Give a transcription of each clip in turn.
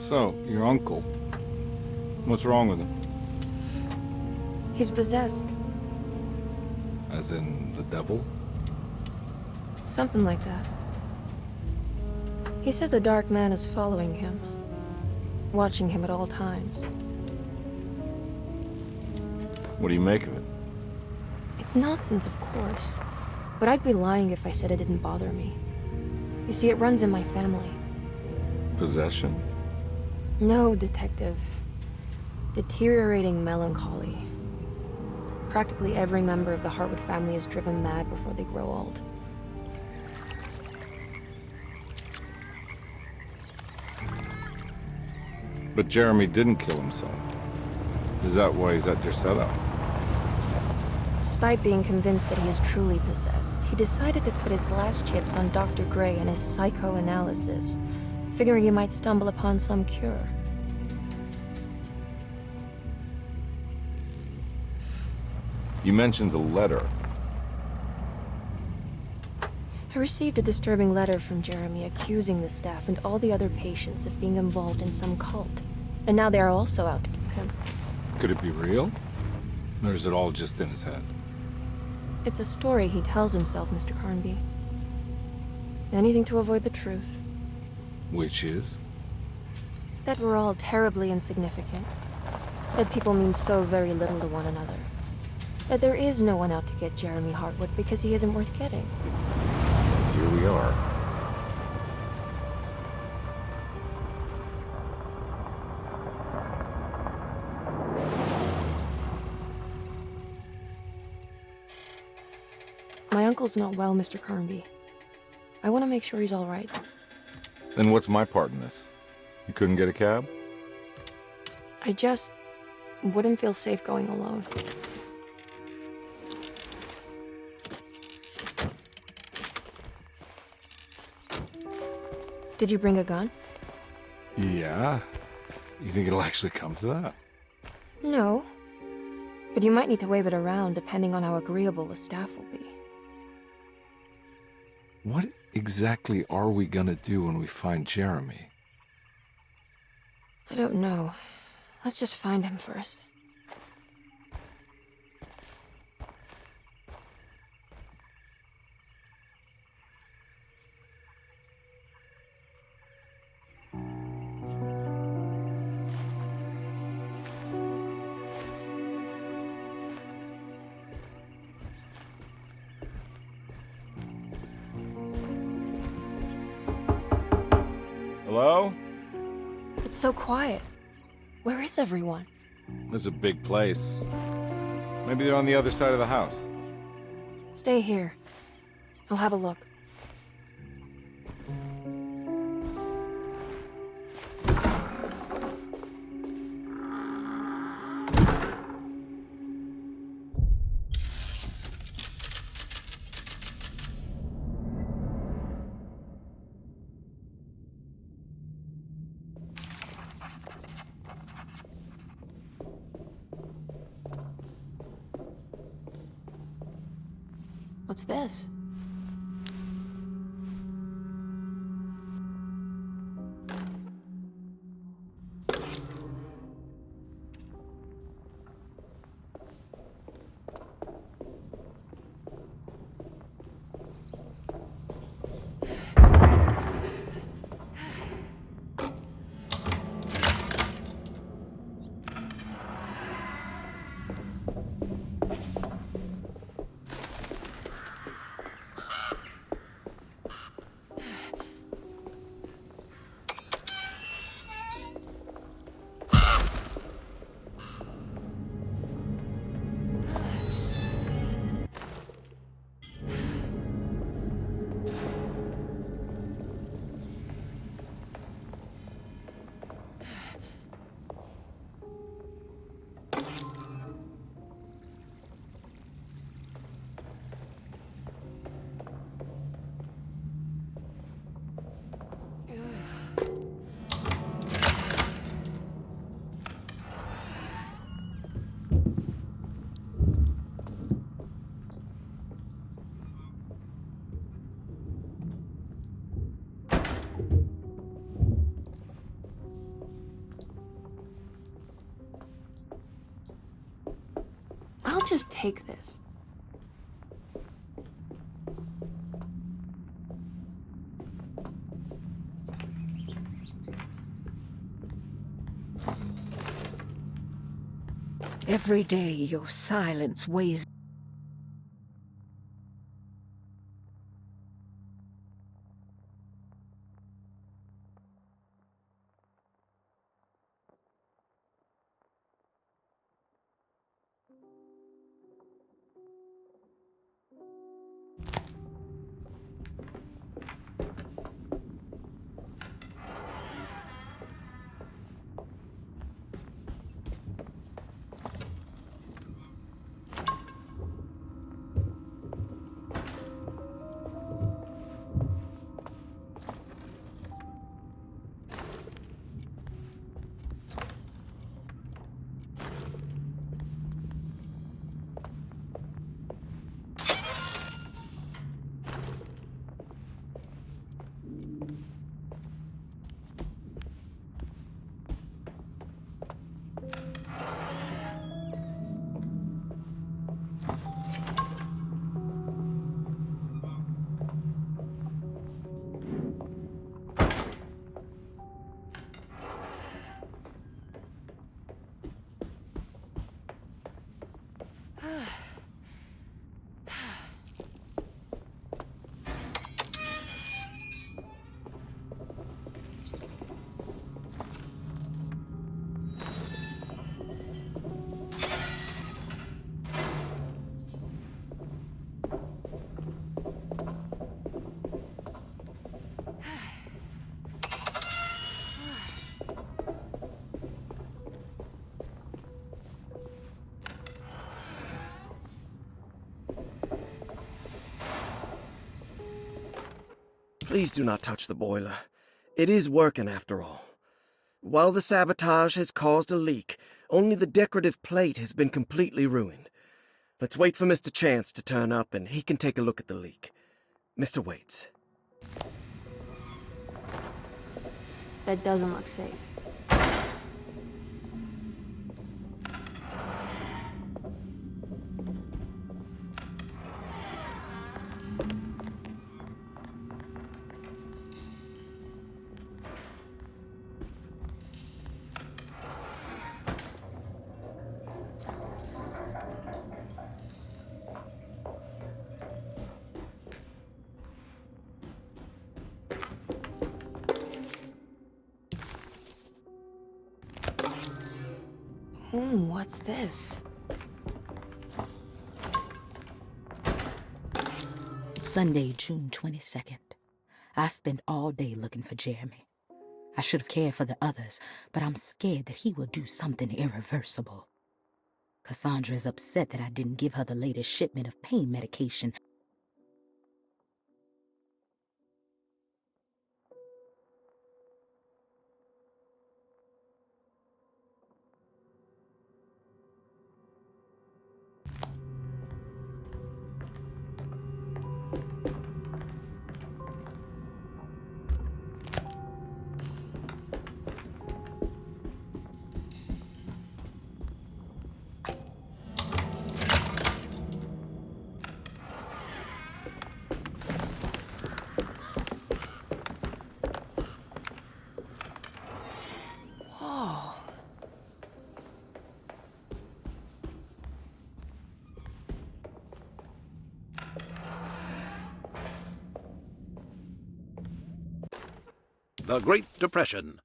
So, your uncle. What's wrong with him? He's possessed. As in the devil? Something like that. He says a dark man is following him, watching him at all times. What do you make of it? It's nonsense, of course, but I'd be lying if I said it didn't bother me. You see, it runs in my family. Possession? No, detective. Deteriorating melancholy. Practically every member of the Hartwood family is driven mad before they grow old. But Jeremy didn't kill himself. Is that why he's at Derceto? Despite being convinced that he is truly possessed, he decided to put his last chips on Dr. Gray and his psychoanalysis, figuring he might stumble upon some cure. You mentioned the letter. I received a disturbing letter from Jeremy accusing the staff and all the other patients of being involved in some cult. And now they are also out to get him. Could it be real? Or is it all just in his head? It's a story he tells himself, Mr. Carnby. Anything to avoid the truth. Which is? That we're all terribly insignificant. That people mean so very little to one another. That there is no one out to get Jeremy Hartwood because he isn't worth getting. Here we are. My uncle's not well, Mr. Carnby. I want to make sure he's all right. Then what's my part in this? You couldn't get a cab? I just wouldn't feel safe going alone. Did you bring a gun? Yeah. You think it'll actually come to that? No. But you might need to wave it around depending on how agreeable the staff will be. What exactly are we gonna do when we find Jeremy? I don't know. Let's just find him first. Hello? It's so quiet. Where is everyone? This is a big place. Maybe they're on the other side of the house. Stay here. I'll have a look. What's this? just take this? Every day your silence weighs. Please do not touch the boiler. It is working after all. While the sabotage has caused a leak, only the decorative plate has been completely ruined. Let's wait for Mr. Chance to turn up and he can take a look at the leak. Mr. Waits. That doesn't look safe. What's this? Sunday, June 22nd. I spent all day looking for Jeremy. I should have cared for the others, but I'm scared that he will do something irreversible. Cassandra is upset that I didn't give her the latest shipment of pain medication. Whoa. The Great Depression.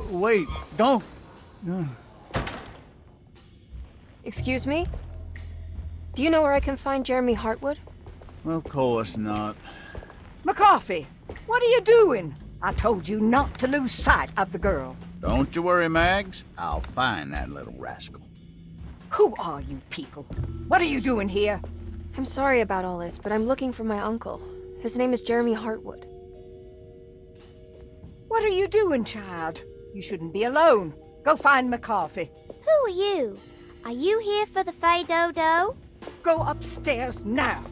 Wait, don't. Excuse me? Do you know where I can find Jeremy Hartwood? Of course not. McCarthy, what are you doing? I told you not to lose sight of the girl. Don't you worry, Mags. I'll find that little rascal. Who are you people? What are you doing here? I'm sorry about all this, but I'm looking for my uncle. His name is Jeremy Hartwood. What are you doing, child? You shouldn't be alone. Go find McCarthy. Who are you? Are you here for the Fay Dodo? Go upstairs now.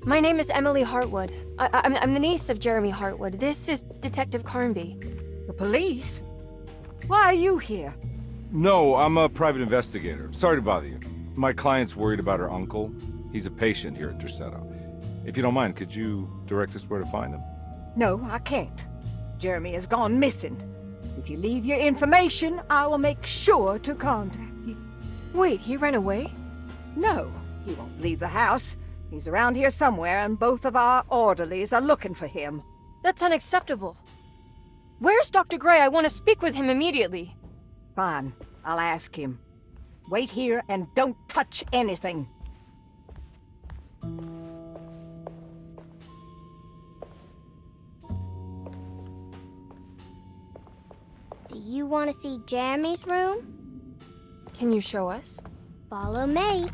My name is Emily Hartwood. I'm the niece of Jeremy Hartwood. This is Detective Carnby. The police? Why are you here? No, I'm a private investigator. Sorry to bother you. My client's worried about her uncle. He's a patient here at Derceto. If you don't mind, could you direct us where to find him? No, I can't. Jeremy has gone missing. If you leave your information, I will make sure to contact you. Wait, he ran away? No, he won't leave the house. He's around here somewhere, and both of our orderlies are looking for him. That's unacceptable. Where's Dr. Gray? I want to speak with him immediately. Fine, I'll ask him. Wait here and don't touch anything. Do you want to see Jeremy's room? Can you show us? Follow me.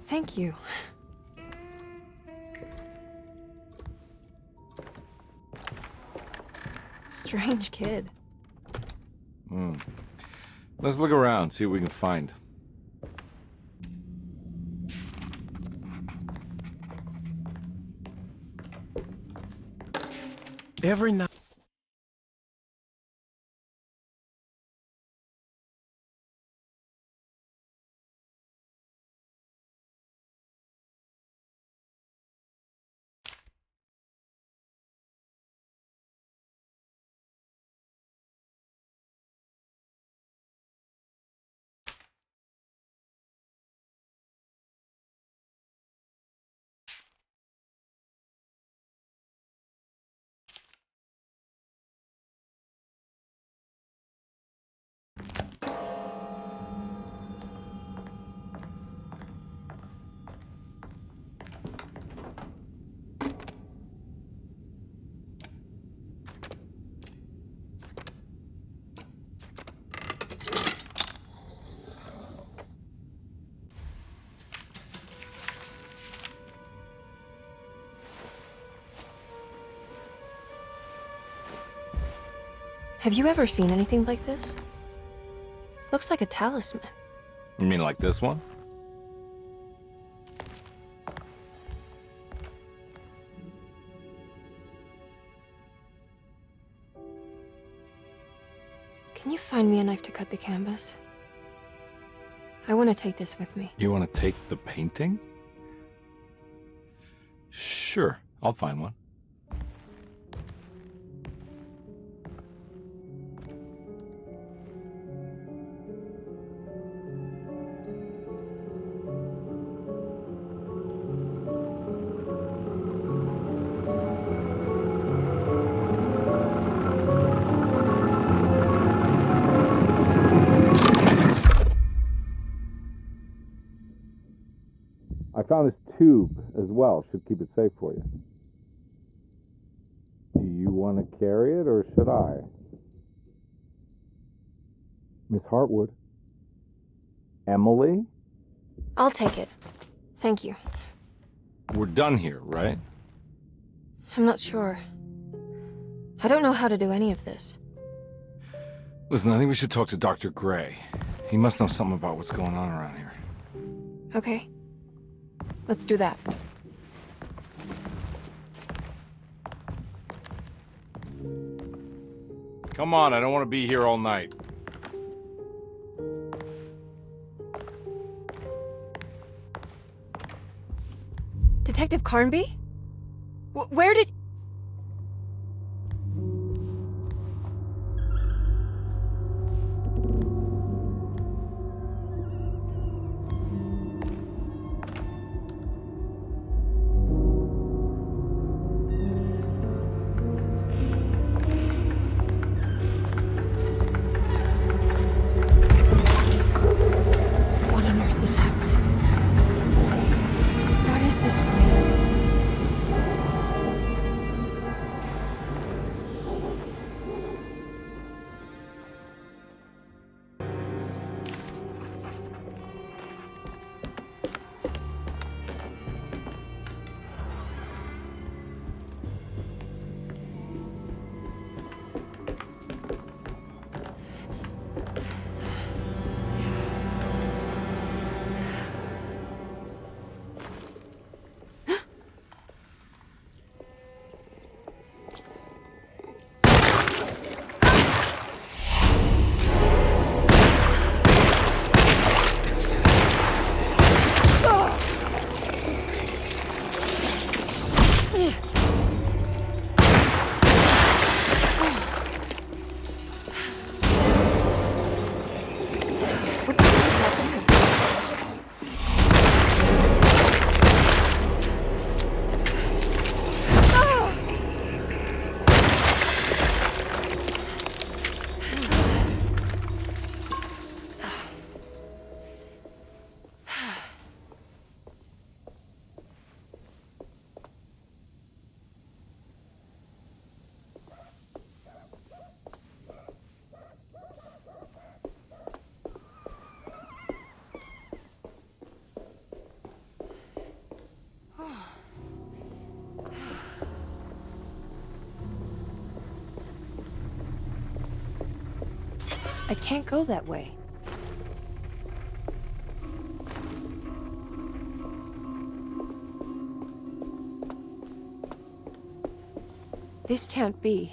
Thank you. Strange kid. Let's look around, see what we can find. Every night. Have you ever seen anything like this? Looks like a talisman. You mean like this one? Can you find me a knife to cut the canvas? I want to take this with me. You want to take the painting? Sure, I'll find one. I found this tube as well. Should keep it safe for you. Do you want to carry it, or should I? Miss Hartwood? Emily? I'll take it. Thank you. We're done here, right? I'm not sure. I don't know how to do any of this. Listen, I think we should talk to Dr. Gray. He must know something about what's going on around here. Okay. Let's do that. Come on, I don't want to be here all night. Detective Carnby? Where did... What on earth is happening? What is this place? I can't go that way. This can't be.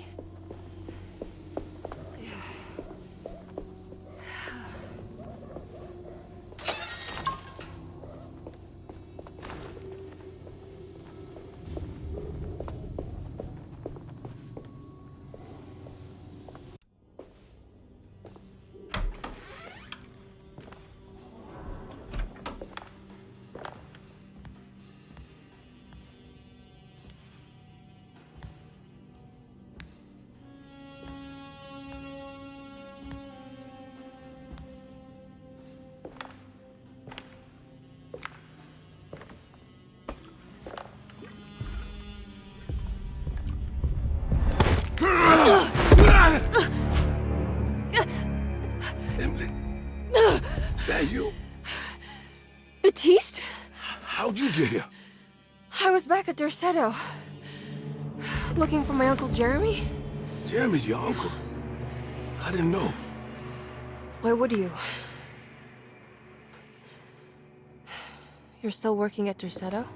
Emily, is that you? Baptiste? How'd you get here? I was back at Derceto. Looking for my Uncle Jeremy? Jeremy's your uncle. I didn't know. Why would you? You're still working at Derceto?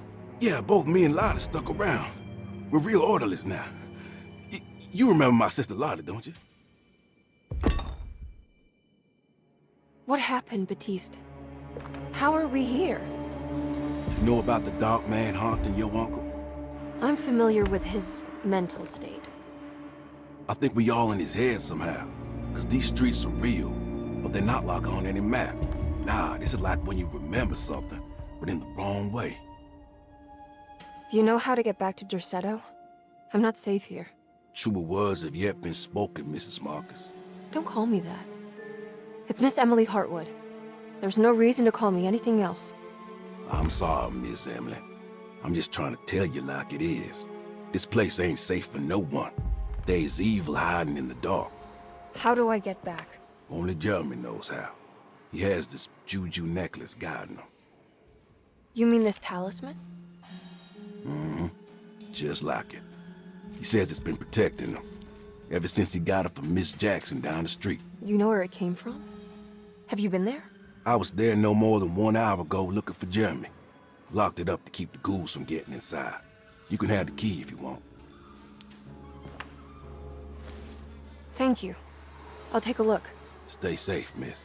Yeah, both me and Lottie stuck around. We're real orderlies now. You remember my sister Lottie, don't you? What happened, Baptiste? How are we here? You know about the dark man haunting your uncle? I'm familiar with his mental state. I think we all in his head somehow. Because these streets are real, but they're not like on any map. Nah, this is like when you remember something, but in the wrong way. Do you know how to get back to Derceto? I'm not safe here. Truer words have yet been spoken, Mrs. Marcus. Don't call me that. It's Miss Emily Hartwood. There's no reason to call me anything else. I'm sorry, Miss Emily. I'm just trying to tell you like it is. This place ain't safe for no one. There's evil hiding in the dark. How do I get back? Only Jeremy knows how. He has this juju necklace guiding him. You mean this talisman? Mm-hmm. Just like it. He says it's been protecting him ever since he got it from Miss Jackson down the street. You know where it came from? Have you been there? I was there no more than 1 hour ago looking for Jeremy. Locked it up to keep the ghouls from getting inside. You can have the key if you want. Thank you. I'll take a look. Stay safe, miss.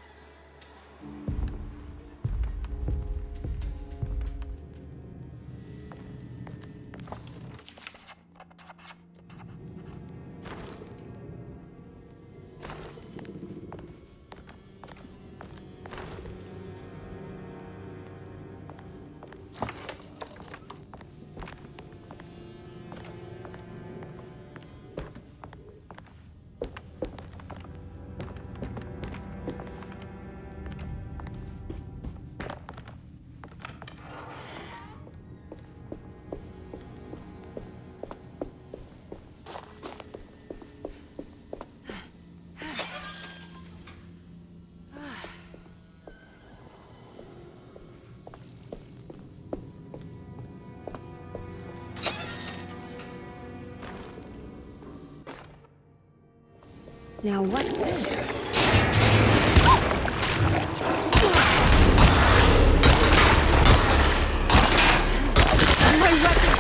Now what's this? My weapon!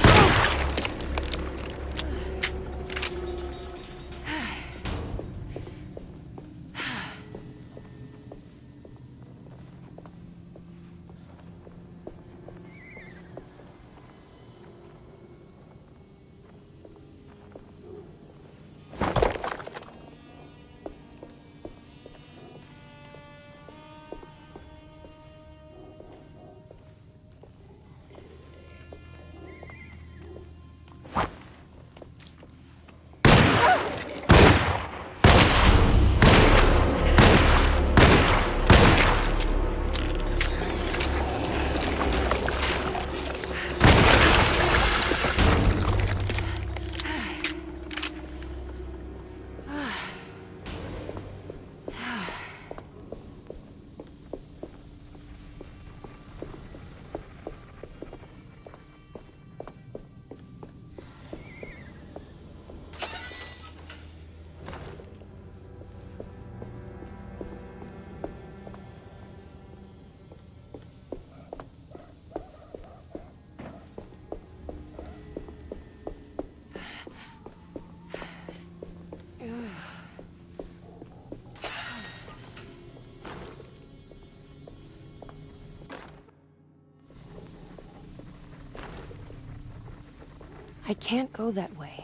I can't go that way.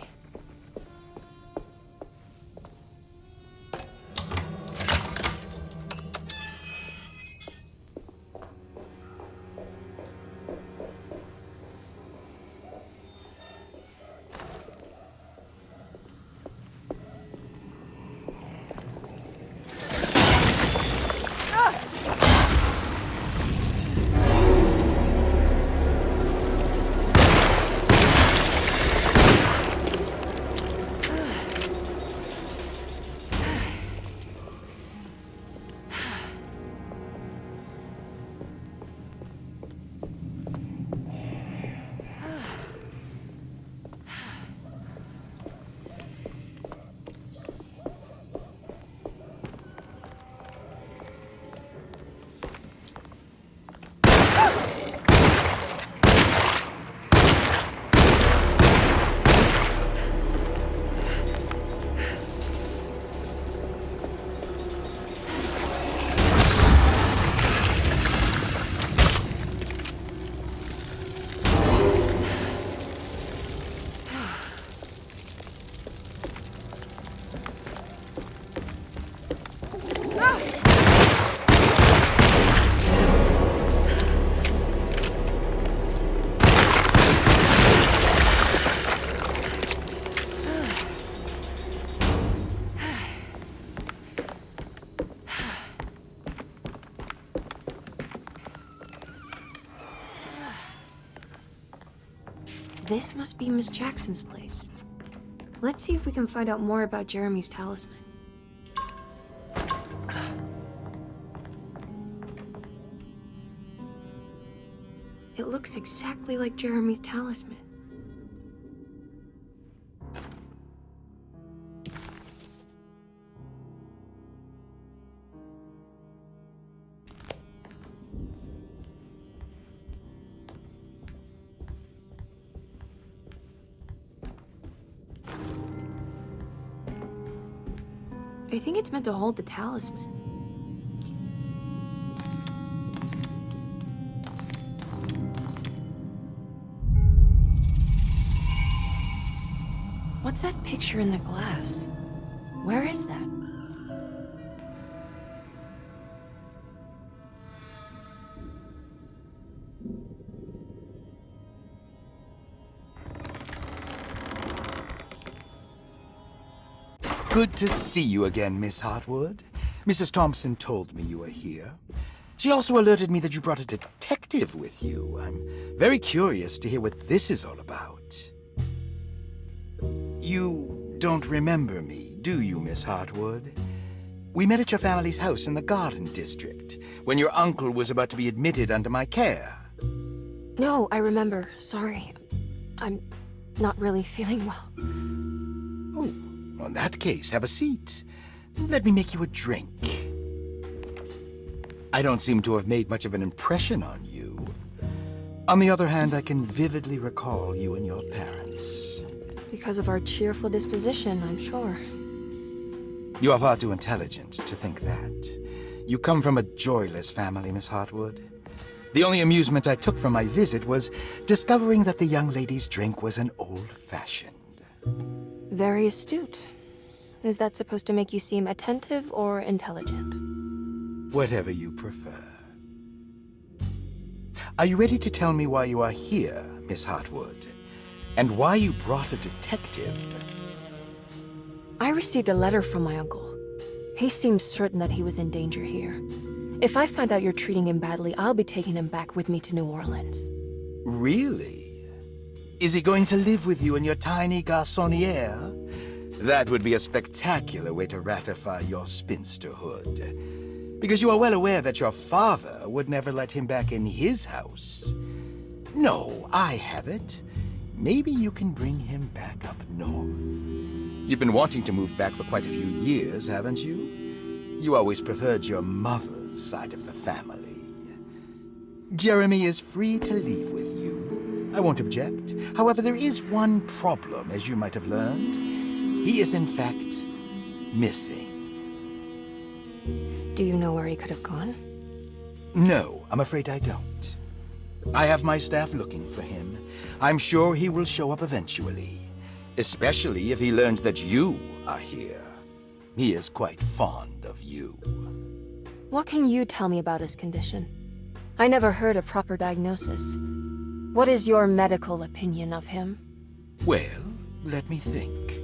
This must be Miss Jackson's place. Let's see if we can find out more about Jeremy's talisman. It looks exactly like Jeremy's talisman. I think it's meant to hold the talisman. What's that picture in the glass? Where is that? Good to see you again, Miss Hartwood. Mrs. Thompson told me you were here. She also alerted me that you brought a detective with you. I'm very curious to hear what this is all about. You don't remember me, do you, Miss Hartwood? We met at your family's house in the Garden District, when your uncle was about to be admitted under my care. No, I remember. Sorry. I'm not really feeling well. Oh, in that case, have a seat. Let me make you a drink. I don't seem to have made much of an impression on you. On the other hand, I can vividly recall you and your parents. Because of our cheerful disposition, I'm sure. You are far too intelligent to think that. You come from a joyless family, Miss Hartwood. The only amusement I took from my visit was discovering that the young lady's drink was an old-fashioned. Very astute. Is that supposed to make you seem attentive or intelligent? Whatever you prefer. Are you ready to tell me why you are here, Miss Hartwood? And why you brought a detective? I received a letter from my uncle. He seems certain that he was in danger here. If I find out you're treating him badly, I'll be taking him back with me to New Orleans. Really? Is he going to live with you in your tiny garçonniere? That would be a spectacular way to ratify your spinsterhood. Because you are well aware that your father would never let him back in his house. No, I have it. Maybe you can bring him back up north. You've been wanting to move back for quite a few years, haven't you? You always preferred your mother's side of the family. Jeremy is free to leave with you. I won't object. However, there is one problem, as you might have learned. He is, in fact, missing. Do you know where he could have gone? No, I'm afraid I don't. I have my staff looking for him. I'm sure he will show up eventually. Especially if he learns that you are here. He is quite fond of you. What can you tell me about his condition? I never heard a proper diagnosis. What is your medical opinion of him? Well, let me think.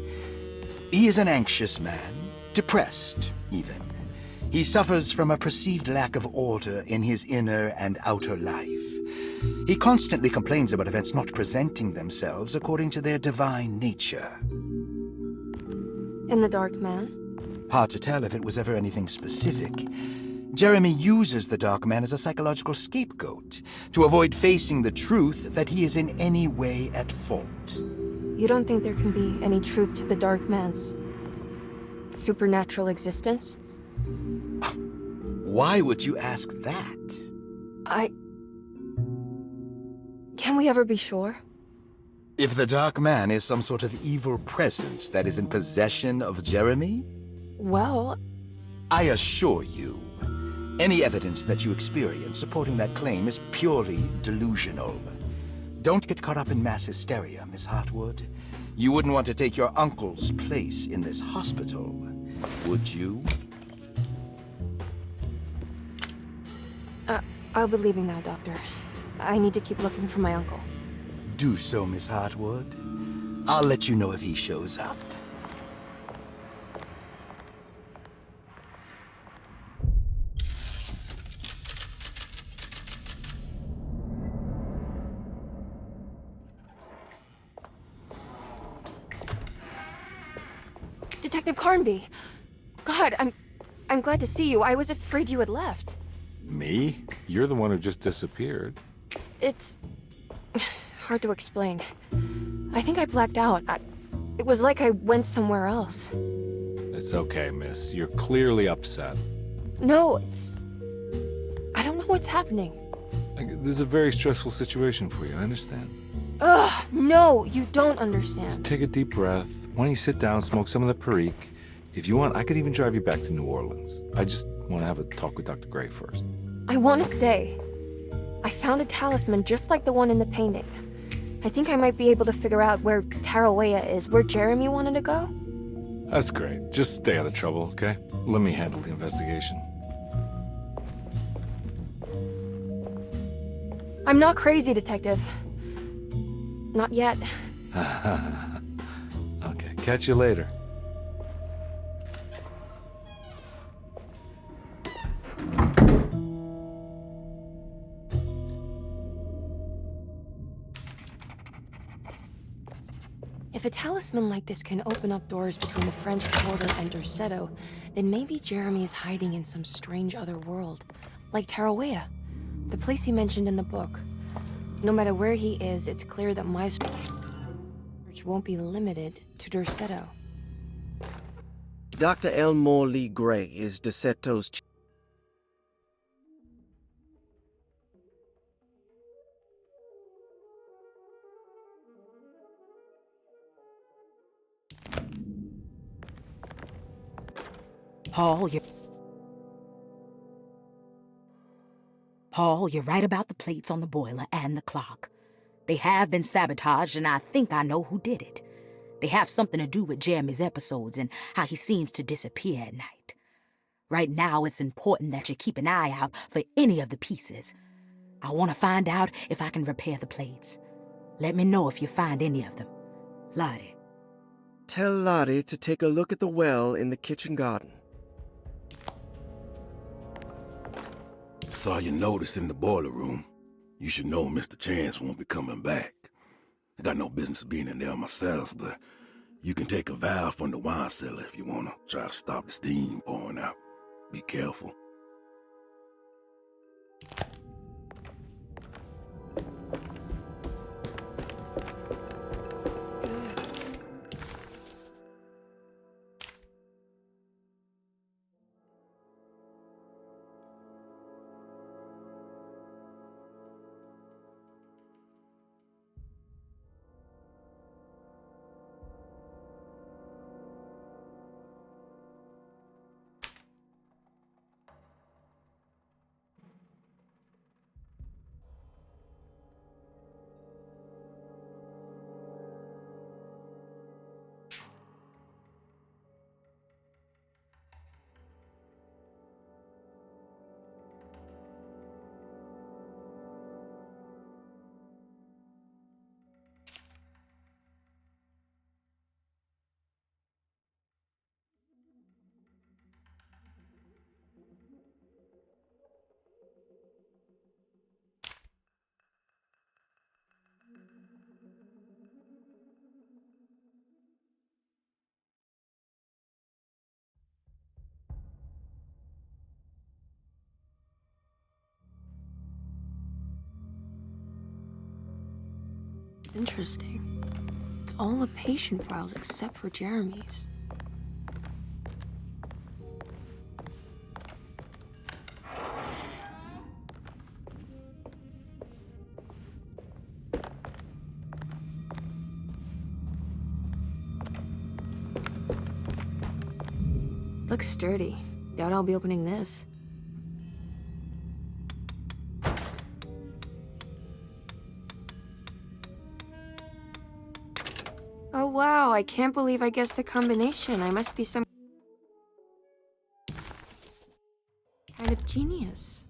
He is an anxious man, depressed, even. He suffers from a perceived lack of order in his inner and outer life. He constantly complains about events not presenting themselves according to their divine nature. And the Dark Man? Hard to tell if it was ever anything specific. Jeremy uses the Dark Man as a psychological scapegoat to avoid facing the truth that he is in any way at fault. You don't think there can be any truth to the Dark Man's supernatural existence? Why would you ask that? Can we ever be sure? If the Dark Man is some sort of evil presence that is in possession of Jeremy? Well, I assure you, any evidence that you experience supporting that claim is purely delusional. Don't get caught up in mass hysteria, Miss Hartwood. You wouldn't want to take your uncle's place in this hospital, would you? I'll be leaving now, Doctor. I need to keep looking for my uncle. Do so, Miss Hartwood. I'll let you know if he shows up. Detective Carnby! God, I'm glad to see you. I was afraid you had left. Me? You're the one who just disappeared. It's hard to explain. I think I blacked out. It was like I went somewhere else. It's okay, miss. You're clearly upset. No, I don't know what's happening. This is a very stressful situation for you, I understand. Ugh, no, you don't understand. Just take a deep breath. Why don't you sit down, smoke some of the Perique? If you want, I could even drive you back to New Orleans. I just want to have a talk with Dr. Gray first. I want to stay. I found a talisman just like the one in the painting. I think I might be able to figure out where Tarawea is, where Jeremy wanted to go. That's great. Just stay out of trouble, okay? Let me handle the investigation. I'm not crazy, Detective. Not yet. Okay, catch you later. If a talisman like this can open up doors between the French Quarter and Derceto, then maybe Jeremy is hiding in some strange other world, like Tarawea, the place he mentioned in the book. No matter where he is, it's clear that my search won't be limited to Derceto. Dr. Elmore Lee Gray is Derceto's Paul, you're right about the plates on the boiler and the clock. They have been sabotaged, and I think I know who did it. They have something to do with Jeremy's episodes and how he seems to disappear at night. Right now, it's important that you keep an eye out for any of the pieces. I want to find out if I can repair the plates. Let me know if you find any of them. Lottie. Tell Lottie to take a look at the well in the kitchen garden. Saw your notice in the boiler room. You should know Mr. Chance won't be coming back. I got no business being in there myself, but you can take a valve from the wine cellar if you want to try to stop the steam pouring out. Be careful. Interesting. It's all the patient files except for Jeremy's. Looks sturdy. Doubt I'll be opening this. Oh wow, I can't believe I guessed the combination. I must be some kind of genius.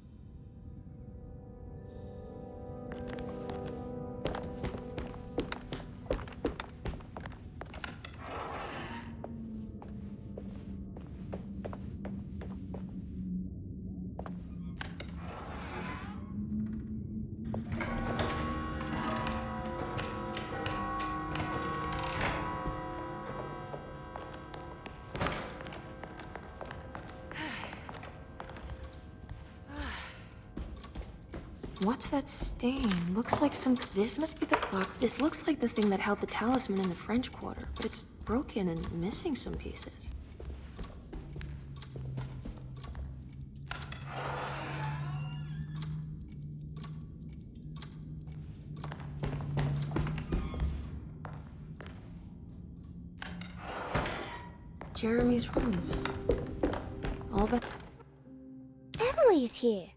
What's that stain? Looks like some... This must be the clock. This looks like the thing that held the talisman in the French Quarter, but it's broken and missing some pieces. Jeremy's room. All but... Emily's here.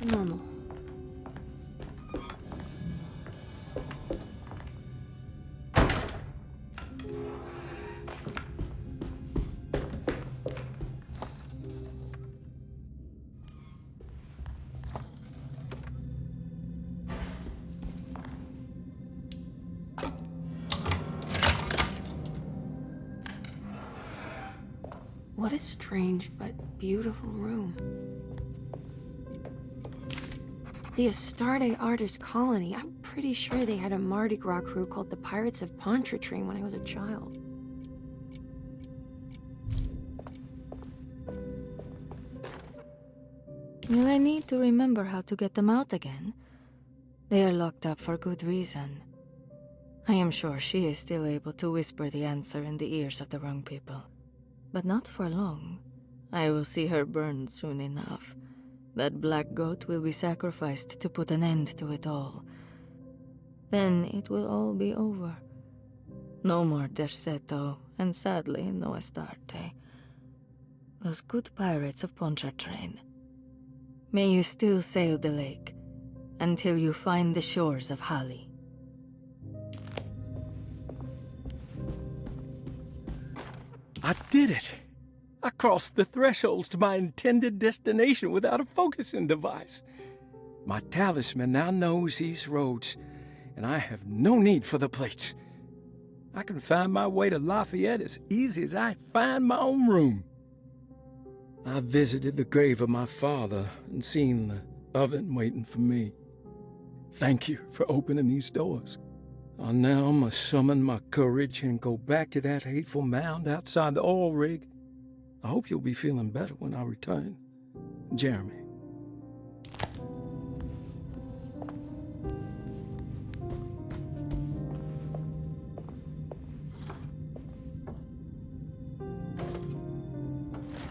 normal. What a strange but beautiful room. The Astarte Artist Colony. I'm pretty sure they had a Mardi Gras crew called the Pirates of Pontchartrain when I was a child. Will I need to remember how to get them out again? They are locked up for good reason. I am sure she is still able to whisper the answer in the ears of the wrong people. but not for long. I will see her burned soon enough. That black goat will be sacrificed to put an end to it all. Then it will all be over. No more Derceto, and sadly, no Astarte. Those good pirates of Pontchartrain. May you still sail the lake, until you find the shores of Hali. I did it! I crossed the thresholds to my intended destination without a focusing device. My talisman now knows these roads, and I have no need for the plates. I can find my way to Lafayette as easy as I find my own room. I visited the grave of my father and seen the oven waiting for me. Thank you for opening these doors. I now must summon my courage and go back to that hateful mound outside the oil rig. I hope you'll be feeling better when I return. Jeremy.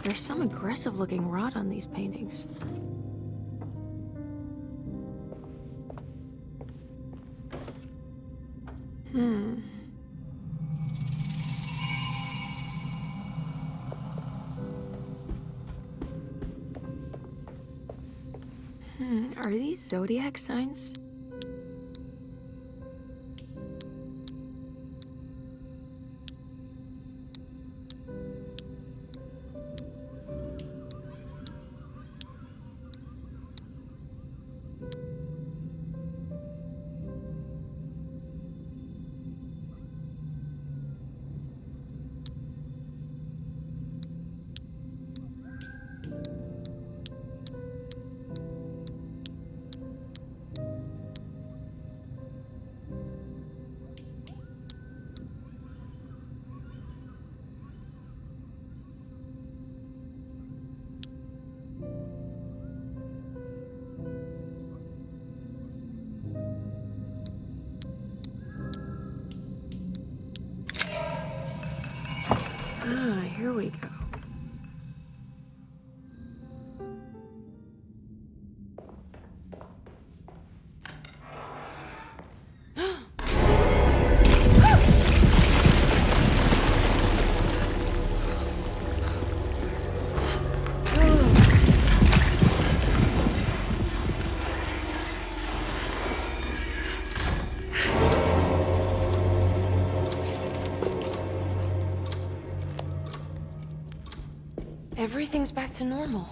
There's some aggressive-looking rot on these paintings. Are these zodiac signs? Here we go. Everything's back to normal.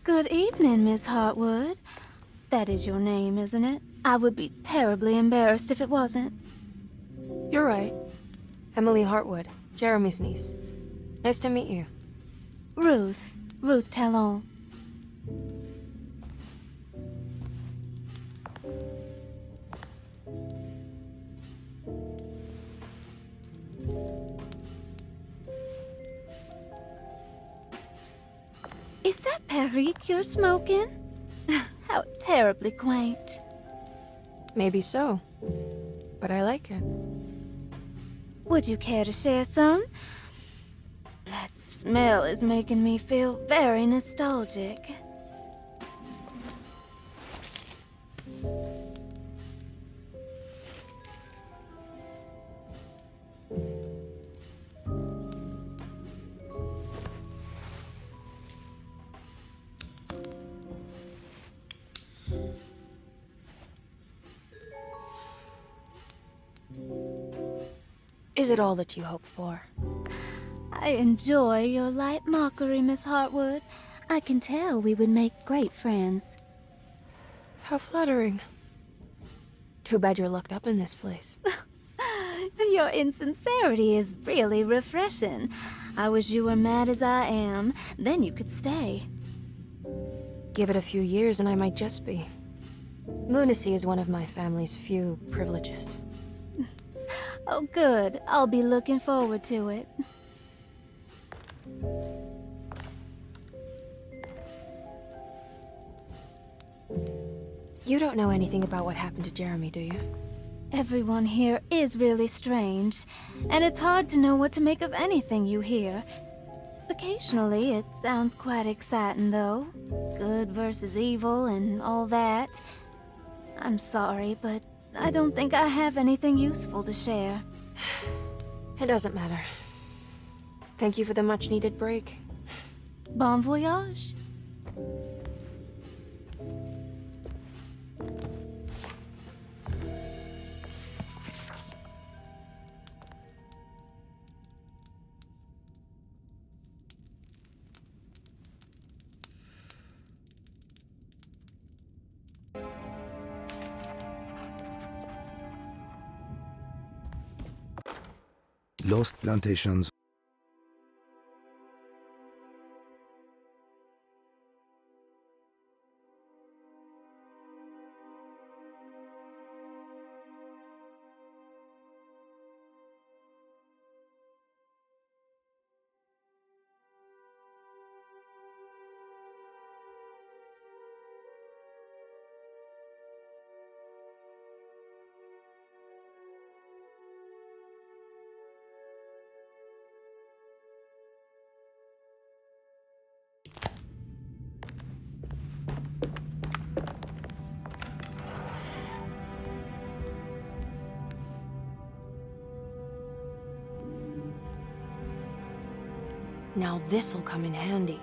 Good evening, Miss Hartwood. That is your name, isn't it? I would be terribly embarrassed if it wasn't. You're right. Emily Hartwood, Jeremy's niece. Nice to meet you. Ruth Talon. Is that Perique you're smoking? How terribly quaint. Maybe so, but I like it. Would you care to share some? That smell is making me feel very nostalgic. Is it all that you hope for? I enjoy your light mockery, Miss Hartwood. I can tell we would make great friends. How flattering. Too bad you're locked up in this place. Your insincerity is really refreshing. I wish you were mad as I am. Then you could stay. Give it a few years and I might just be. Lunacy is one of my family's few privileges. Oh, good. I'll be looking forward to it. You don't know anything about what happened to Jeremy, do you? Everyone here is really strange, and it's hard to know what to make of anything you hear. Occasionally, it sounds quite exciting, though. Good versus evil and all that. I'm sorry, but I don't think I have anything useful to share. It doesn't matter. Thank you for the much-needed break. Bon voyage. Lost plantations. Now this'll come in handy.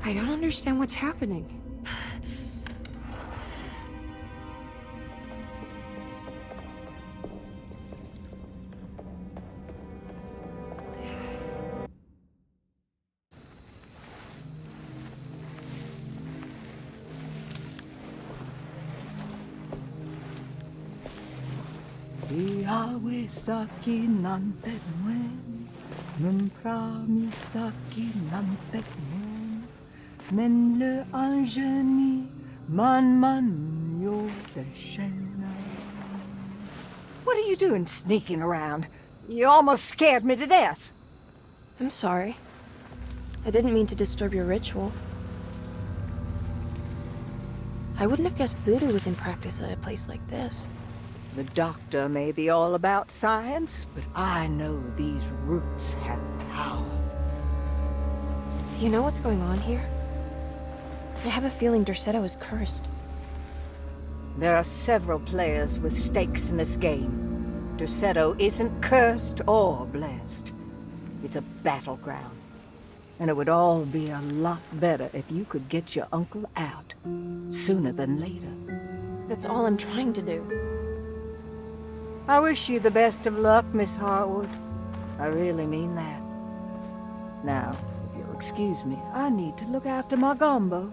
I don't understand what's happening. Iawe saki nampet mwen, memprami saki nampet mwen, men le anjeni man yo deshena. What are you doing sneaking around? You almost scared me to death. I'm sorry. I didn't mean to disturb your ritual. I wouldn't have guessed voodoo was in practice at a place like this. The doctor may be all about science, but I know these roots have power. You know what's going on here? I have a feeling Derceto is cursed. There are several players with stakes in this game. Derceto isn't cursed or blessed. It's a battleground. And it would all be a lot better if you could get your uncle out sooner than later. That's all I'm trying to do. I wish you the best of luck, Miss Hartwood. I really mean that. Now, if you'll excuse me, I need to look after my gumbo.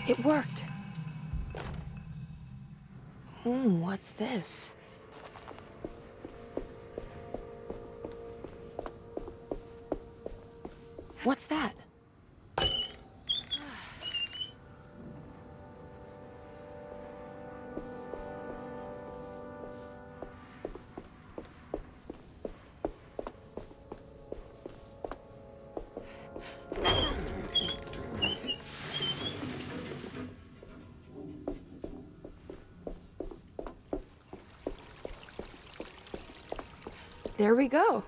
It worked. What's this? What's that? There we go.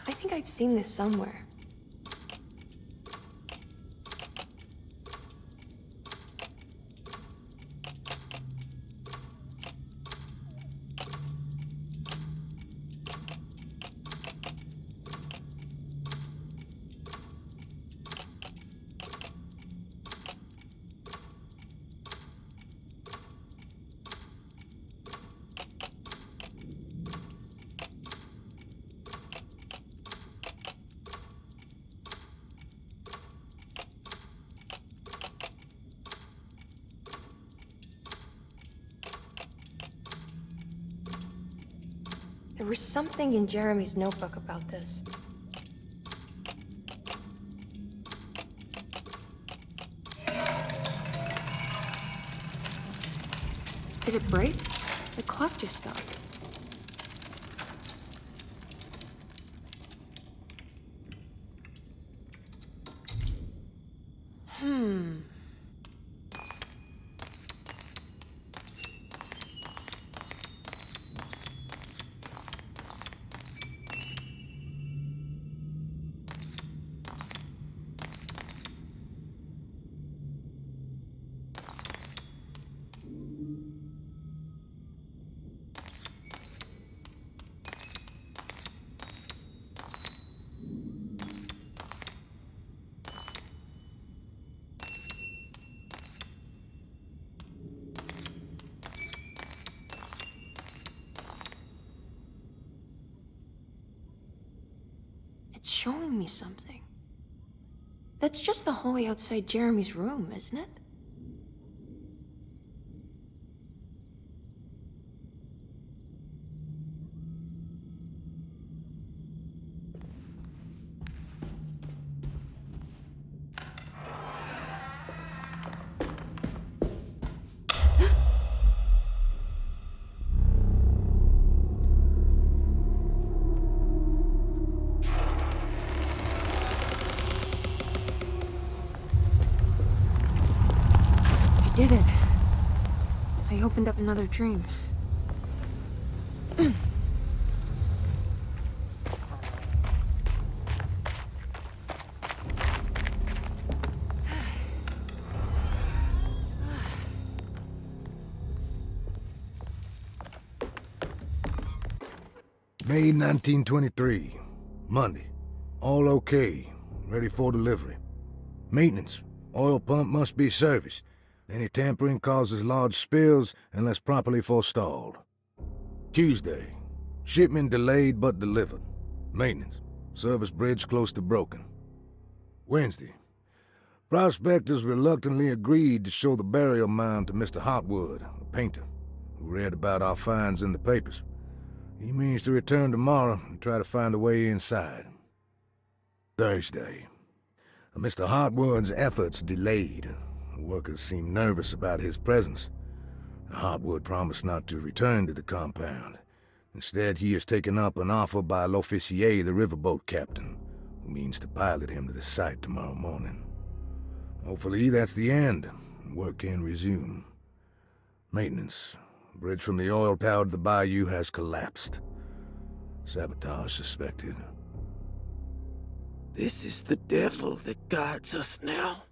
I think I've seen this somewhere. There was something in Jeremy's notebook about this. Did it break? The clock just stopped. It's showing me something. That's just the hallway outside Jeremy's room, isn't it? Did it. I opened up another dream. May 1923. Monday. All okay. Ready for delivery. Maintenance. Oil pump must be serviced. Any tampering causes large spills unless properly forestalled. Tuesday. Shipment delayed but delivered. Maintenance. Service bridge close to broken. Wednesday. Prospectors reluctantly agreed to show the burial mound to Mr. Hartwood, a painter, who read about our finds in the papers. He means to return tomorrow and try to find a way inside. Thursday. Mr. Hartwood's efforts delayed. The workers seemed nervous about his presence. Hartwood promised not to return to the compound. Instead, he has taken up an offer by L'Officier, the riverboat captain, who means to pilot him to the site tomorrow morning. Hopefully, that's the end, and work can resume. Maintenance. Bridge from the oil tower to the bayou has collapsed. Sabotage suspected. This is the devil that guides us now.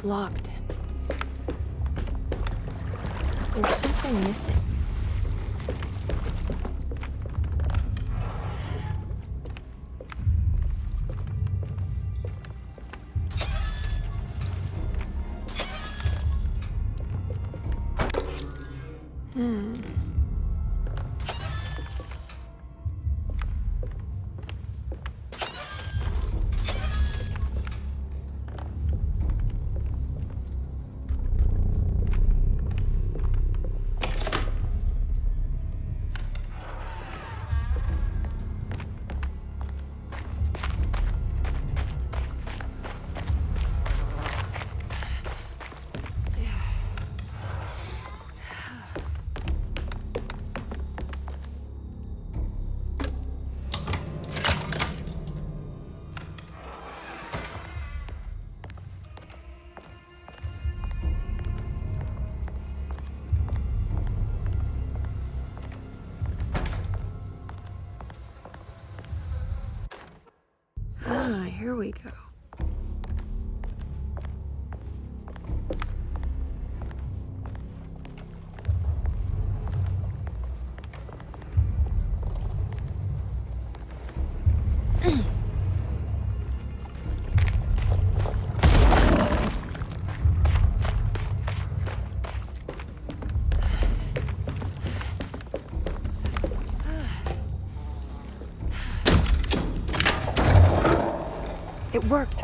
Locked. There's something missing. Here we go. It worked.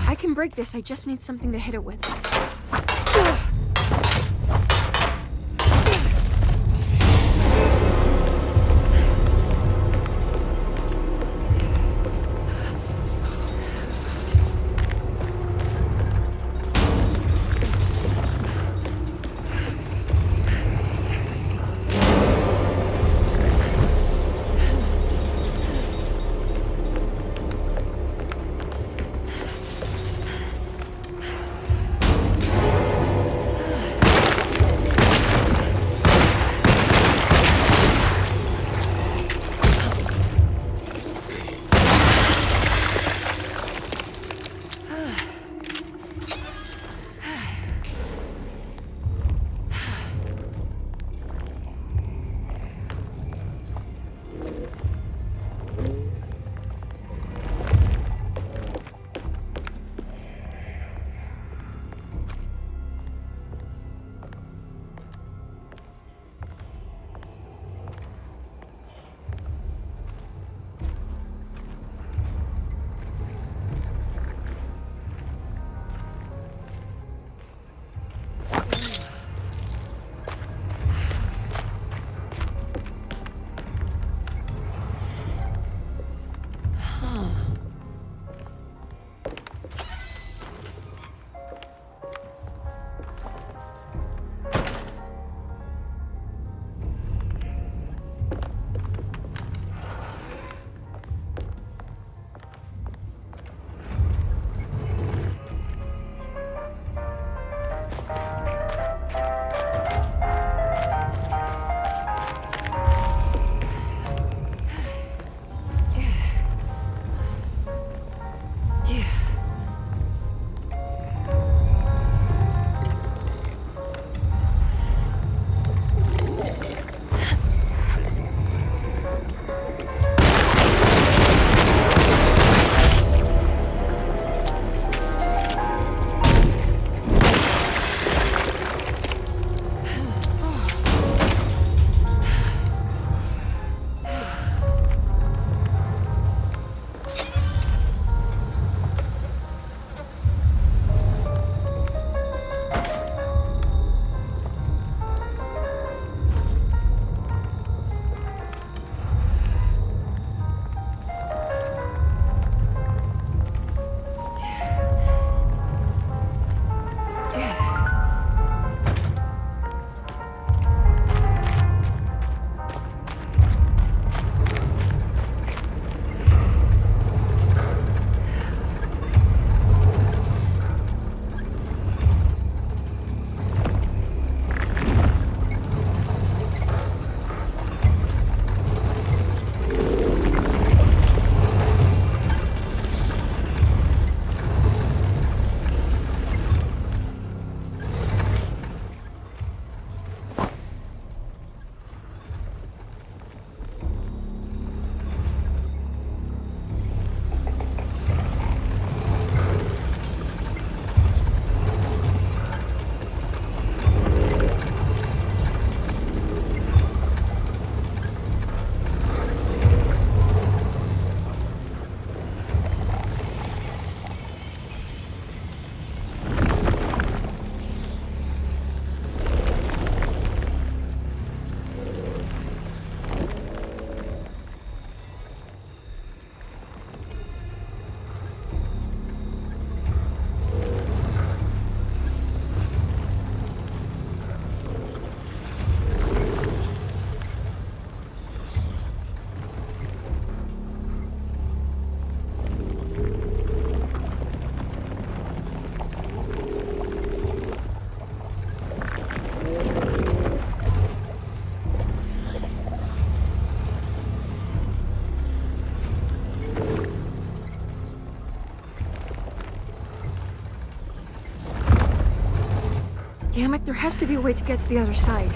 I can break this, I just need something to hit it with. Damn it, there has to be a way to get to the other side.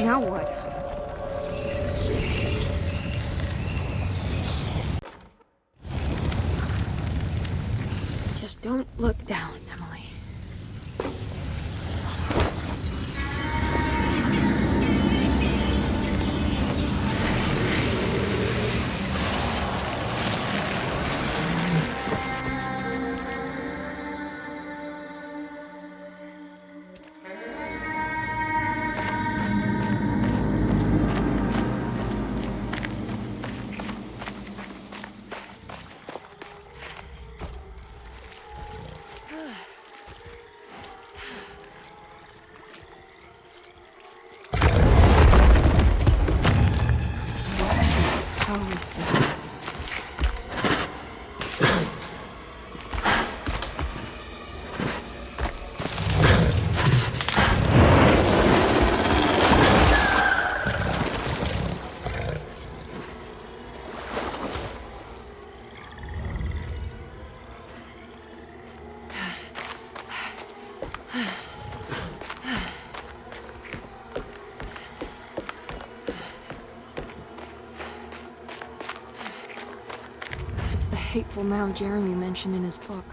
Now what? Just don't look down, Emily. Hateful mound Jeremy mentioned in his book.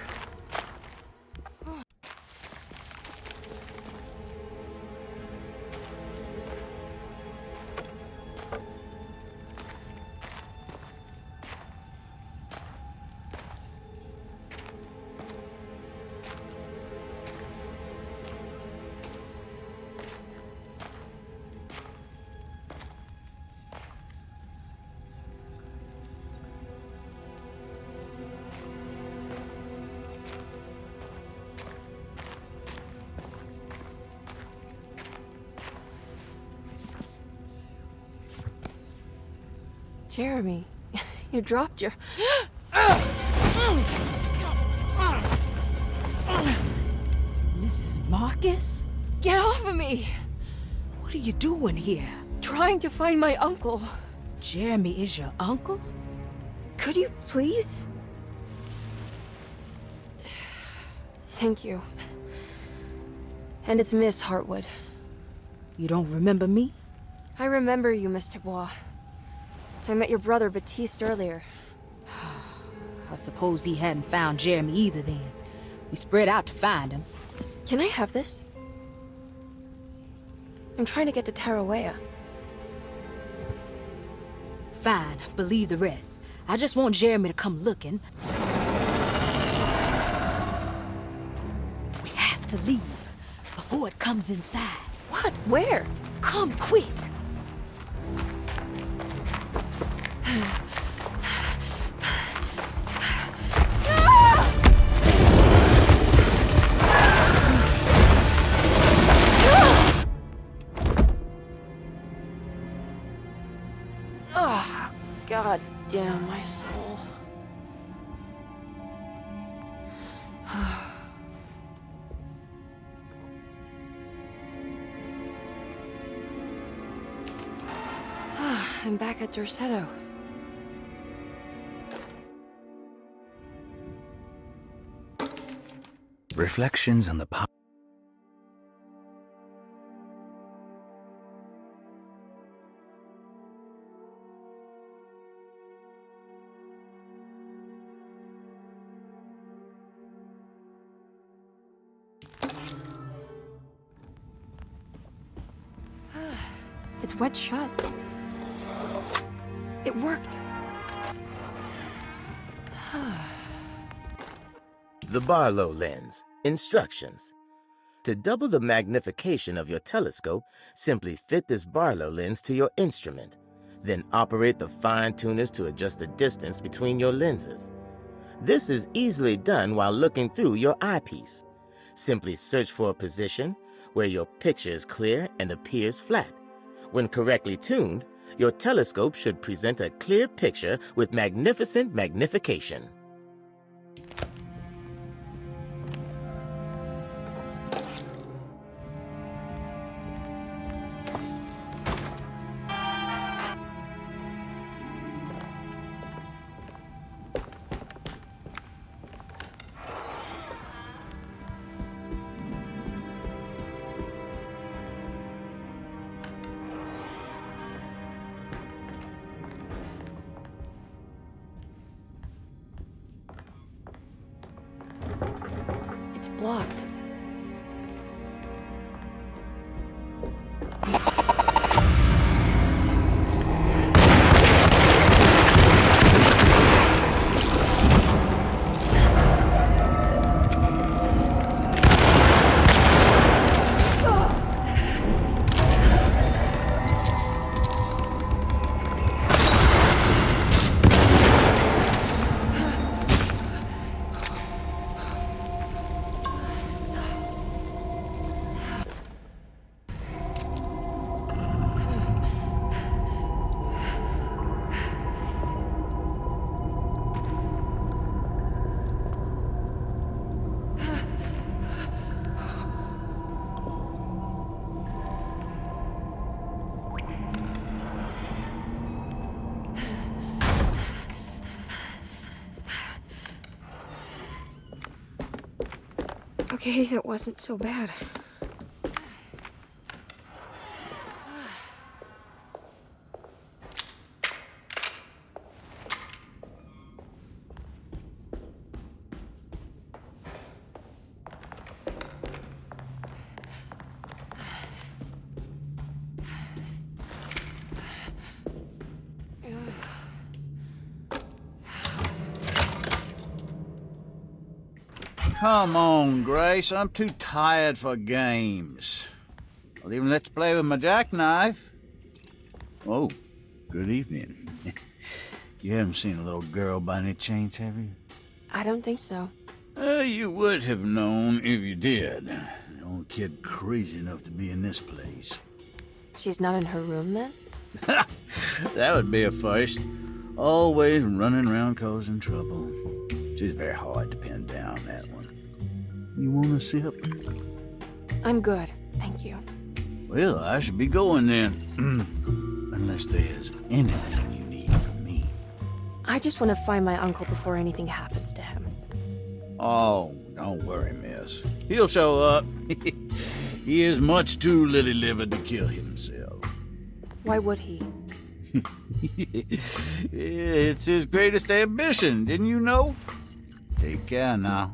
Jeremy, you dropped your... Mrs. Marcus? Get off of me! What are you doing here? Trying to find my uncle. Jeremy is your uncle? Could you please? Thank you. And it's Miss Hartwood. You don't remember me? I remember you, Miss Dubois. I met your brother, Baptiste, earlier. I suppose he hadn't found Jeremy either then. We spread out to find him. Can I have this? I'm trying to get to Tarawea. Fine, believe the rest. I just want Jeremy to come looking. We have to leave before it comes inside. What? Where? Come quick! Oh, God damn my soul. I'm back at Derceto. Reflections on the It's wet shut. It worked. The Barlow lens. Instructions. To double the magnification of your telescope, simply fit this Barlow lens to your instrument. Then operate the fine tuners to adjust the distance between your lenses. This is easily done while looking through your eyepiece. Simply search for a position where your picture is clear and appears flat. When correctly tuned, your telescope should present a clear picture with magnificent magnification. It's blocked. Okay, that wasn't so bad. Come on, Grace. I'm too tired for games. I'll even let you play with my jackknife. Oh, good evening. You haven't seen a little girl by any chance, have you? I don't think so. You would have known if you did. The only kid crazy enough to be in this place. She's not in her room then? That would be a first. Always running around causing trouble. She's very hard to pin down, that one. You want a sip? I'm good, thank you. Well, I should be going then. Unless there's anything you need from me. I just want to find my uncle before anything happens to him. Oh, don't worry, miss. He'll show up. He is much too lily-livered to kill himself. Why would he? It's his greatest ambition, didn't you know? Take care now.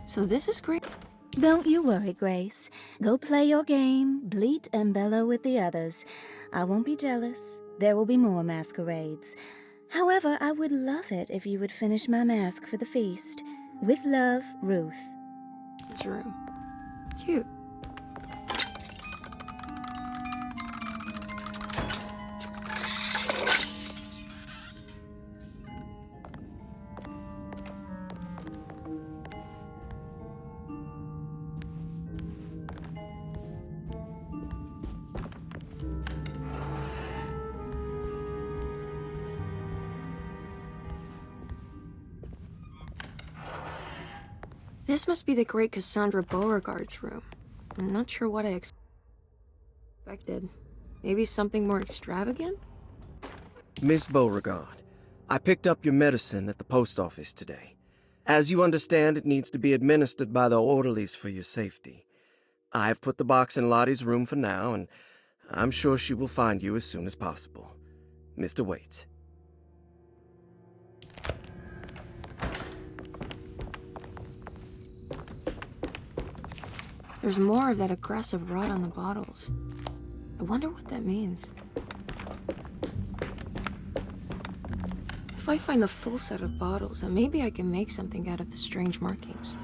So this is great. Don't you worry, Grace. Go play your game, bleat and bellow with the others. I won't be jealous. There will be more masquerades. However, I would love it if you would finish my mask for the feast. With love, Ruth. His room. Cute. This must be the great Cassandra Beauregard's room. I'm not sure what I expected. Maybe something more extravagant? Miss Beauregard, I picked up your medicine at the post office today. As you understand, it needs to be administered by the orderlies for your safety. I've put the box in Lottie's room for now, and I'm sure she will find you as soon as possible. Mr. Waits. There's more of that aggressive rot on the bottles. I wonder what that means. If I find the full set of bottles, then maybe I can make something out of the strange markings.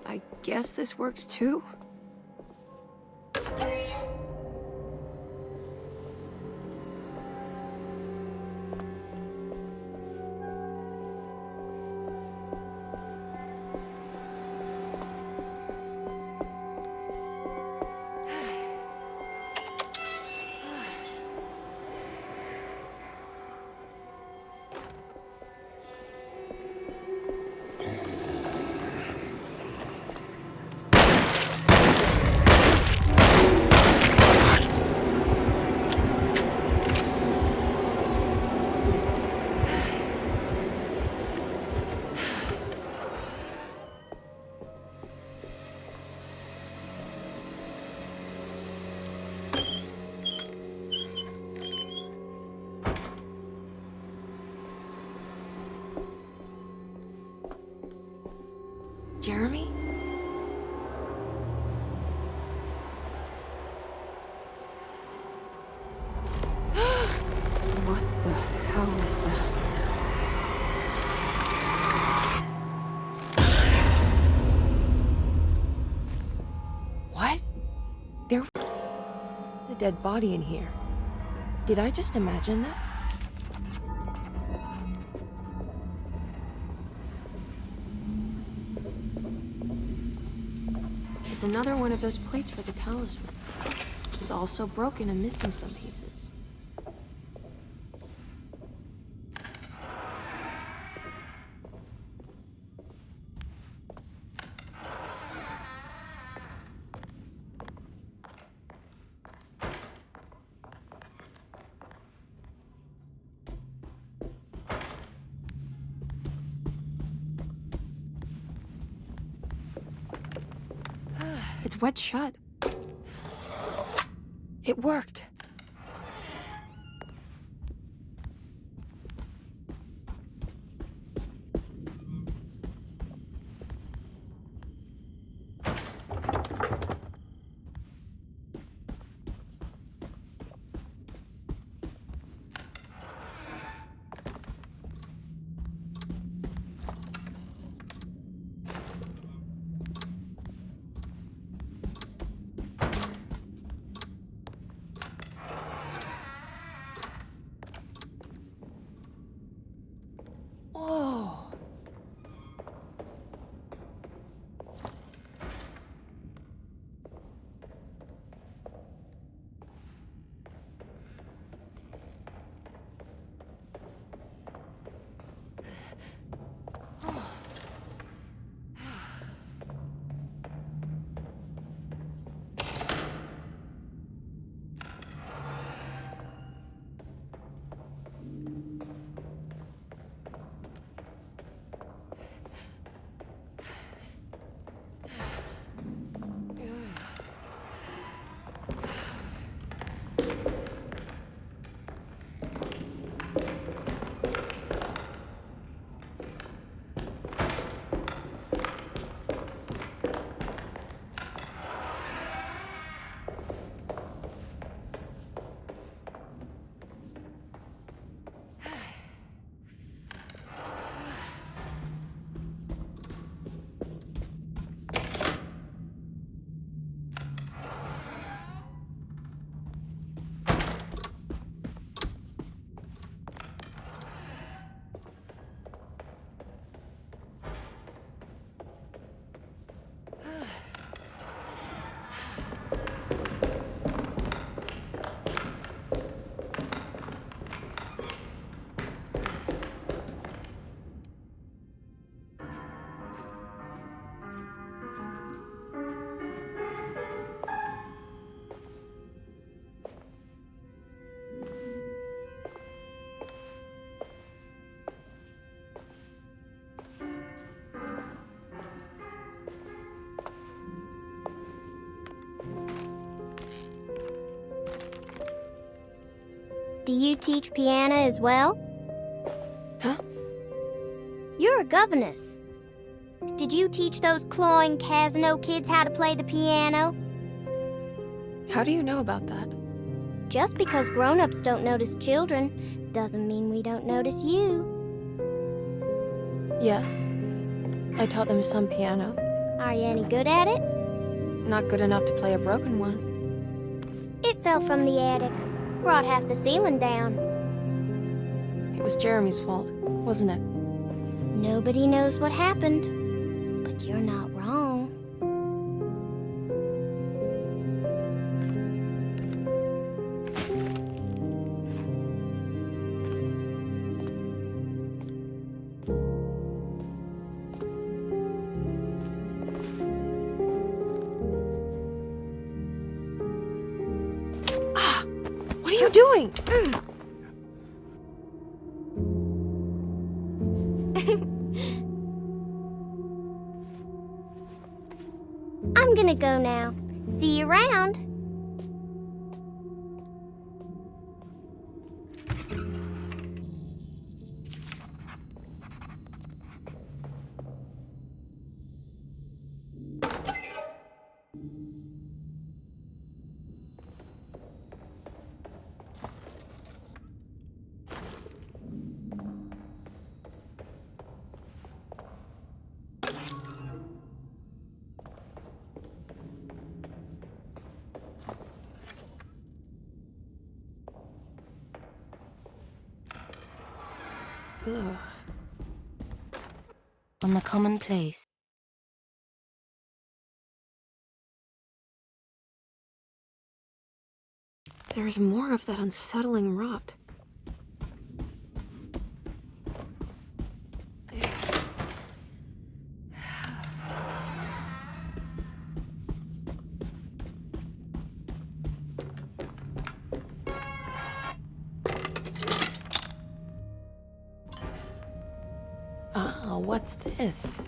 I guess this works too? Jeremy? What the hell is that? What? There's a dead body in here. Did I just imagine that? It's another one of those plates for the talisman. It's also broken and missing some pieces. It's wet shut. It worked. Do you teach piano as well? Huh? You're a governess. Did you teach those clawing Casino kids how to play the piano? How do you know about that? Just because grown-ups don't notice children doesn't mean we don't notice you. Yes. I taught them some piano. Are you any good at it? Not good enough to play a broken one. It fell from the attic. Brought half the ceiling down. It was Jeremy's fault, wasn't it? Nobody knows what happened, but you're not wrong. What are you doing? I'm gonna go now. See you around. Ugh. On the commonplace. There's more of that unsettling rot. Ah, what's this?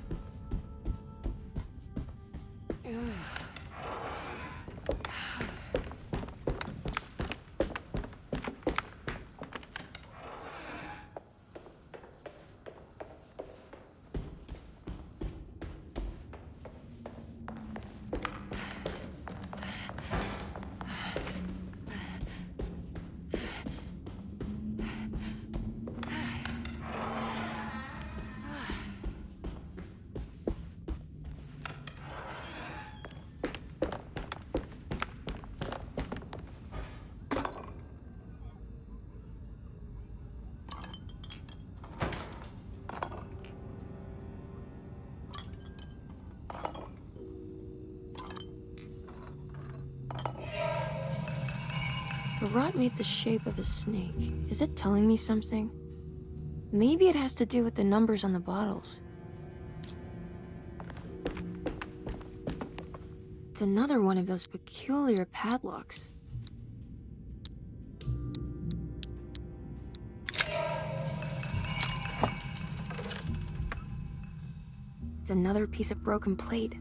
The rot made the shape of a snake. Is it telling me something? Maybe it has to do with the numbers on the bottles. It's another one of those peculiar padlocks. It's another piece of broken plate.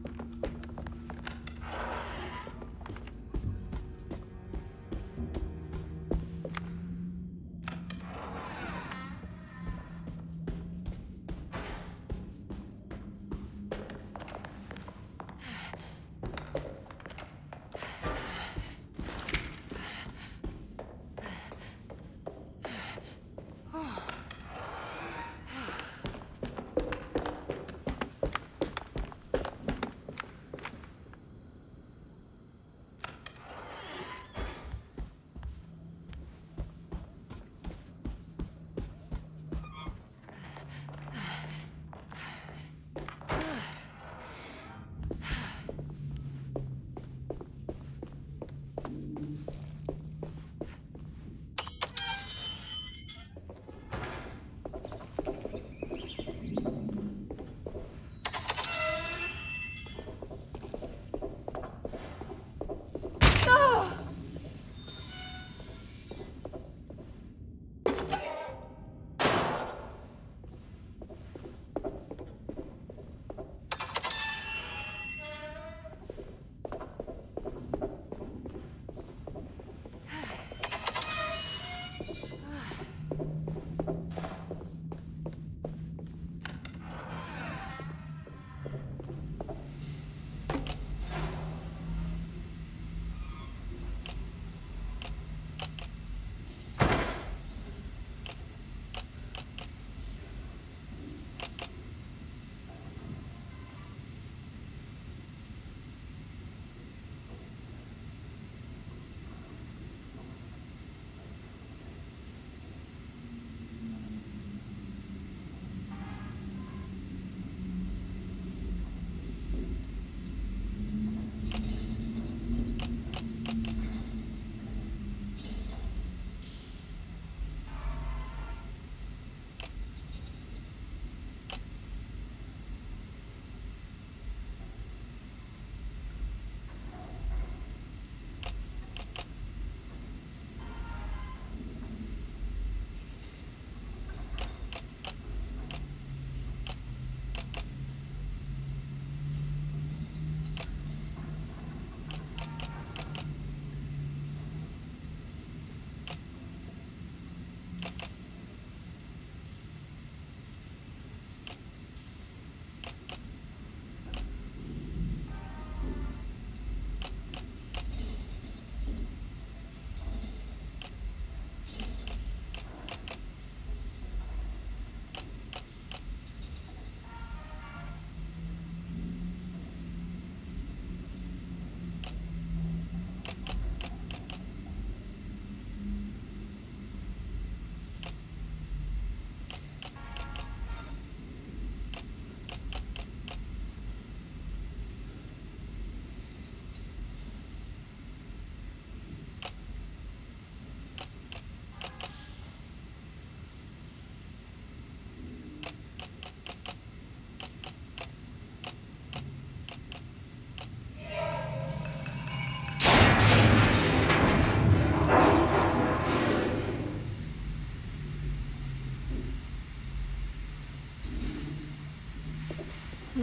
The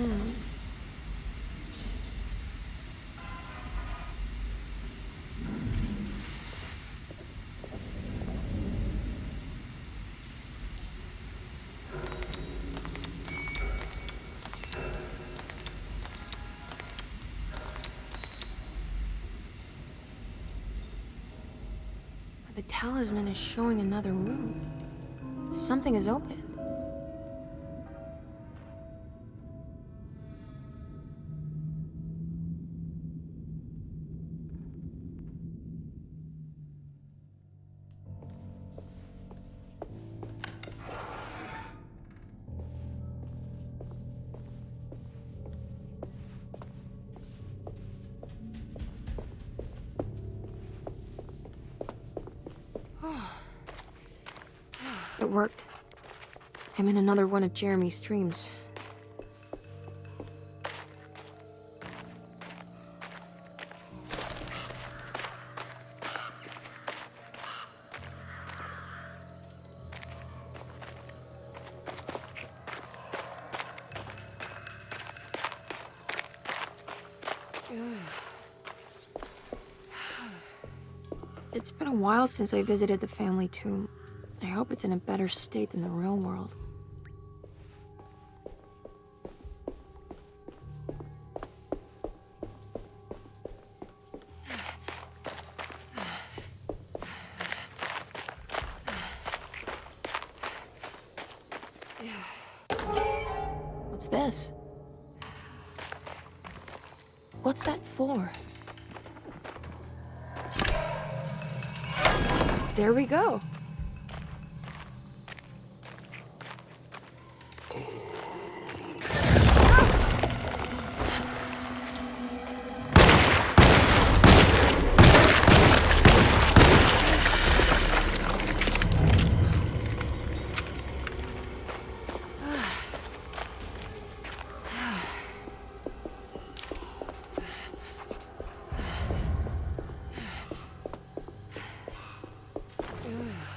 talisman is showing another room. Something is open. It worked. I'm in another one of Jeremy's dreams. It's been a while since I visited the family tomb. I hope it's in a better state than the real world. What's this? What's that for? There we go. Ugh.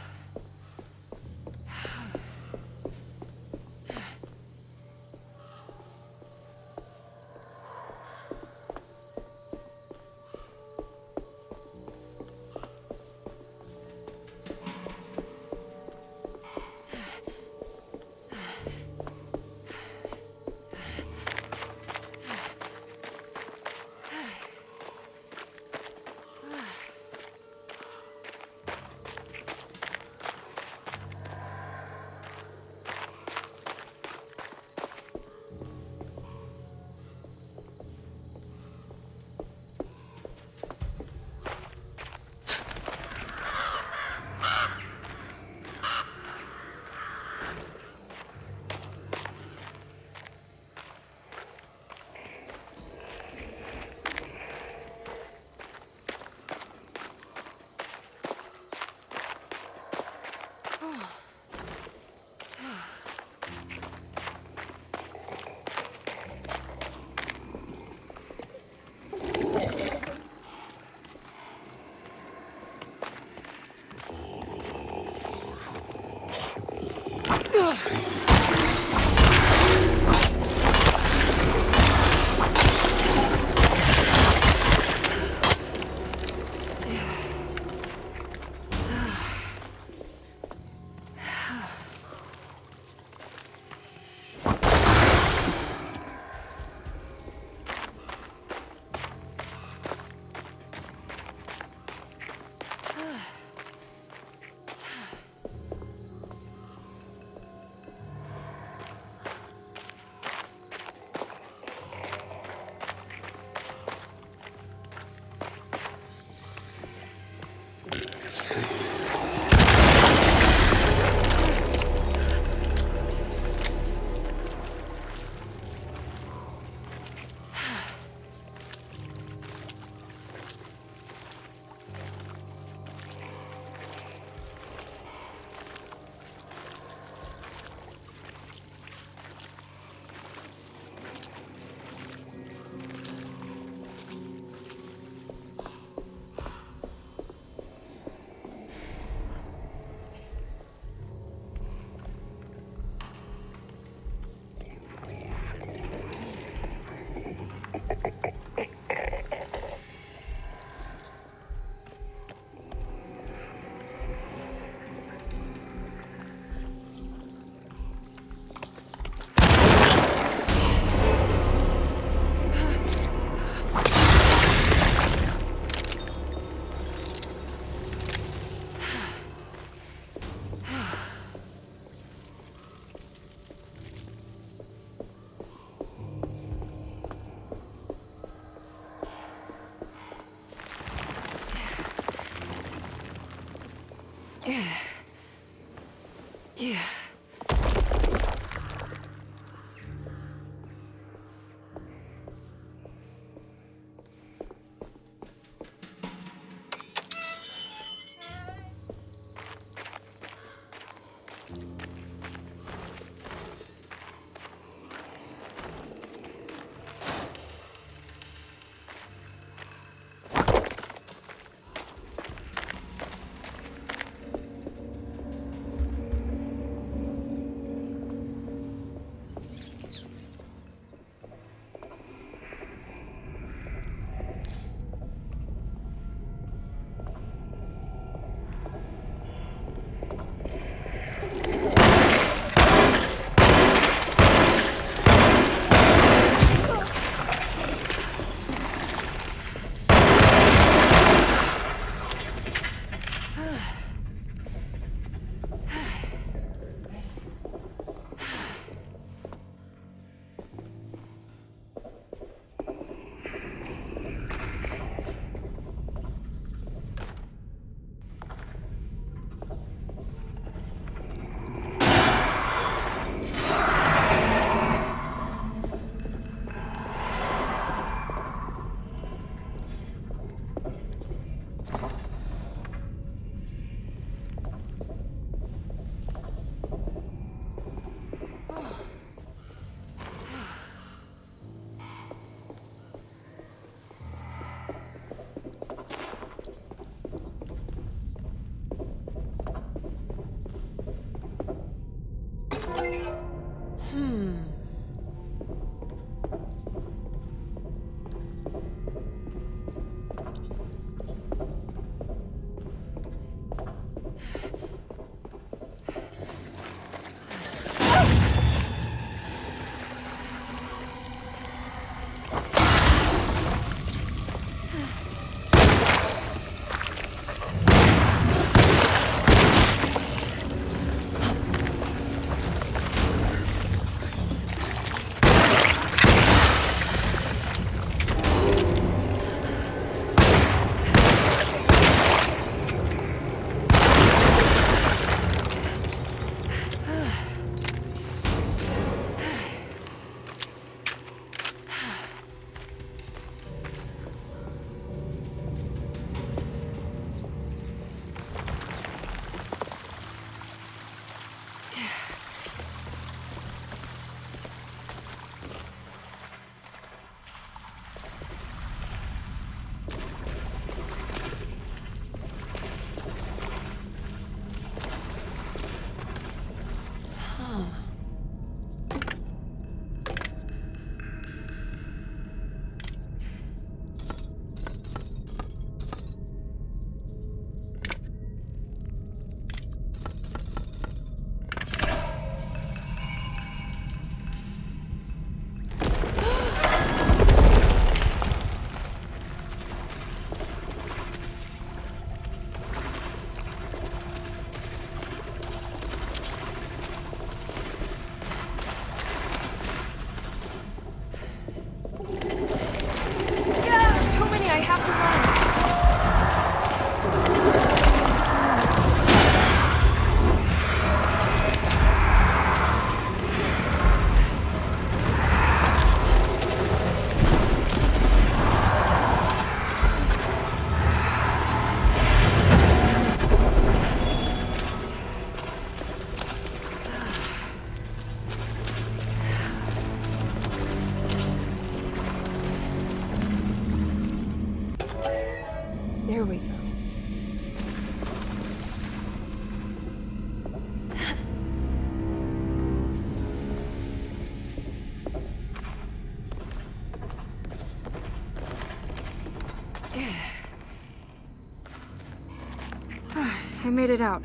I made it out.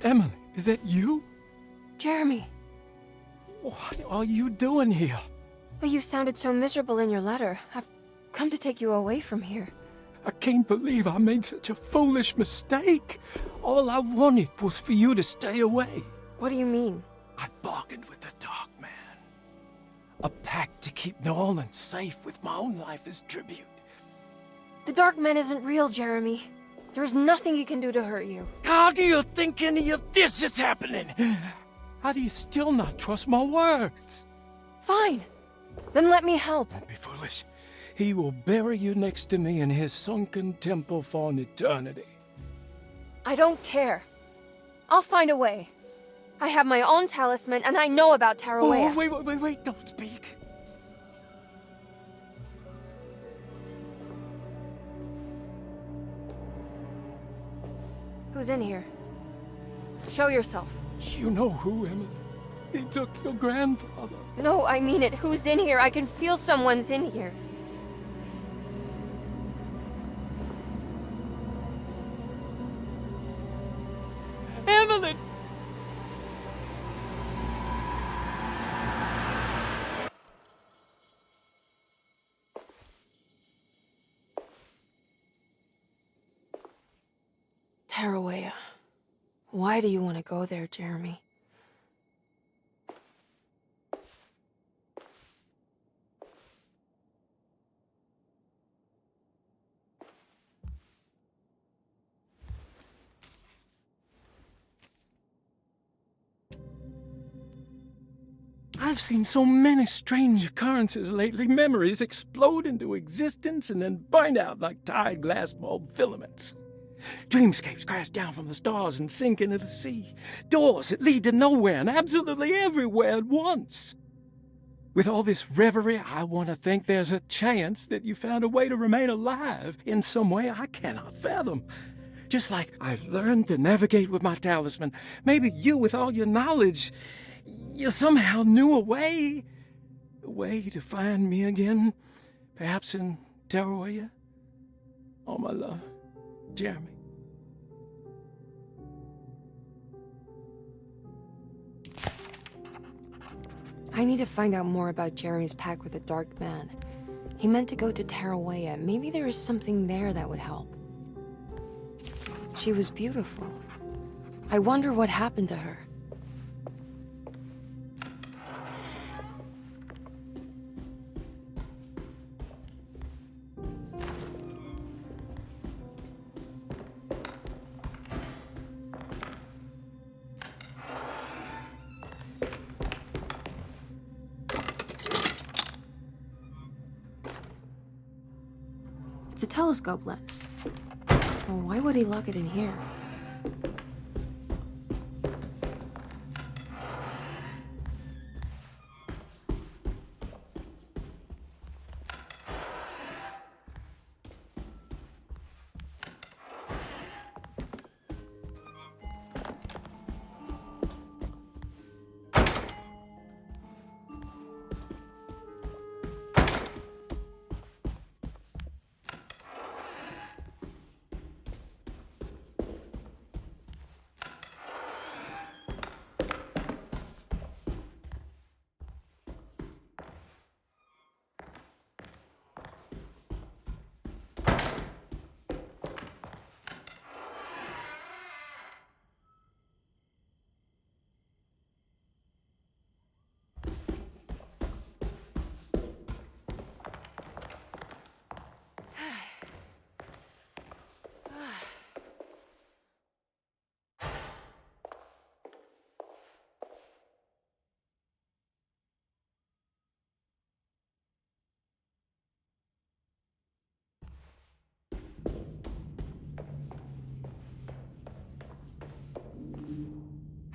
Emily, is that you? Jeremy. What are you doing here? Well, you sounded so miserable in your letter. I've come to take you away from here. I can't believe I made such a foolish mistake. All I wanted was for you to stay away. What do you mean? I bargained with the Dark Man. A pact to keep New Orleans safe with my own life as tribute. The Dark Man isn't real, Jeremy. There is nothing he can do to hurt you. How do you think any of this is happening? How do you still not trust my words? Fine. Then let me help. Don't be foolish. He will bury you next to me in his sunken temple for an eternity. I don't care. I'll find a way. I have my own talisman, and I know about Tarawea. Oh, wait, don't speak. Who's in here? Show yourself. You know who, Emily. He took your grandfather. No, I mean it. Who's in here? I can feel someone's in here. Emily! Tarawea. Why do you want to go there, Jeremy? I've seen so many strange occurrences lately. Memories explode into existence and then burn out like tired glass bulb filaments. Dreamscapes crash down from the stars and sink into the sea. Doors that lead to nowhere and absolutely everywhere at once. With all this reverie, I want to think there's a chance that you found a way to remain alive in some way I cannot fathom. Just like I've learned to navigate with my talisman. Maybe you, with all your knowledge, you somehow knew a way to find me again. Perhaps in Tarawea. All my love, Jeremy. I need to find out more about Jeremy's pact with the Dark Man. He meant to go to Tarawea. Maybe there is something there that would help. She was beautiful. I wonder what happened to her. It's a telescope lens. Well, why would he lock it in here?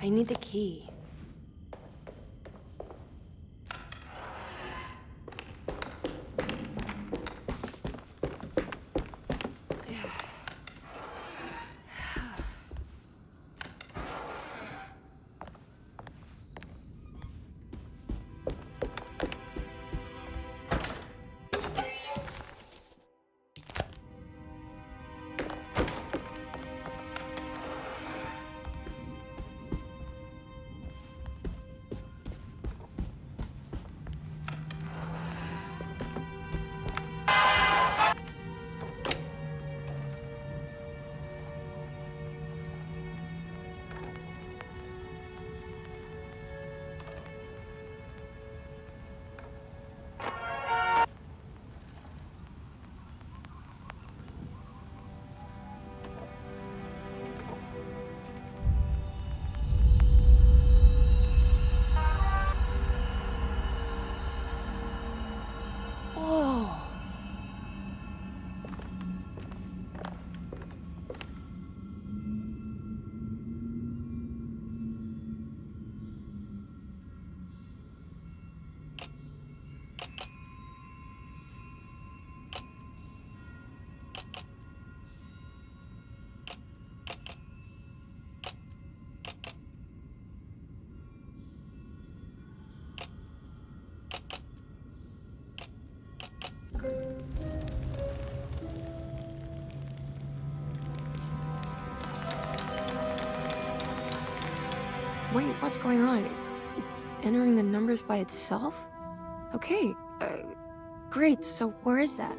I need the key. Wait, what's going on? It's entering the numbers by itself? Okay, great, so where is that?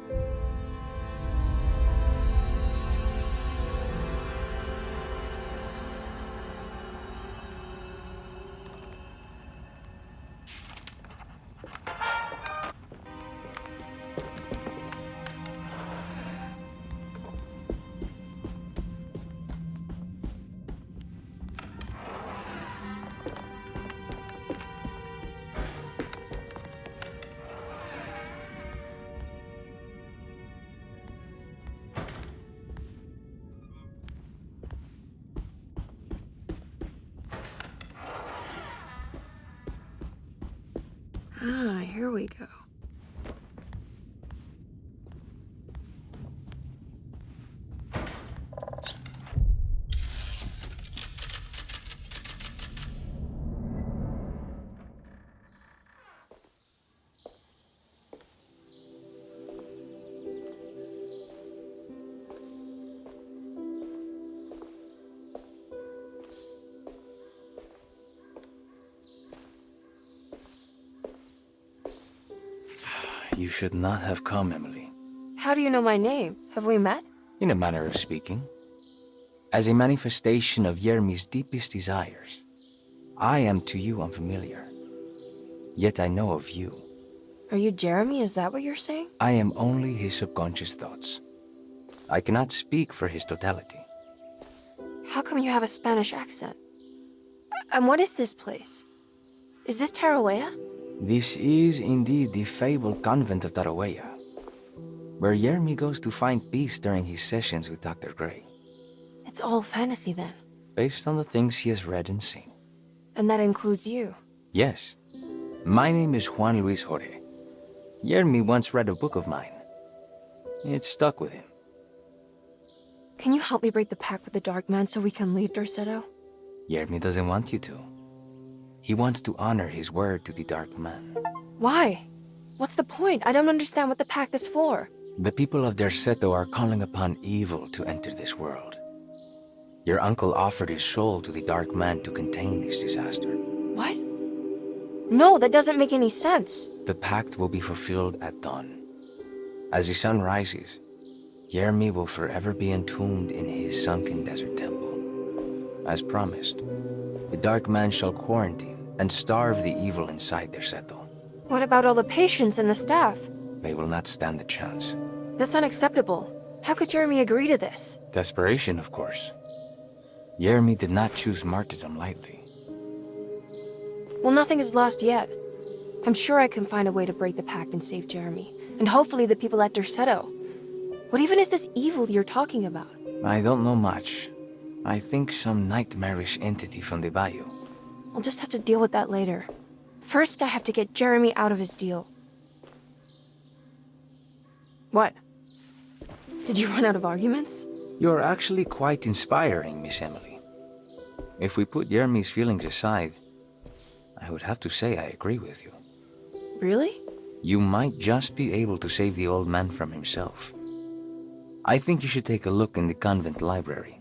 Ah, here we go. You should not have come, Emily. How do you know my name? Have we met? In a manner of speaking. As a manifestation of Yermi's deepest desires, I am to you unfamiliar. Yet I know of you. Are you Jeremy? Is that what you're saying? I am only his subconscious thoughts. I cannot speak for his totality. How come you have a Spanish accent? And what is this place? Is this Tarawea? This is indeed the fabled convent of Tarawea, where Yermi goes to find peace during his sessions with Dr. Gray. It's all fantasy then. Based on the things he has read and seen. And that includes you. Yes. My name is Juan Luis Jorge. Yermi once read a book of mine. It stuck with him. Can you help me break the pact with the Dark Man so we can leave Derceto? Yermi doesn't want you to. He wants to honor his word to the Dark Man. Why? What's the point? I don't understand what the pact is for. The people of Derceto are calling upon evil to enter this world. Your uncle offered his soul to the Dark Man to contain this disaster. What? No, that doesn't make any sense. The pact will be fulfilled at dawn. As the sun rises, Yermi will forever be entombed in his sunken desert temple. As promised, the Dark Man shall quarantine and starve the evil inside Derceto. What about all the patients and the staff? They will not stand a chance. That's unacceptable. How could Jeremy agree to this? Desperation, of course. Yermi did not choose martyrdom lightly. Well, nothing is lost yet. I'm sure I can find a way to break the pact and save Jeremy. And hopefully the people at Derceto. What even is this evil you're talking about? I don't know much. I think some nightmarish entity from the bayou. I'll just have to deal with that later. First, I have to get Jeremy out of his deal. What? Did you run out of arguments? You're actually quite inspiring, Miss Emily. If we put Jeremy's feelings aside, I would have to say I agree with you. Really? You might just be able to save the old man from himself. I think you should take a look in the convent library.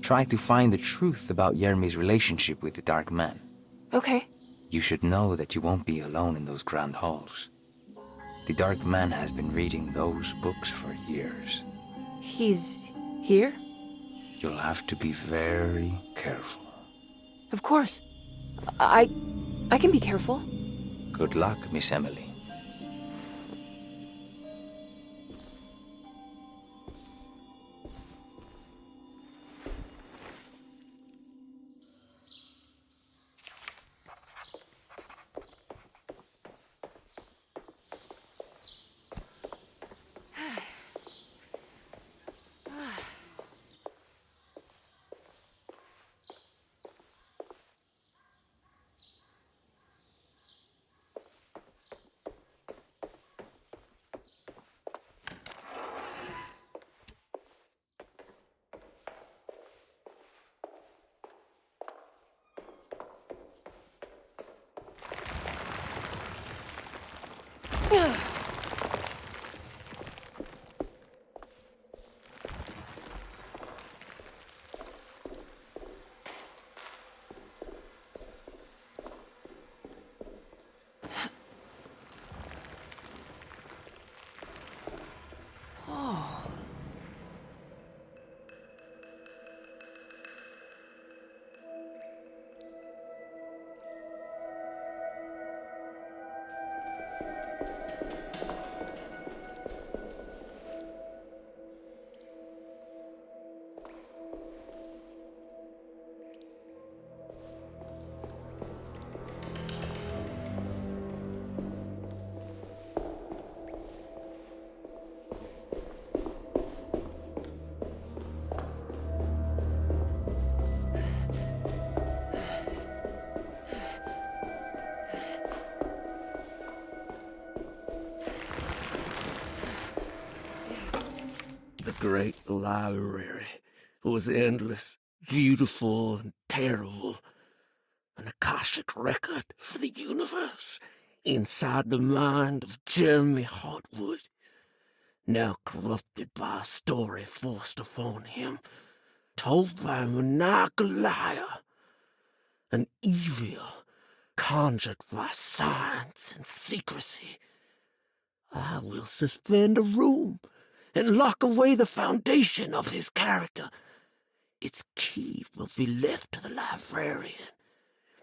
Try to find the truth about Jeremy's relationship with the Dark Man. Okay. You should know that you won't be alone in those grand halls. The Dark Man has been reading those books for years. He's here? You'll have to be very careful. Of course. I can be careful. Good luck, Miss Emily. The great library was endless, beautiful, and terrible. An Akashic record for the universe inside the mind of Jeremy Hartwood, now corrupted by a story forced upon him, told by a maniacal liar, an evil conjured by science and secrecy. I will suspend a room and lock away the foundation of his character. Its key will be left to the librarian,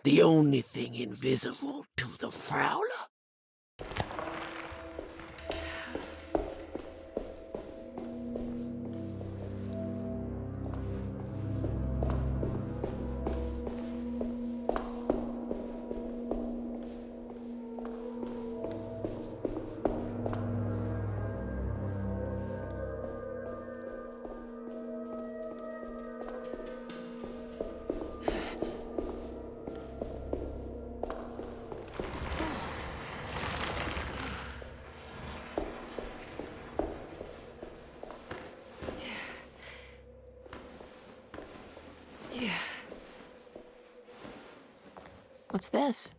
the only thing invisible to the prowler. What's this?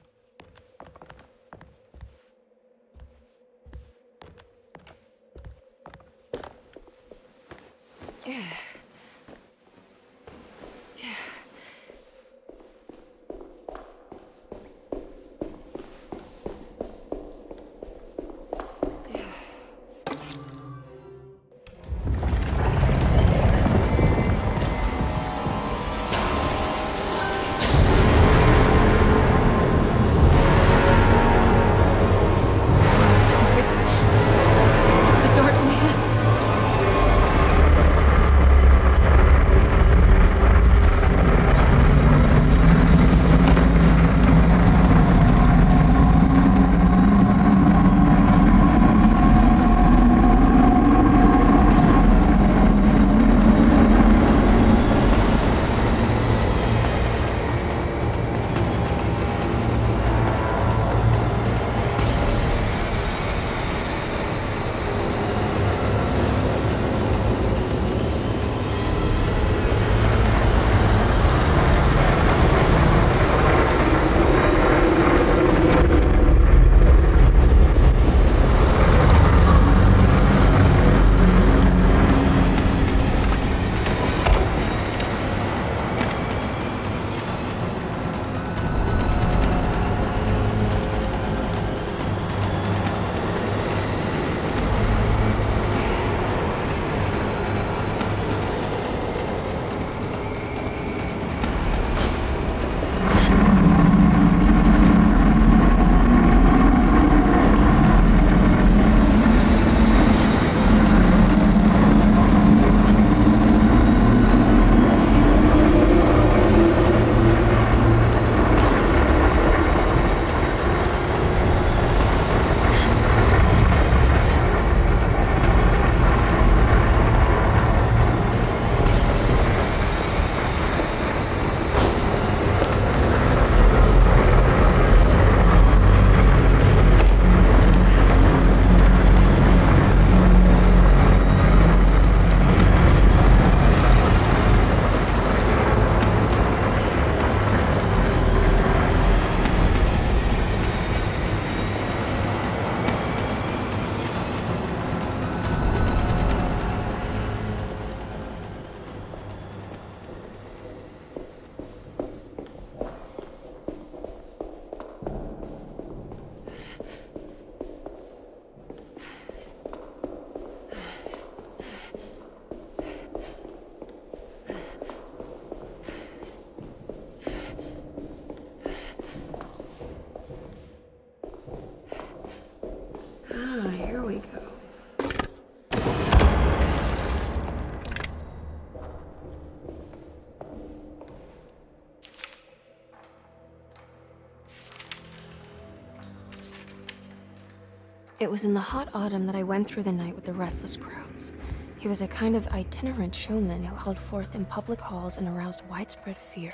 It was in the hot autumn that I went through the night with the restless crowds. He was a kind of itinerant showman who held forth in public halls and aroused widespread fear.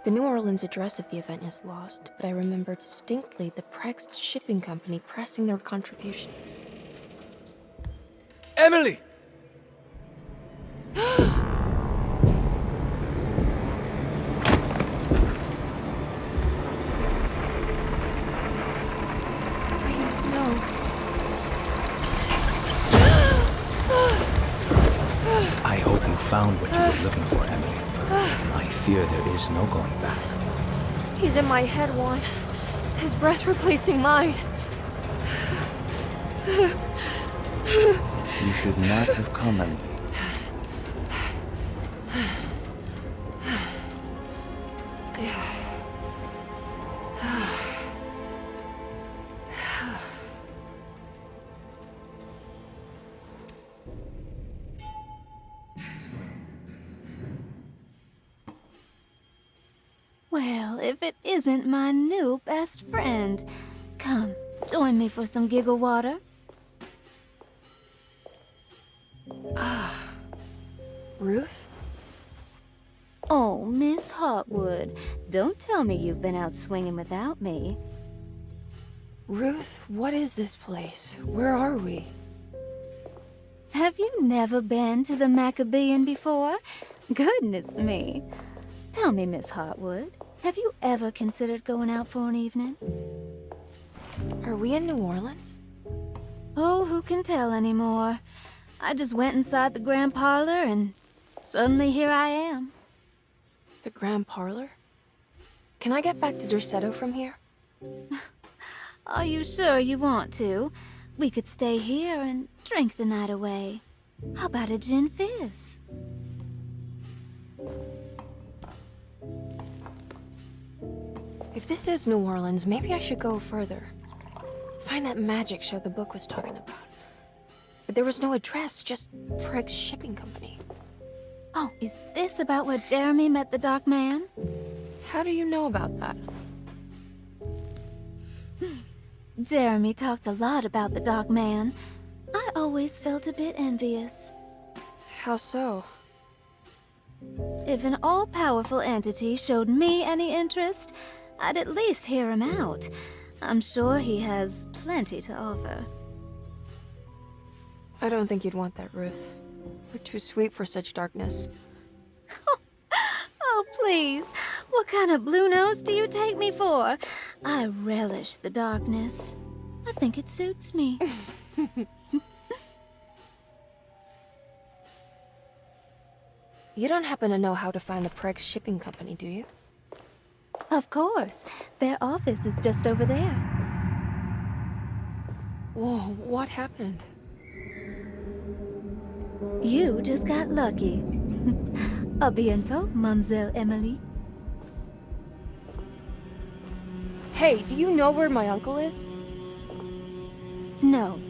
The New Orleans address of the event is lost, but I remember distinctly the Prext shipping company pressing their contribution. Emily! Please, no. I hope you found what you were looking for, Emily. I fear there is no going back. He's in my head, Juan. His breath replacing mine. You should not have come, Emily. Well, if it isn't my new best friend. Come, join me for some giggle water. Ruth? Oh, Miss Hartwood, don't tell me you've been out swinging without me. Ruth, what is this place? Where are we? Have you never been to the Maccabean before? Goodness me. Tell me, Miss Hartwood, have you ever considered going out for an evening? Are we in New Orleans? Oh, who can tell anymore? I just went inside the grand parlor and suddenly here I am. The grand parlor? Can I get back to Derceto from here? Are you sure you want to? We could stay here and drink the night away. How about a gin fizz? If this is New Orleans, maybe I should go further. Find that magic show the book was talking about. But there was no address, just Prext Shipping Company. Oh, is this about where Jeremy met the Dark Man? How do you know about that? Jeremy talked a lot about the Dark Man. I always felt a bit envious. How so? If an all-powerful entity showed me any interest, I'd at least hear him out. I'm sure he has plenty to offer. I don't think you'd want that, Ruth. We're too sweet for such darkness. Oh, please. What kind of blue nose do you take me for? I relish the darkness. I think it suits me. You don't happen to know how to find the Prext Shipping Company, do you? Of course. Their office is just over there. Whoa, what happened? You just got lucky. A bientôt, Mademoiselle Emily. Hey, do you know where my uncle is? No,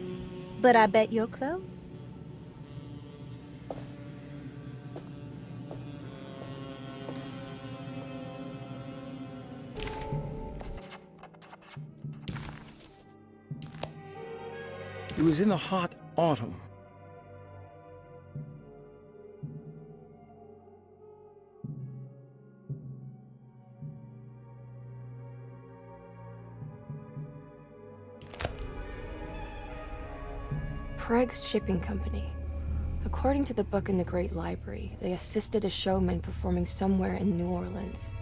but I bet you're close. It was in the hot autumn. Prext Shipping Company. According to the book in the Great Library, they assisted a showman performing somewhere in New Orleans.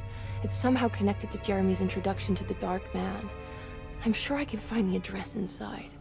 It's somehow connected to Jeremy's introduction to the Dark Man. I'm sure I can find the address inside.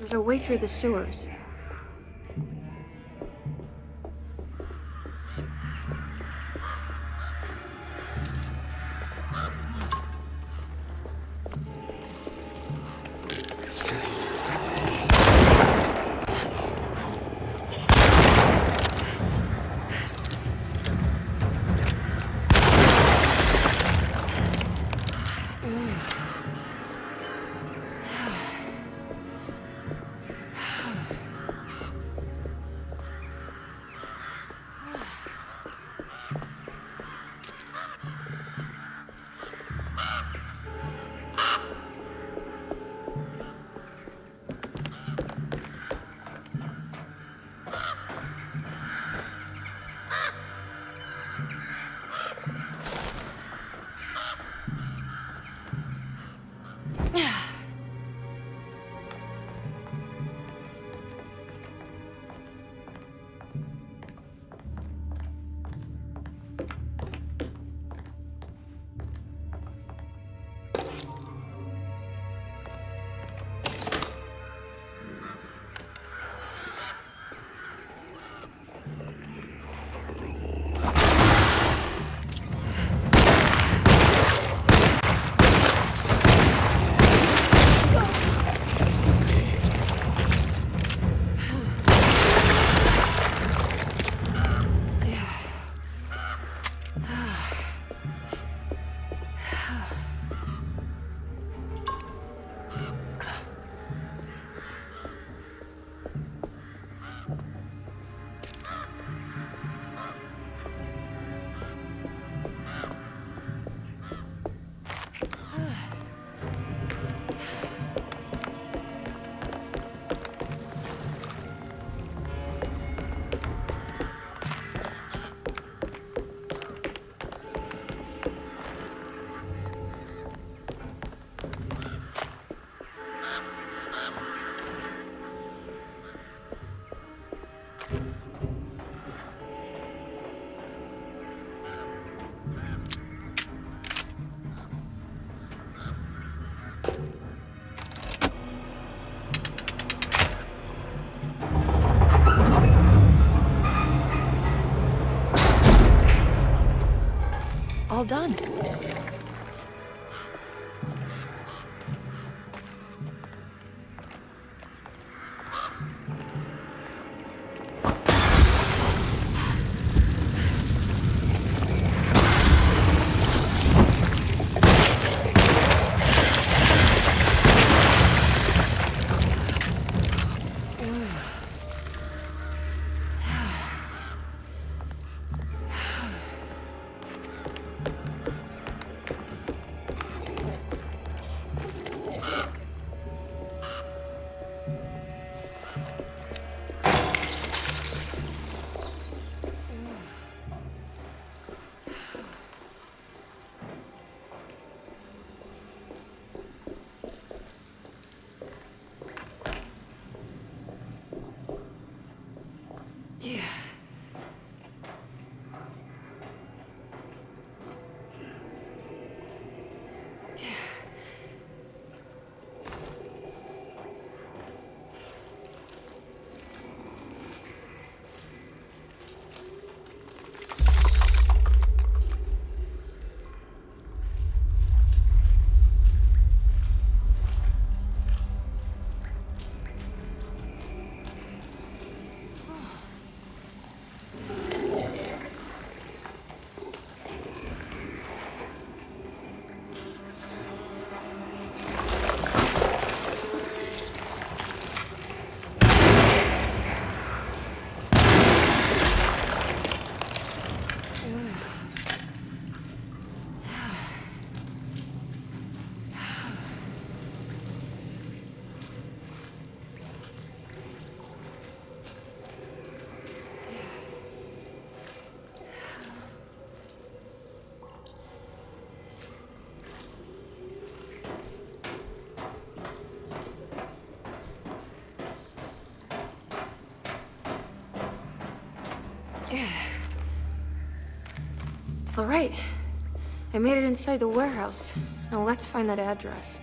There's a way through the sewers. All done. All right. I made it inside the warehouse. Now let's find that address.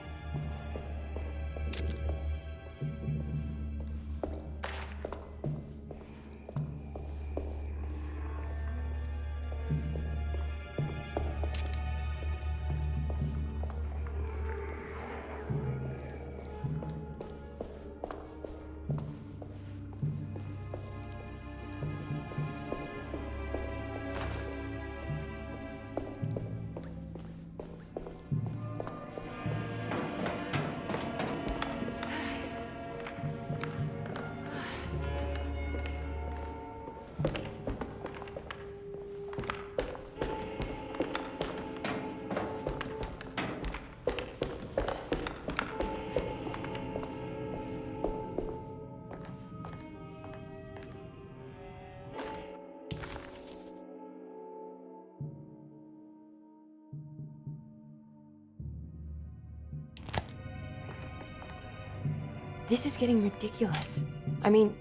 This is getting ridiculous. I mean,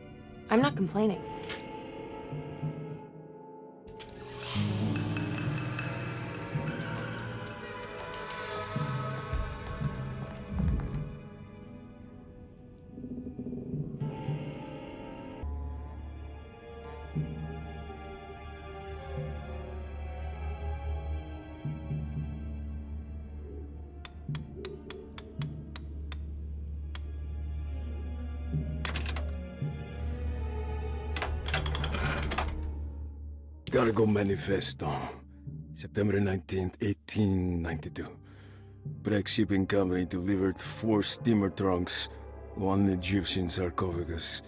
I'm not complaining. Gotta go manifesto. September 19th, 1892. Break shipping company delivered 4 steamer trunks, 1 Egyptian sarcophagus,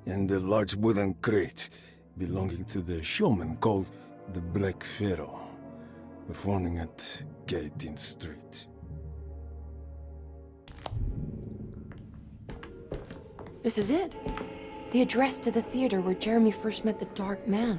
and a large wooden crate belonging to the showman called the Black Pharaoh, performing at Gaitin Street. This is it. The address to the theater where Jeremy first met the Dark Man.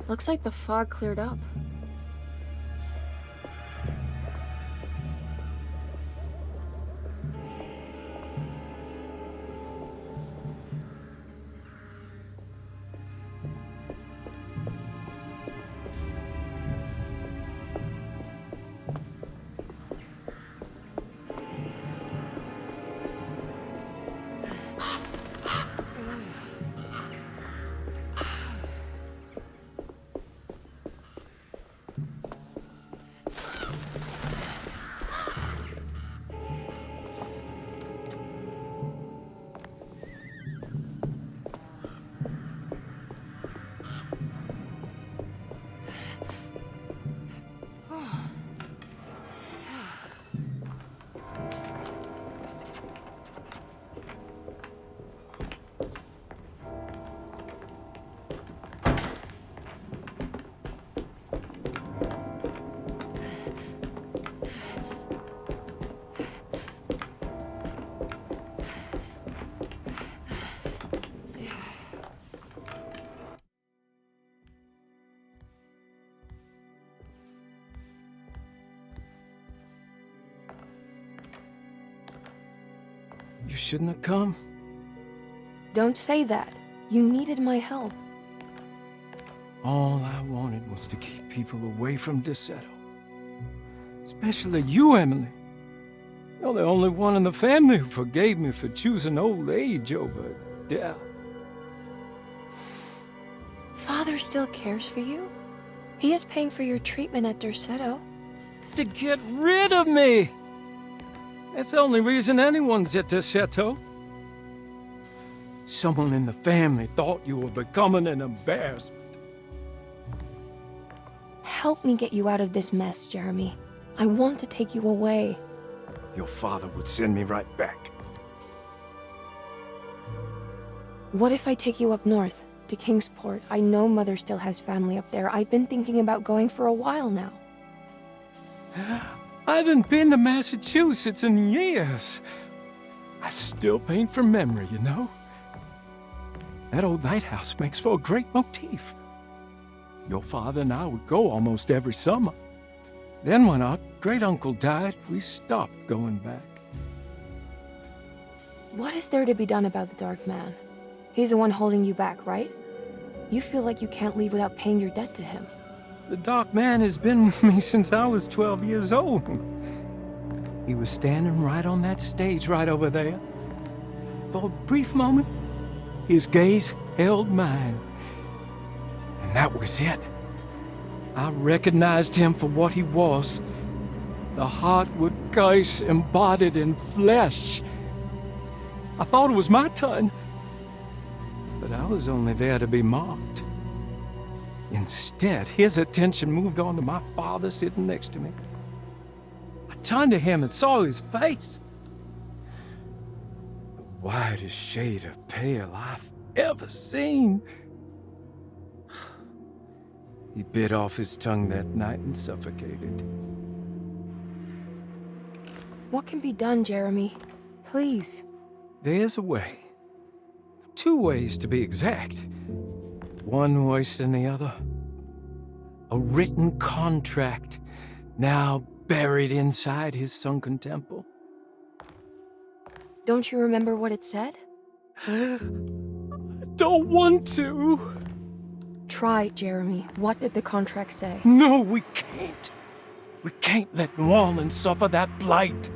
Looks like the fog cleared up. You shouldn't have come. Don't say that. You needed my help. All I wanted was to keep people away from Derceto. Especially you, Emily. You're the only one in the family who forgave me for choosing old age over death. Father still cares for you? He is paying for your treatment at Derceto. To get rid of me! That's the only reason anyone's at Derceto. Someone in the family thought you were becoming an embarrassment. Help me get you out of this mess, Jeremy. I want to take you away. Your father would send me right back. What if I take you up north, to Kingsport? I know Mother still has family up there. I've been thinking about going for a while now. I haven't been to Massachusetts in years. I still paint from memory, you know? That old lighthouse makes for a great motif. Your father and I would go almost every summer. Then when our great-uncle died, we stopped going back. What is there to be done about the Dark Man? He's the one holding you back, right? You feel like you can't leave without paying your debt to him. The Dark Man has been with me since I was 12 years old. He was standing right on that stage right over there. For a brief moment, his gaze held mine. And that was it. I recognized him for what he was. The Hartwood curse embodied in flesh. I thought it was my turn. But I was only there to be mocked. Instead, his attention moved on to my father sitting next to me. I turned to him and saw his face. The whitest shade of pale I've ever seen. He bit off his tongue that night and suffocated. What can be done, Jeremy? Please. There's a way. 2 ways to be exact. One worse than the other. A written contract, now buried inside his sunken temple. Don't you remember what it said? I don't want to. Try, Jeremy. What did the contract say? No, we can't. We can't let New Orleans suffer that blight.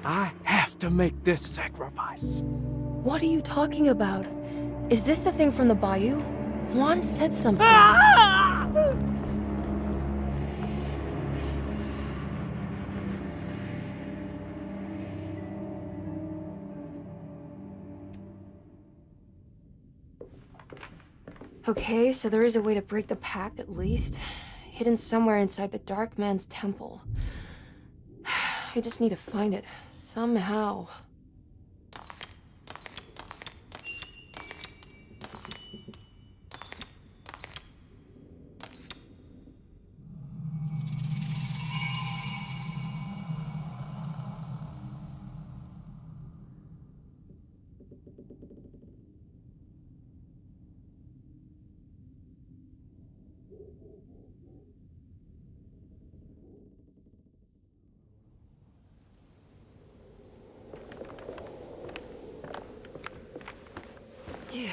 I have to make this sacrifice. What are you talking about? Is this the thing from the bayou? Juan said something. Okay, so there is a way to break the pact at least. Hidden somewhere inside the Dark Man's temple. I just need to find it, somehow. Yeah.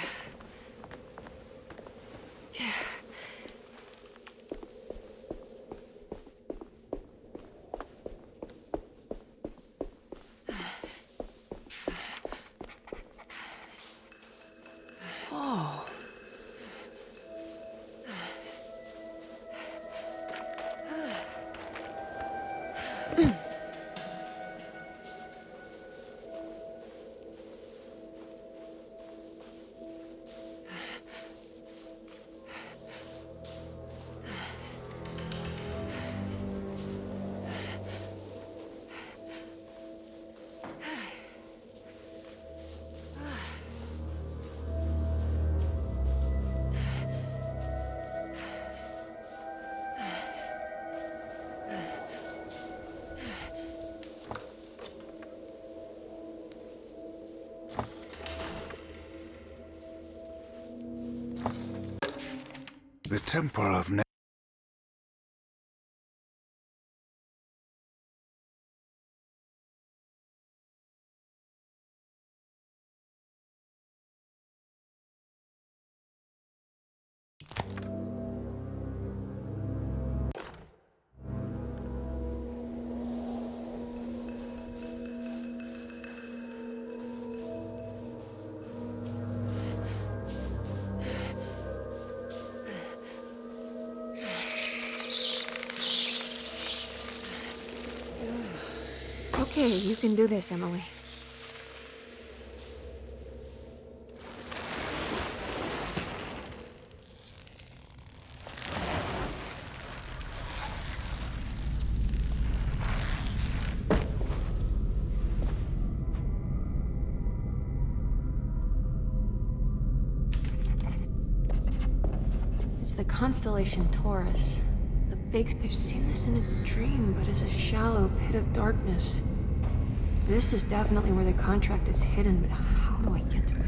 Oh. The Temple of Okay, you can do this, Emily. It's the constellation Taurus. The big... I've seen this in a dream, but it's a shallow pit of darkness. This is definitely where the contract is hidden, but how do I get to it?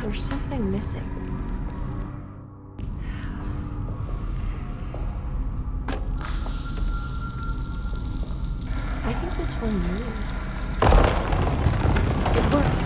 There's something missing. I think this one moves. It worked.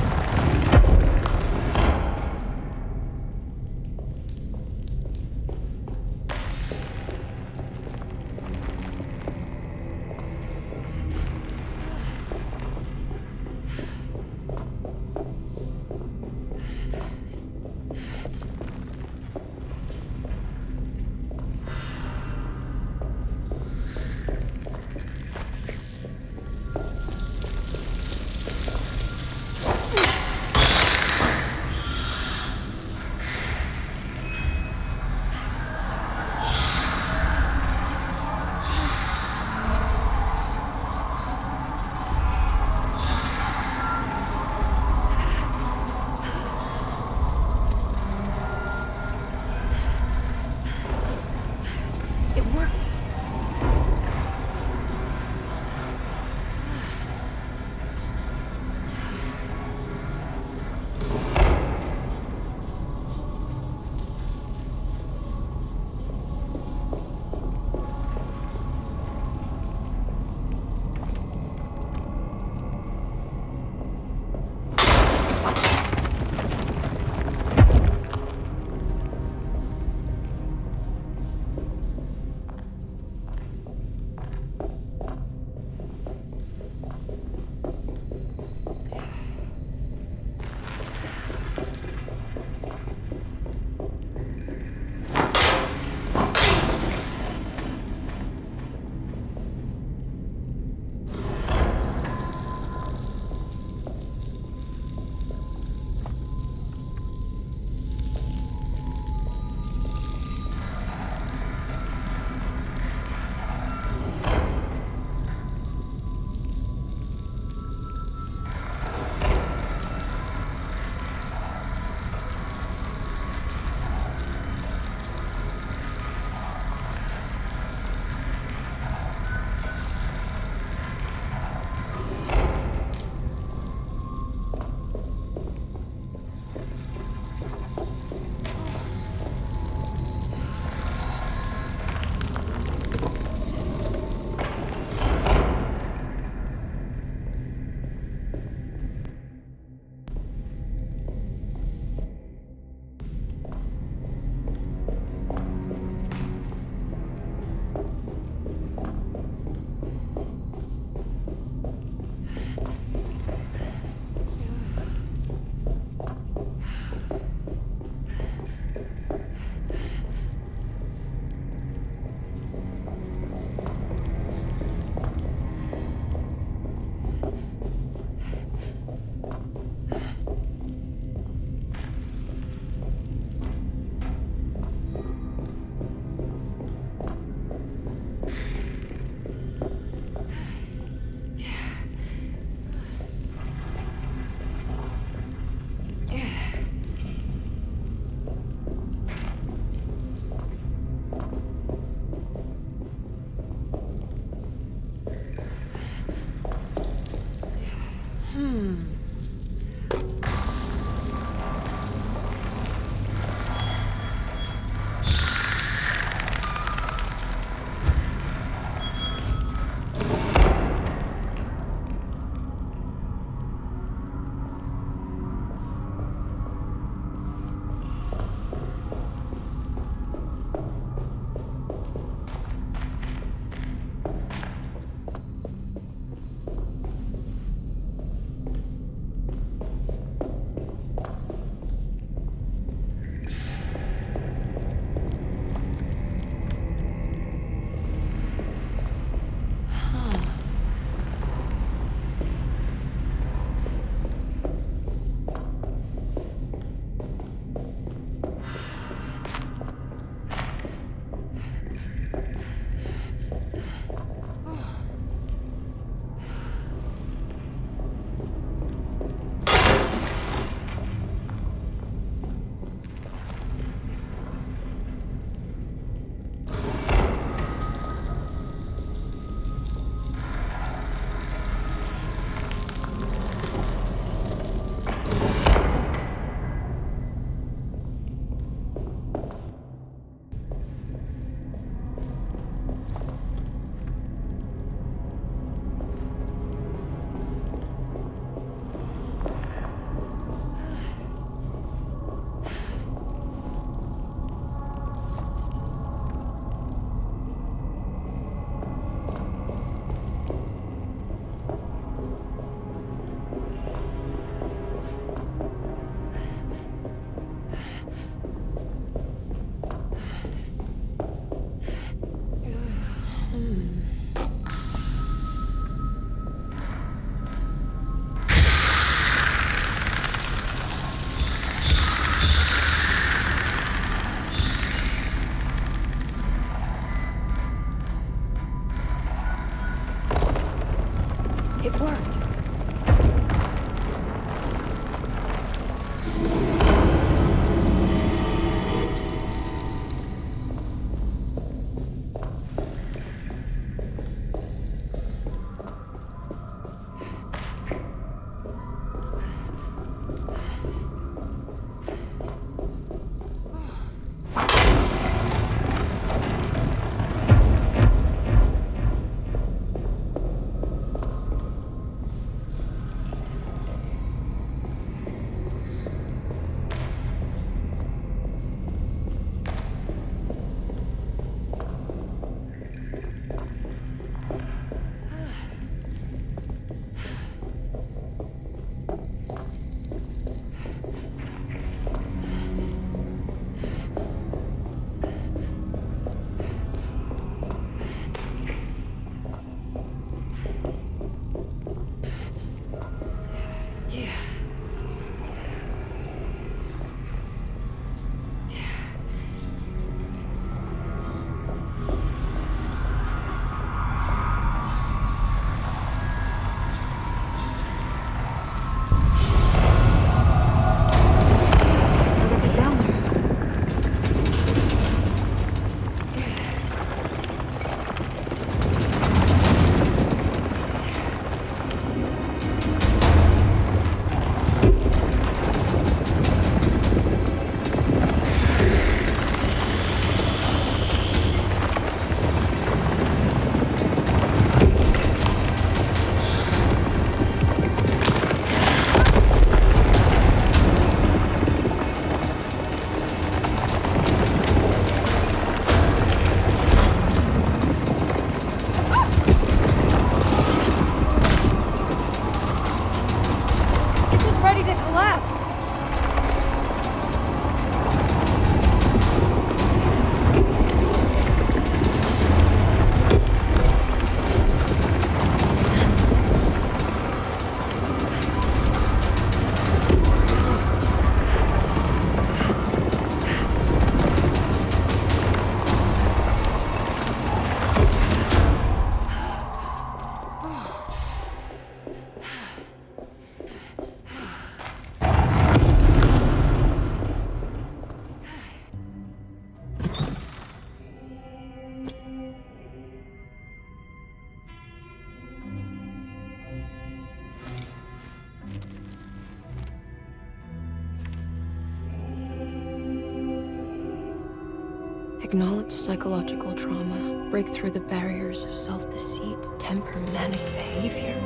Acknowledge psychological trauma. Break through the barriers of self-deceit. Temper manic behavior.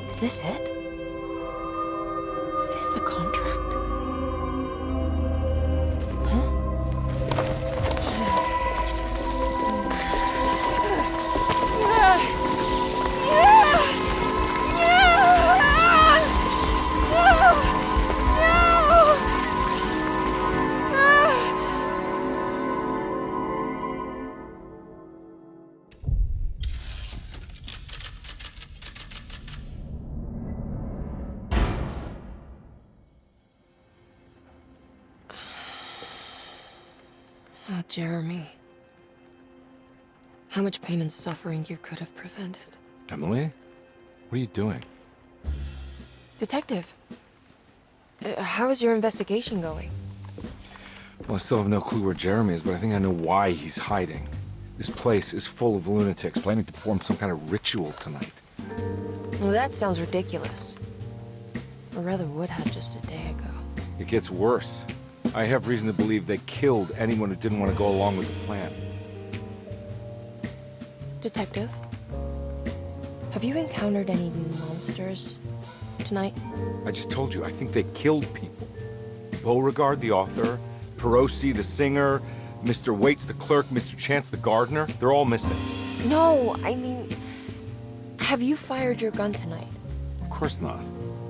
Is this it? Is this the contract? Oh, Jeremy. How much pain and suffering you could have prevented. Emily? What are you doing? Detective, how is your investigation going? Well, I still have no clue where Jeremy is, but I think I know why he's hiding. This place is full of lunatics planning to perform some kind of ritual tonight. Well, that sounds ridiculous. Or rather would have just a day ago. It gets worse. I have reason to believe they killed anyone who didn't want to go along with the plan. Detective, have you encountered any monsters tonight? I just told you, I think they killed people. Beauregard, the author, Perosi, the singer, Mr. Waits, the clerk, Mr. Chance, the gardener, they're all missing. No, I mean, have you fired your gun tonight? Of course not.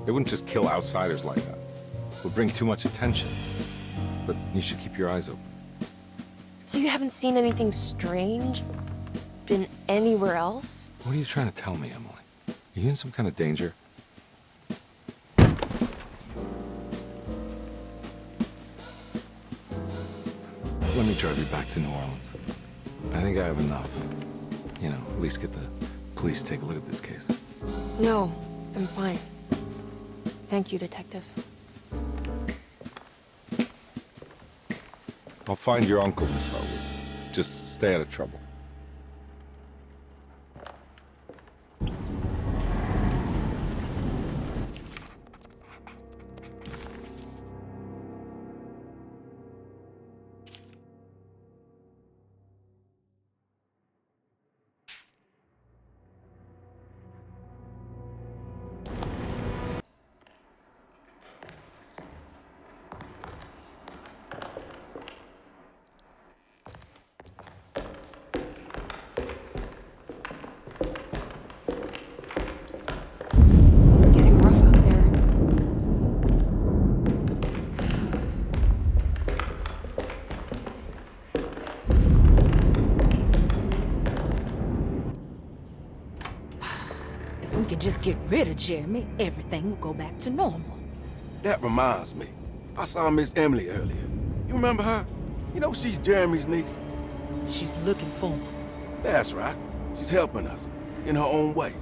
They wouldn't just kill outsiders like that. It would bring too much attention. But you should keep your eyes open. So you haven't seen anything strange? Been anywhere else? What are you trying to tell me, Emily? Are you in some kind of danger? Let me drive you back to New Orleans. I think I have enough. You know, at least get the police to take a look at this case. No, I'm fine. Thank you, Detective. I'll find your uncle, Miss Hartwood. Just stay out of trouble. Just get rid of Jeremy, everything will go back to normal. That reminds me. I saw Miss Emily earlier. You remember her? You know she's Jeremy's niece. She's looking for him. That's right. She's helping us, in her own way.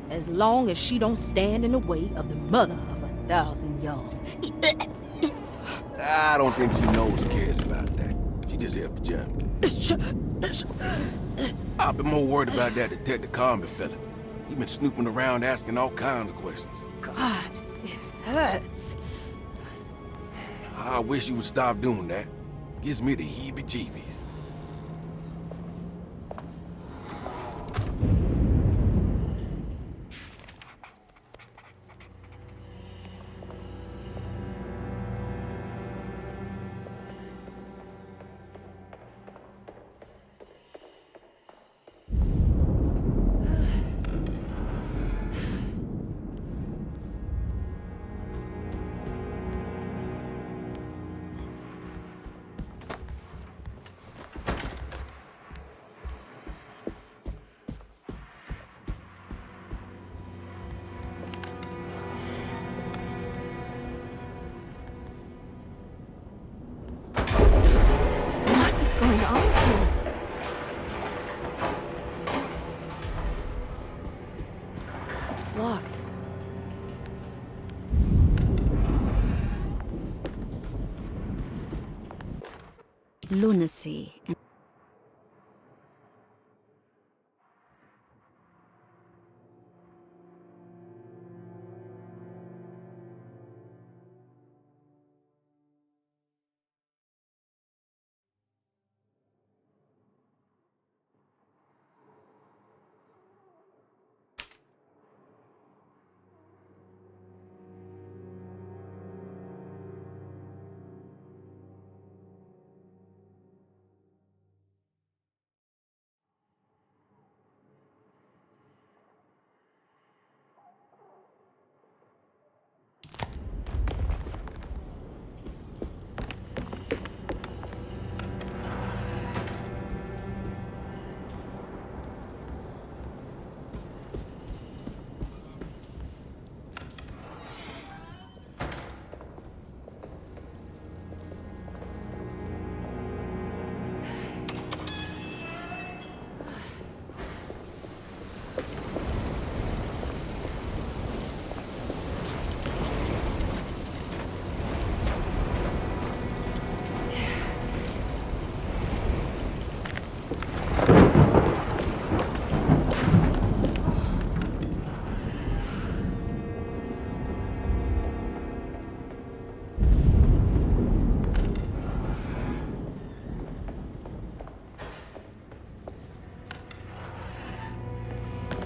As long as she don't stand in the way of the mother of 1,000 young. I don't think she knows or cares about that. She just here for Jeremy. I've been more worried about that Detective Carmen fella. He's been snooping around asking all kinds of questions. God, it hurts. I wish you would stop doing that. Gives me the heebie-jeebies. Going on here? It's blocked. Lunacy and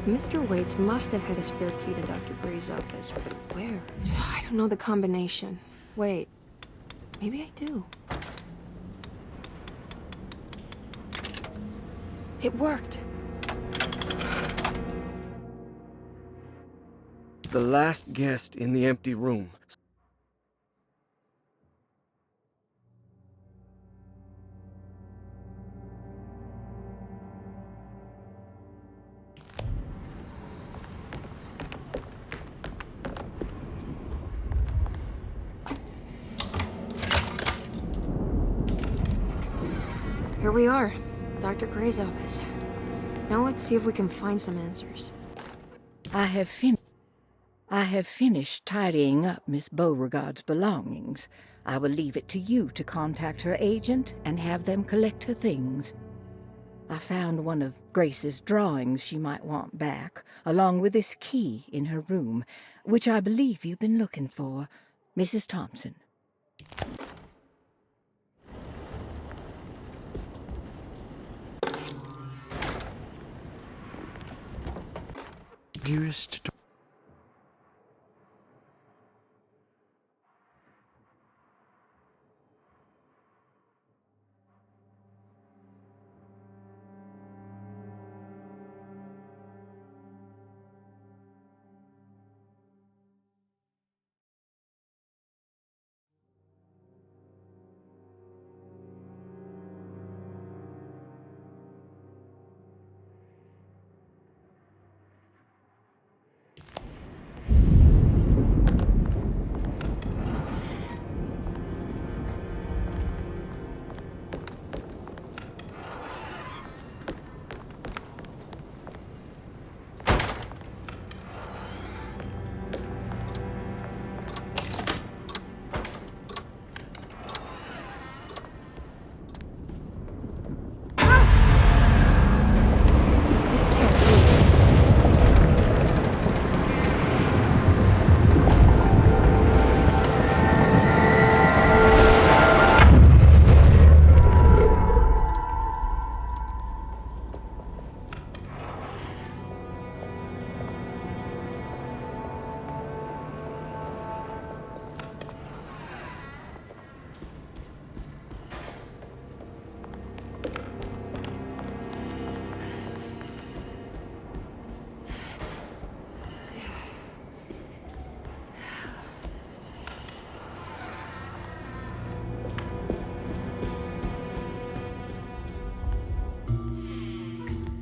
Mr. Waits must have had a spare key to Dr. Gray's office, but where? I don't know the combination. Wait, maybe I do. It worked. The last guest in the empty room. Here we are, Dr. Gray's office. Now let's see if we can find some answers. I have finished tidying up Miss Beauregard's belongings. I will leave it to you to contact her agent and have them collect her things. I found one of Grace's drawings she might want back, along with this key in her room, which I believe you've been looking for, Mrs. Thompson. Dearest...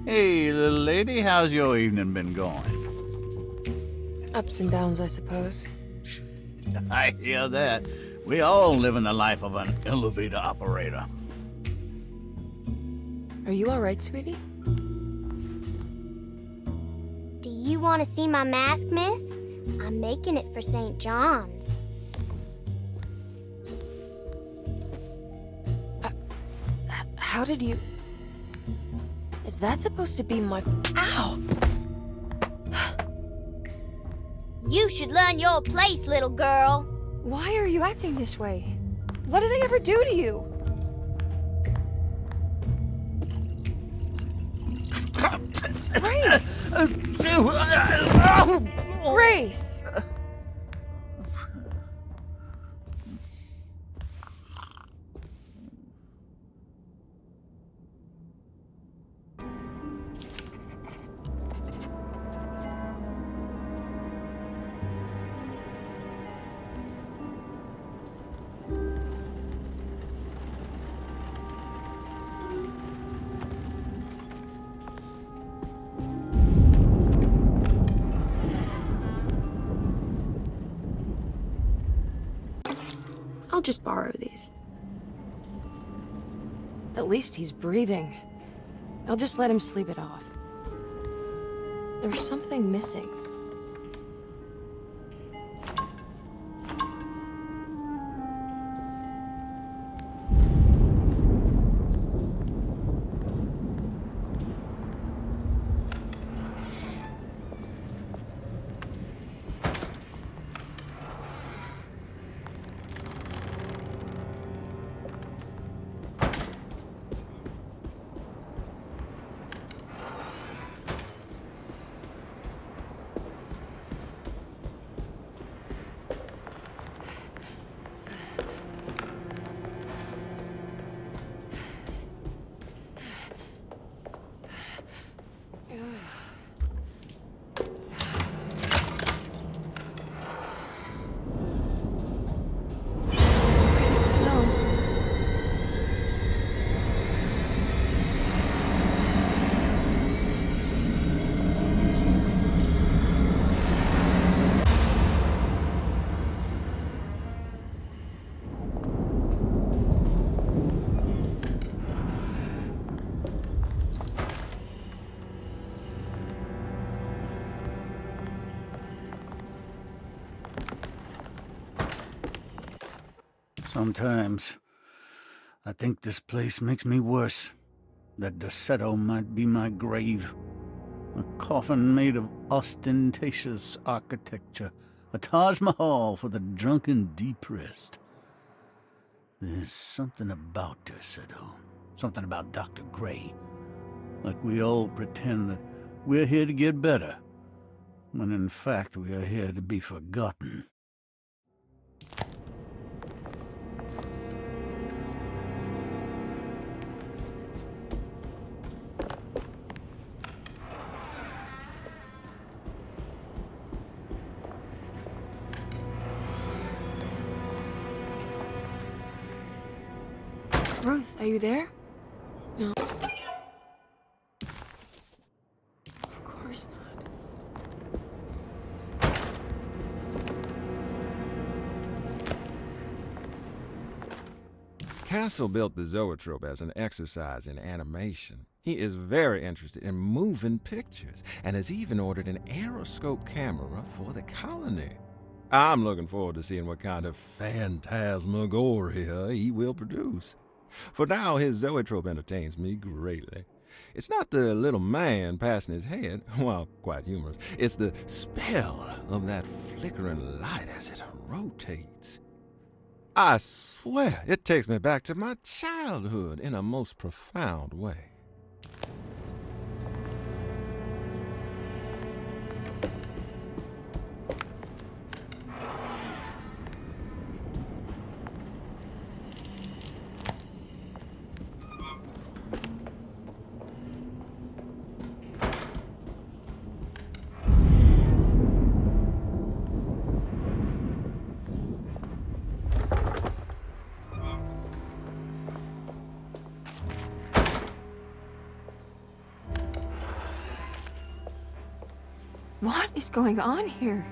Hey, little lady, how's your evening been going? Ups and downs, I suppose. I hear that. We all live in the life of an elevator operator. Are you all right, sweetie? Do you want to see my mask, miss? I'm making it for St. John's. How did you... Is that supposed to be my... Ow! You should learn your place, little girl. Why are you acting this way? What did I ever do to you? Grace! Grace! I'll just borrow these. At least he's breathing. I'll just let him sleep it off. There's something missing. sometimes. I think this place makes me worse. That Derceto might be my grave. A coffin made of ostentatious architecture. A Taj Mahal for the drunken depressed. There's something about Derceto. Something about Dr. Gray. Like we all pretend that we're here to get better, when in fact we are here to be forgotten. Ruth, are you there? No. Of course not. Castle built the zoetrope as an exercise in animation. He is very interested in moving pictures and has even ordered an aeroscope camera for the colony. I'm looking forward to seeing what kind of phantasmagoria he will produce. For now, his zoetrope entertains me greatly. It's not the little man passing his head, while quite humorous. It's the spell of that flickering light as it rotates. I swear, it takes me back to my childhood in a most profound way. What is going on here?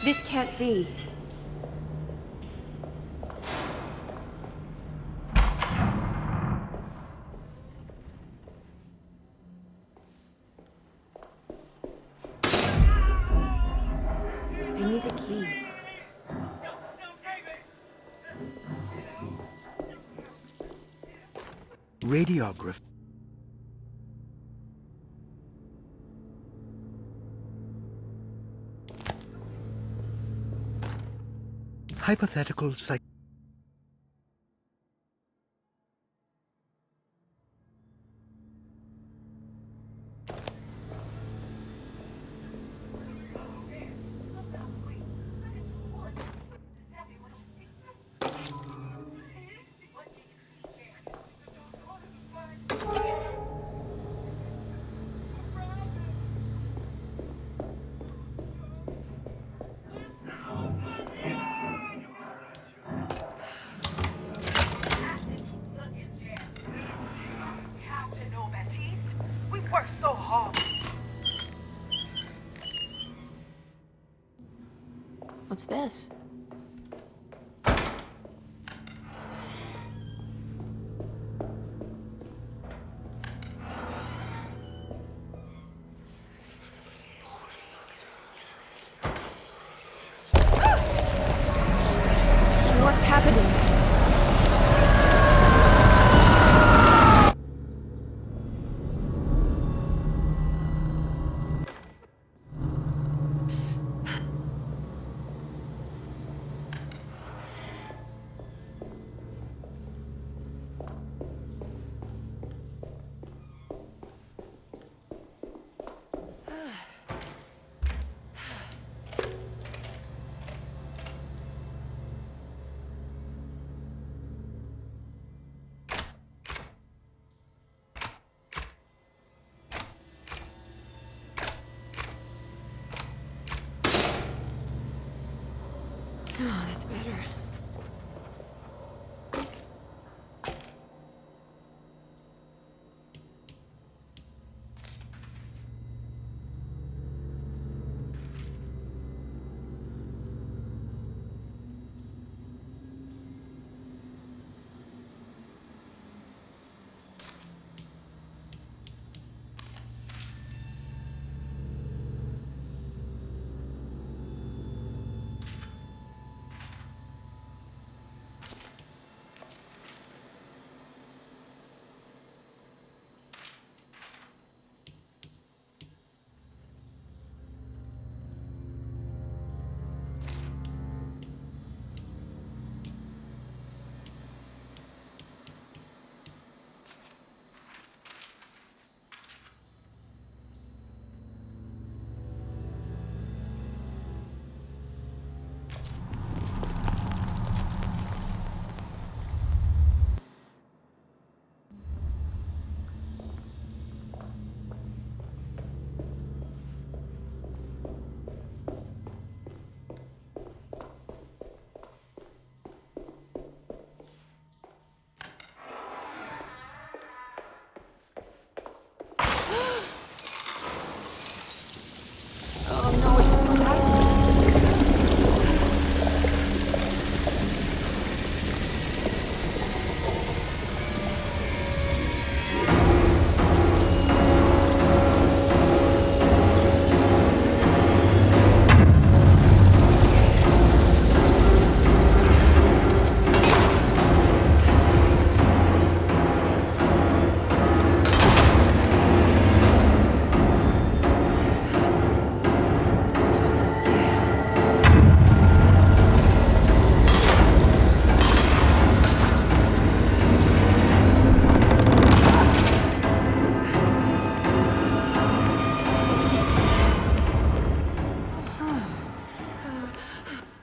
This can't be. I need the key. Radiograph. Hypothetical psych. What's this? What's happening?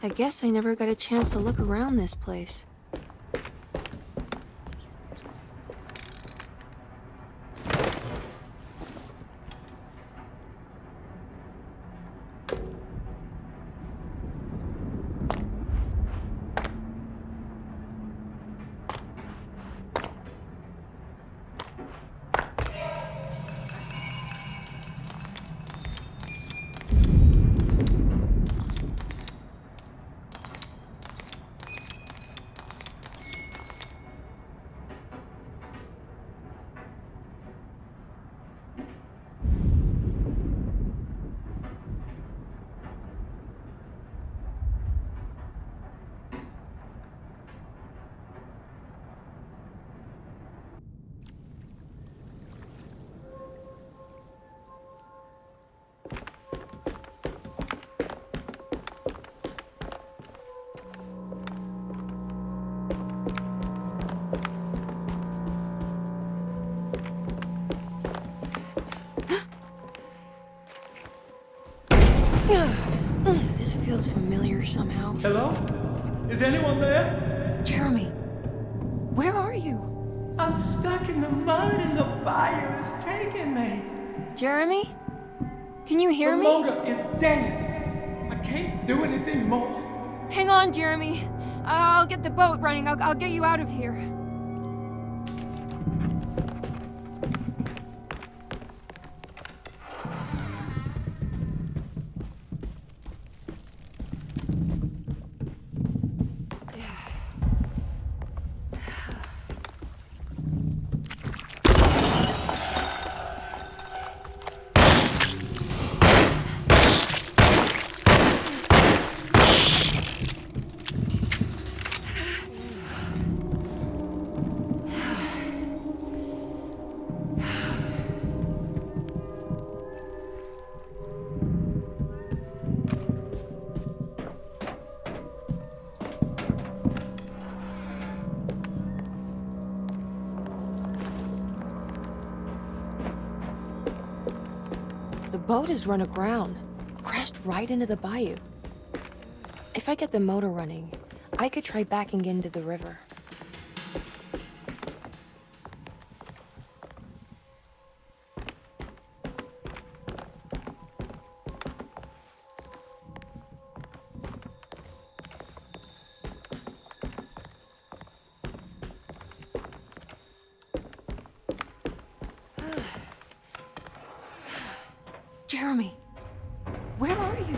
I guess I never got a chance to look around this place. This feels familiar somehow. Hello? Is anyone there? Jeremy, where are you? I'm stuck in the mud and the bayou's taking me. Jeremy? Can you hear the me? The motor is dead. I can't do anything more. Hang on, Jeremy. I'll get the boat running. I'll get you out of here. The boat is run aground, crashed right into the bayou. If I get the motor running, I could try backing into the river. Jeremy, where are you?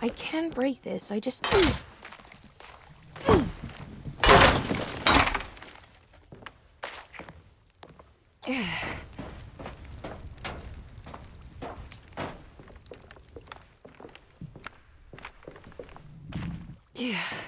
I can break this, I just... Yeah.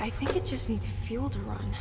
I think it just needs fuel to run.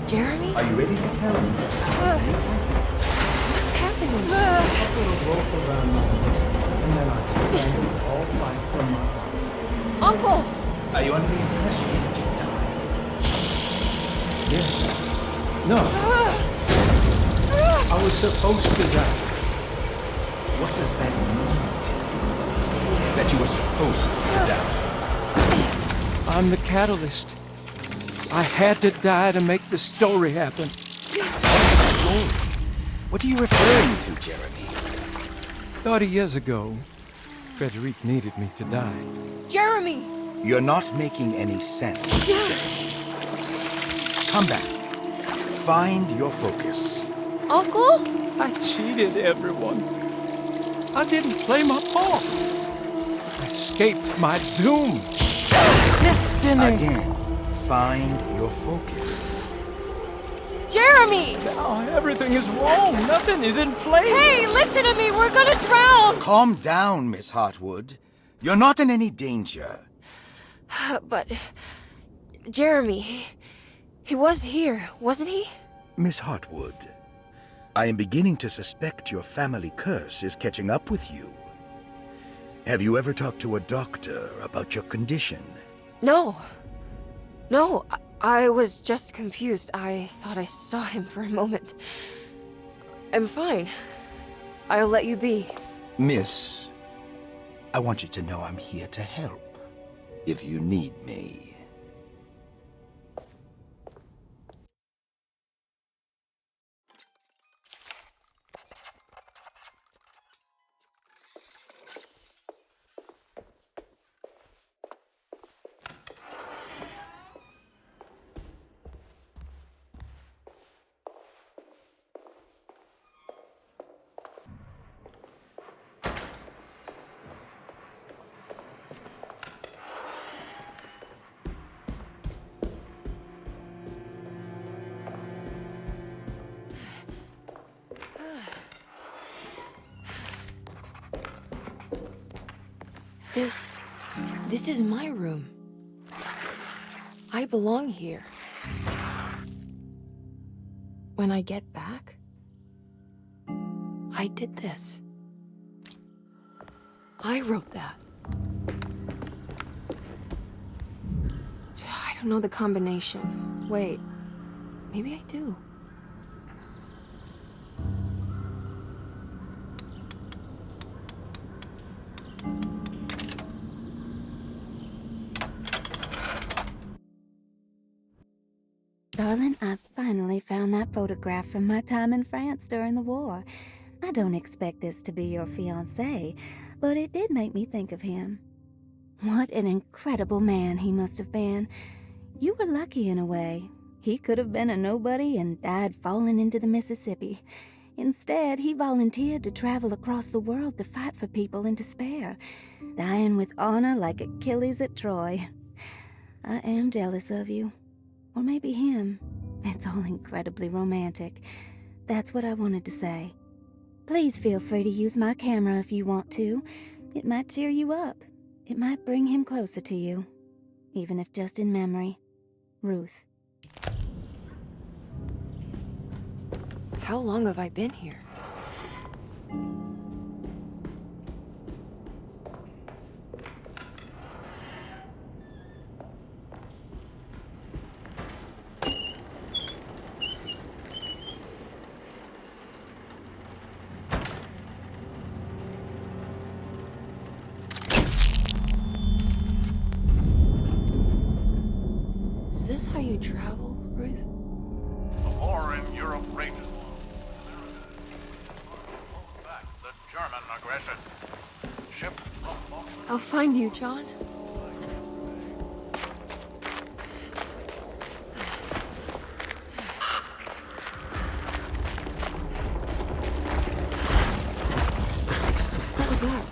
Jeremy? Are you ready to tell me? What's happening? And then I can all fight for my life. Uncle! Are you under the impression that you died? Yes. No. I was supposed to die. What does that mean? That you were supposed to die? I'm the catalyst. I had to die to make the story happen. Story? What are you referring to, Jeremy? 30 years ago, Frederic needed me to die. Jeremy! You're not making any sense, Jeremy. Come back. Find your focus. Uncle? I cheated everyone. I didn't play my part. I escaped my doom. Destiny! Again, find your focus. Jeremy! Now everything is wrong. Nothing is in place. Hey, listen to me! We're gonna drown! Calm down, Miss Hartwood. You're not in any danger. But... Jeremy... He was here, wasn't he? Miss Hartwood, I am beginning to suspect your family curse is catching up with you. Have you ever talked to a doctor about your condition? No. No, I was just confused. I thought I saw him for a moment. I'm fine. I'll let you be. Miss, I want you to know I'm here to help, if you need me. This is my room. I belong here. When I get back, I did this. I wrote that. I don't know the combination. Wait, maybe I do. Darling, I finally found that photograph from my time in France during the war. I don't expect this to be your fiancé, but it did make me think of him. What an incredible man he must have been. You were lucky in a way. He could have been a nobody and died falling into the Mississippi. Instead, he volunteered to travel across the world to fight for people in despair, dying with honor like Achilles at Troy. I am jealous of you. Or maybe him. It's all incredibly romantic. That's what I wanted to say. Please feel free to use my camera if you want to. It might cheer you up. It might bring him closer to you. Even if just in memory. Ruth. How long have I been here? Is this how you travel, Ruth? The war in Europe rages on. Back the German aggression. Ship from I'll find you, John. What was that?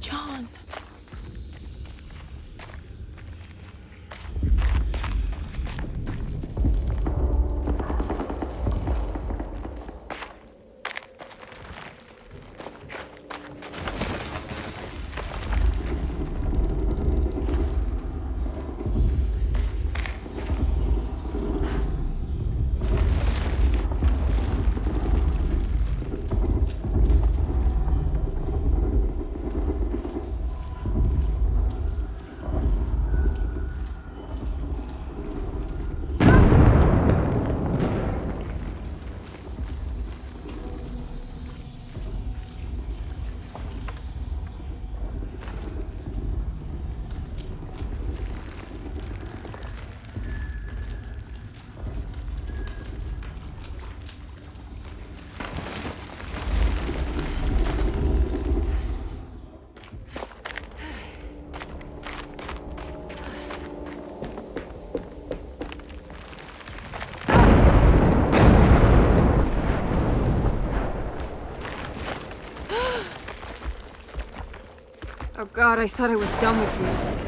John. Oh God, I thought I was done with you.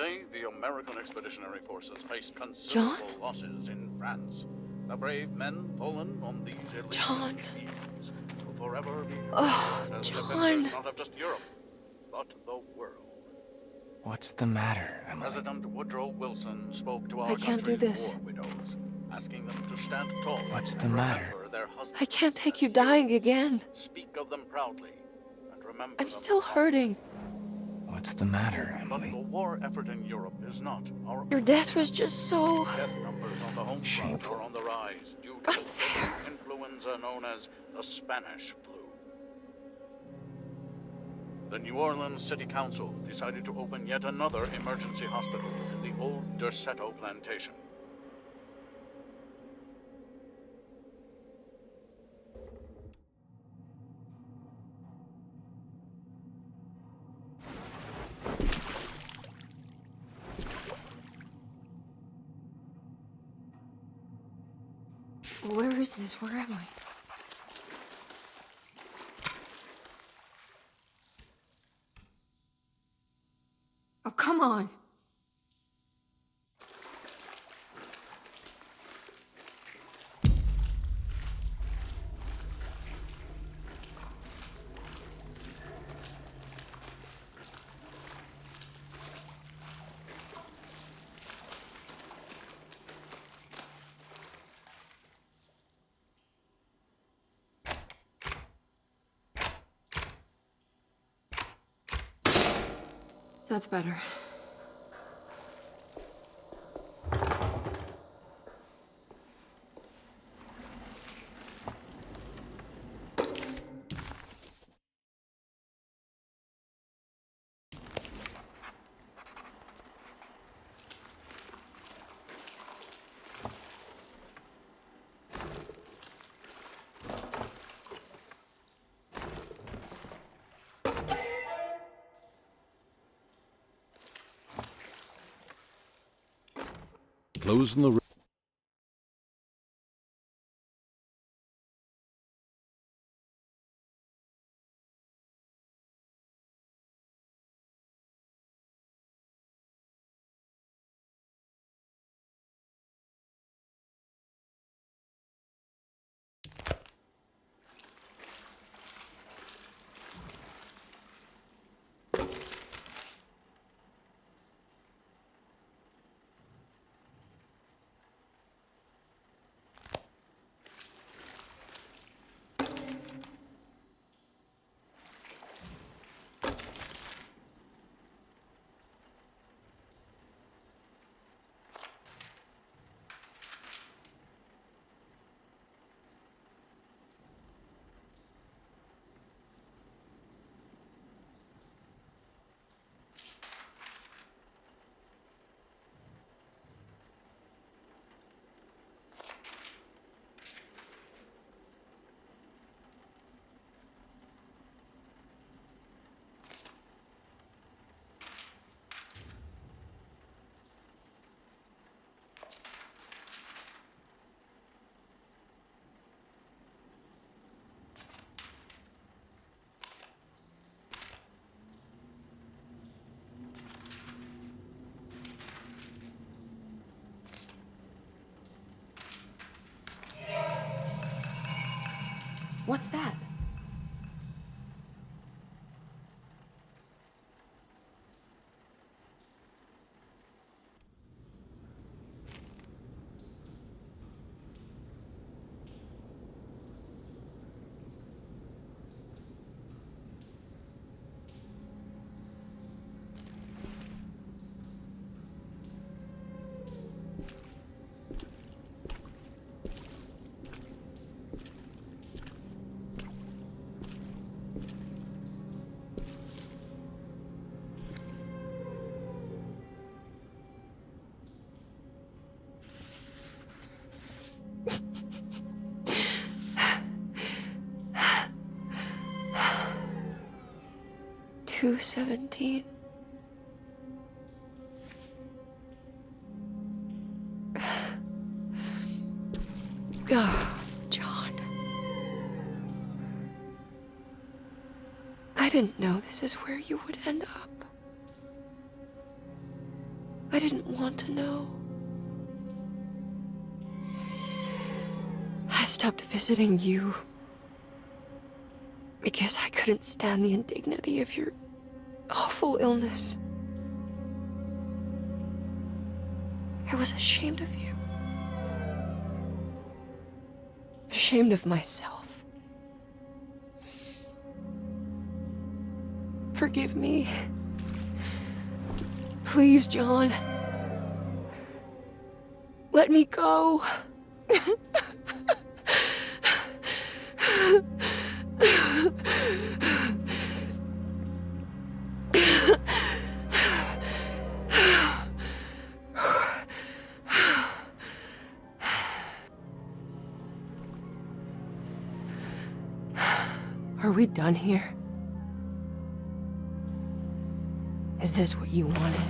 Yesterday, the American expeditionary forces faced considerable losses in France. The brave men fallen on these Elysian fields will forever be remembered as defenders not of just Europe, but the world. What's the matter, Emily? President Woodrow Wilson spoke to our I can't do country's this. war widows, asking them to stand tall. What's the and matter? remember their husbands I can't take as you dying heroes. again. Speak of them proudly, and remember I'm them still fondly. hurting. What's the matter, But Emily? the war effort in Europe is not our Your death was just so... Death numbers on the home front are on the rise due to the deadly influenza known as the Spanish flu. The New Orleans City Council decided to open yet another emergency hospital in the old Derceto plantation. Where is this? Where am I? Oh, come on. That's better. Closing the... What's that? $2.17. Oh, John. I didn't know this is where you would end up. I didn't want to know. I stopped visiting you because I couldn't stand the indignity of your awful illness. I was ashamed of you. Ashamed of myself. Forgive me. Please, John. Let me go. Are we done here? Is this what you wanted?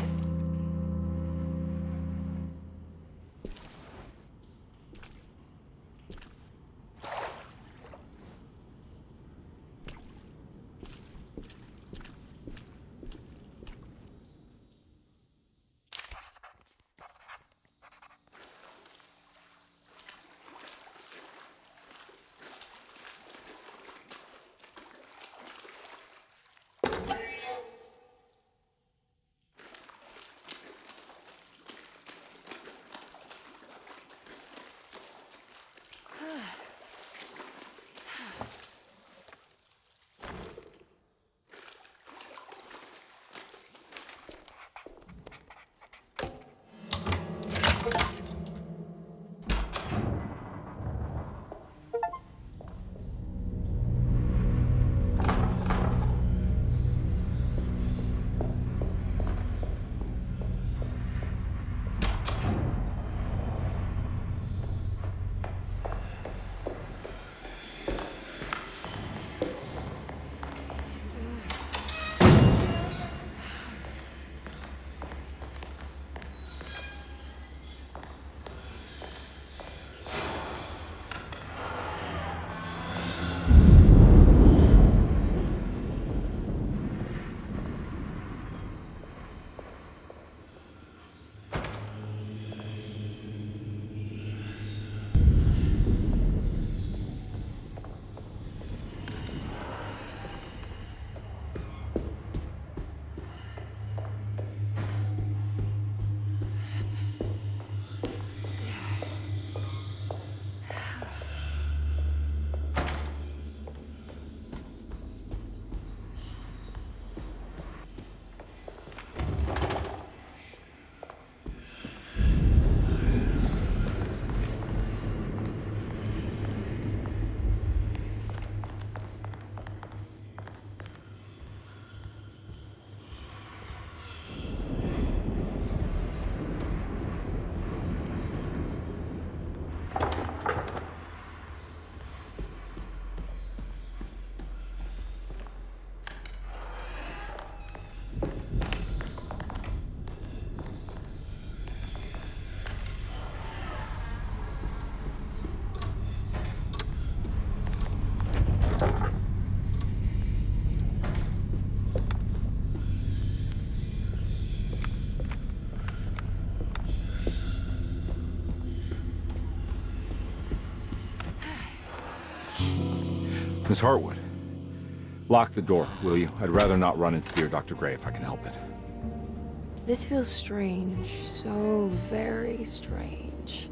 Miss Hartwood, lock the door, will you? I'd rather not run into dear Dr. Gray if I can help it. This feels strange. So very strange.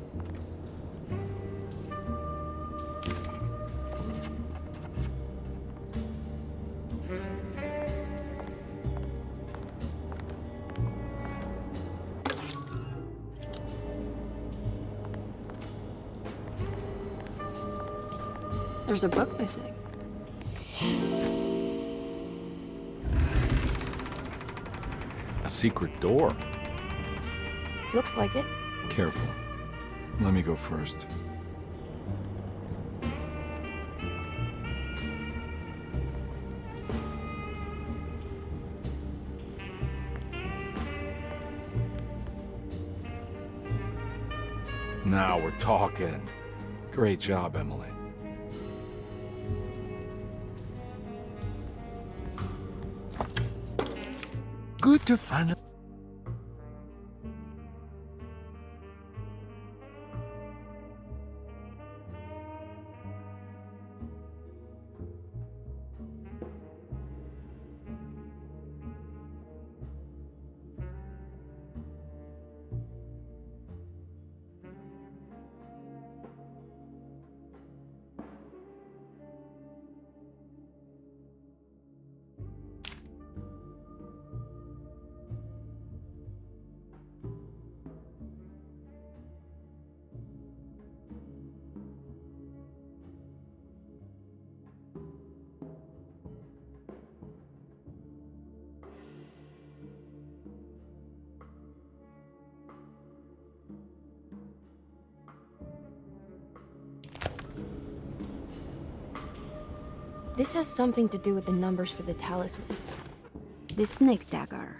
There's a book missing. A secret door. Looks like it. Careful. Let me go first. Now we're talking. Great job, Emily. Good to finally... This has something to do with the numbers for the talisman. The snake dagger.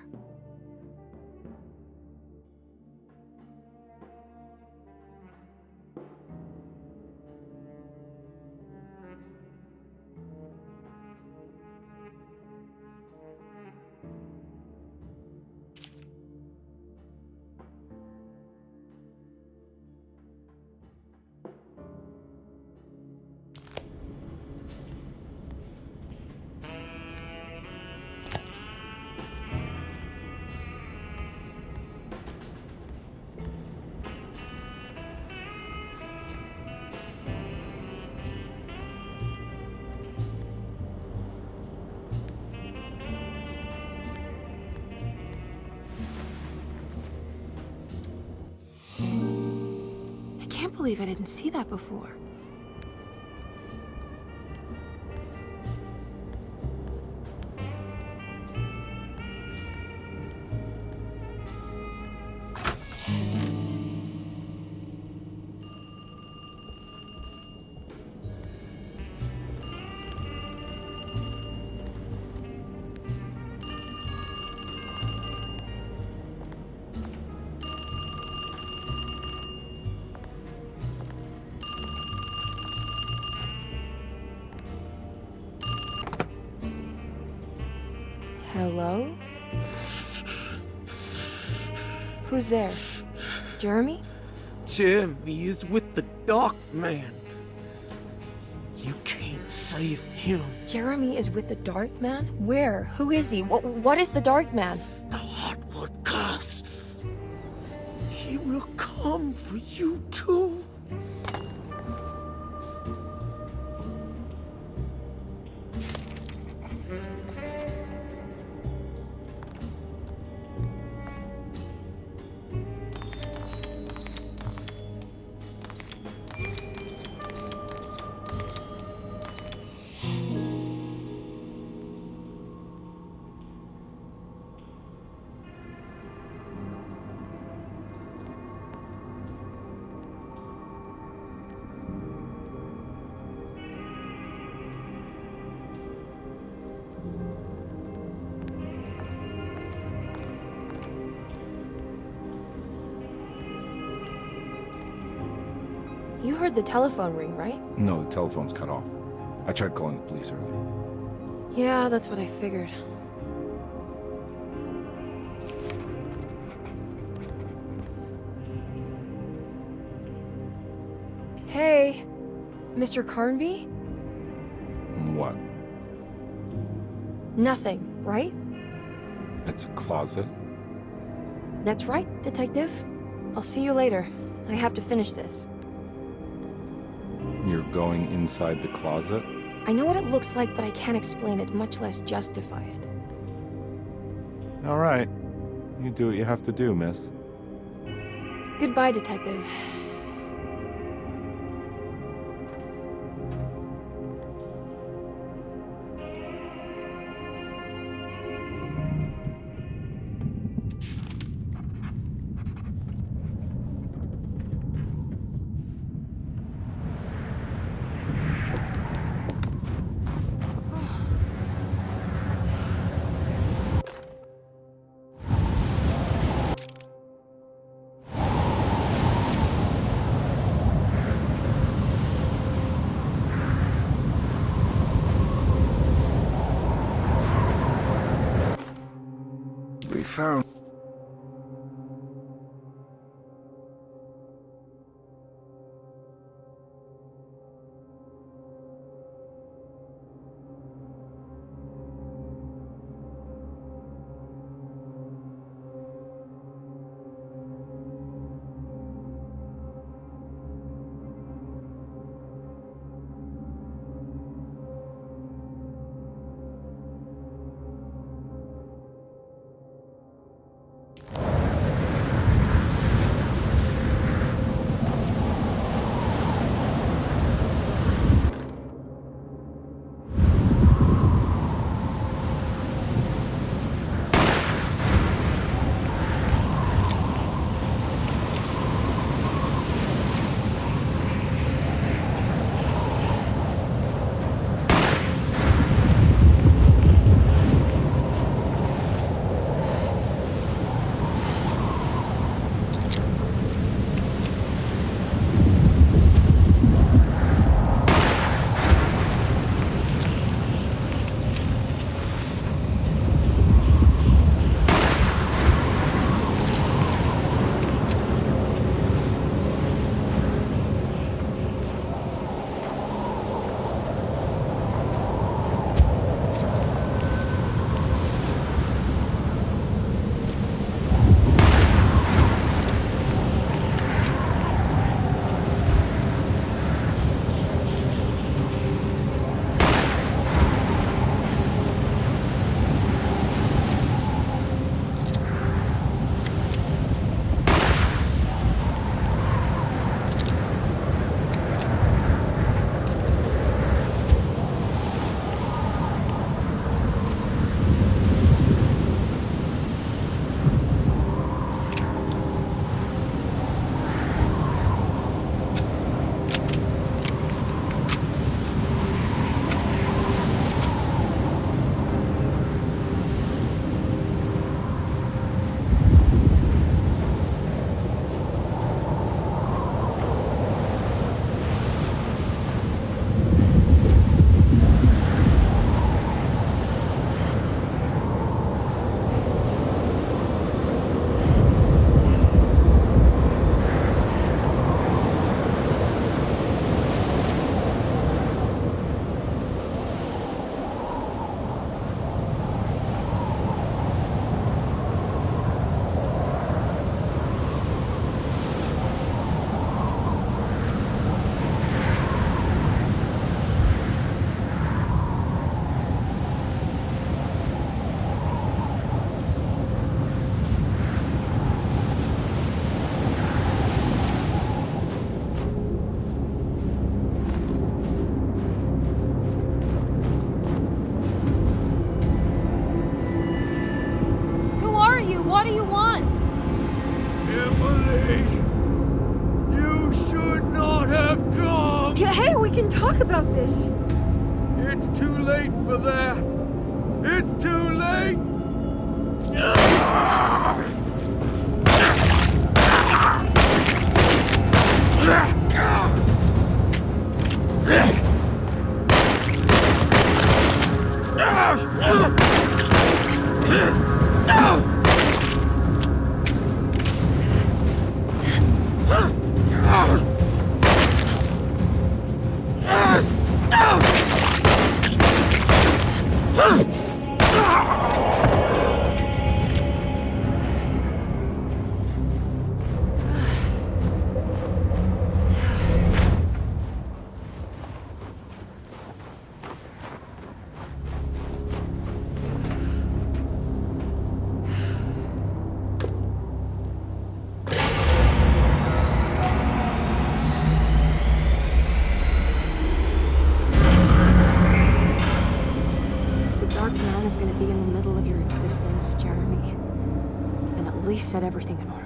I can't believe I didn't see that before. Hello? Who's there? Jeremy? Jeremy is with the Dark Man. You can't save him. Jeremy is with the Dark Man? Where? Who is he? What is the Dark Man? The Hartwood curse. He will come for you too. You heard the telephone ring, right? No, the telephone's cut off. I tried calling the police earlier. Yeah, that's what I figured. Hey, Mr. Carnby? What? Nothing, right? It's a closet? That's right, Detective. I'll see you later. I have to finish this. You're going inside the closet? I know what it looks like, but I can't explain it, much less justify it. All right. You do what you have to do, miss. Goodbye, Detective. We found... You should not have come! Yeah, hey, we can talk about this. It's too late for that. It's too late! Is going to be in the middle of your existence, Jeremy. Then at least set everything in order.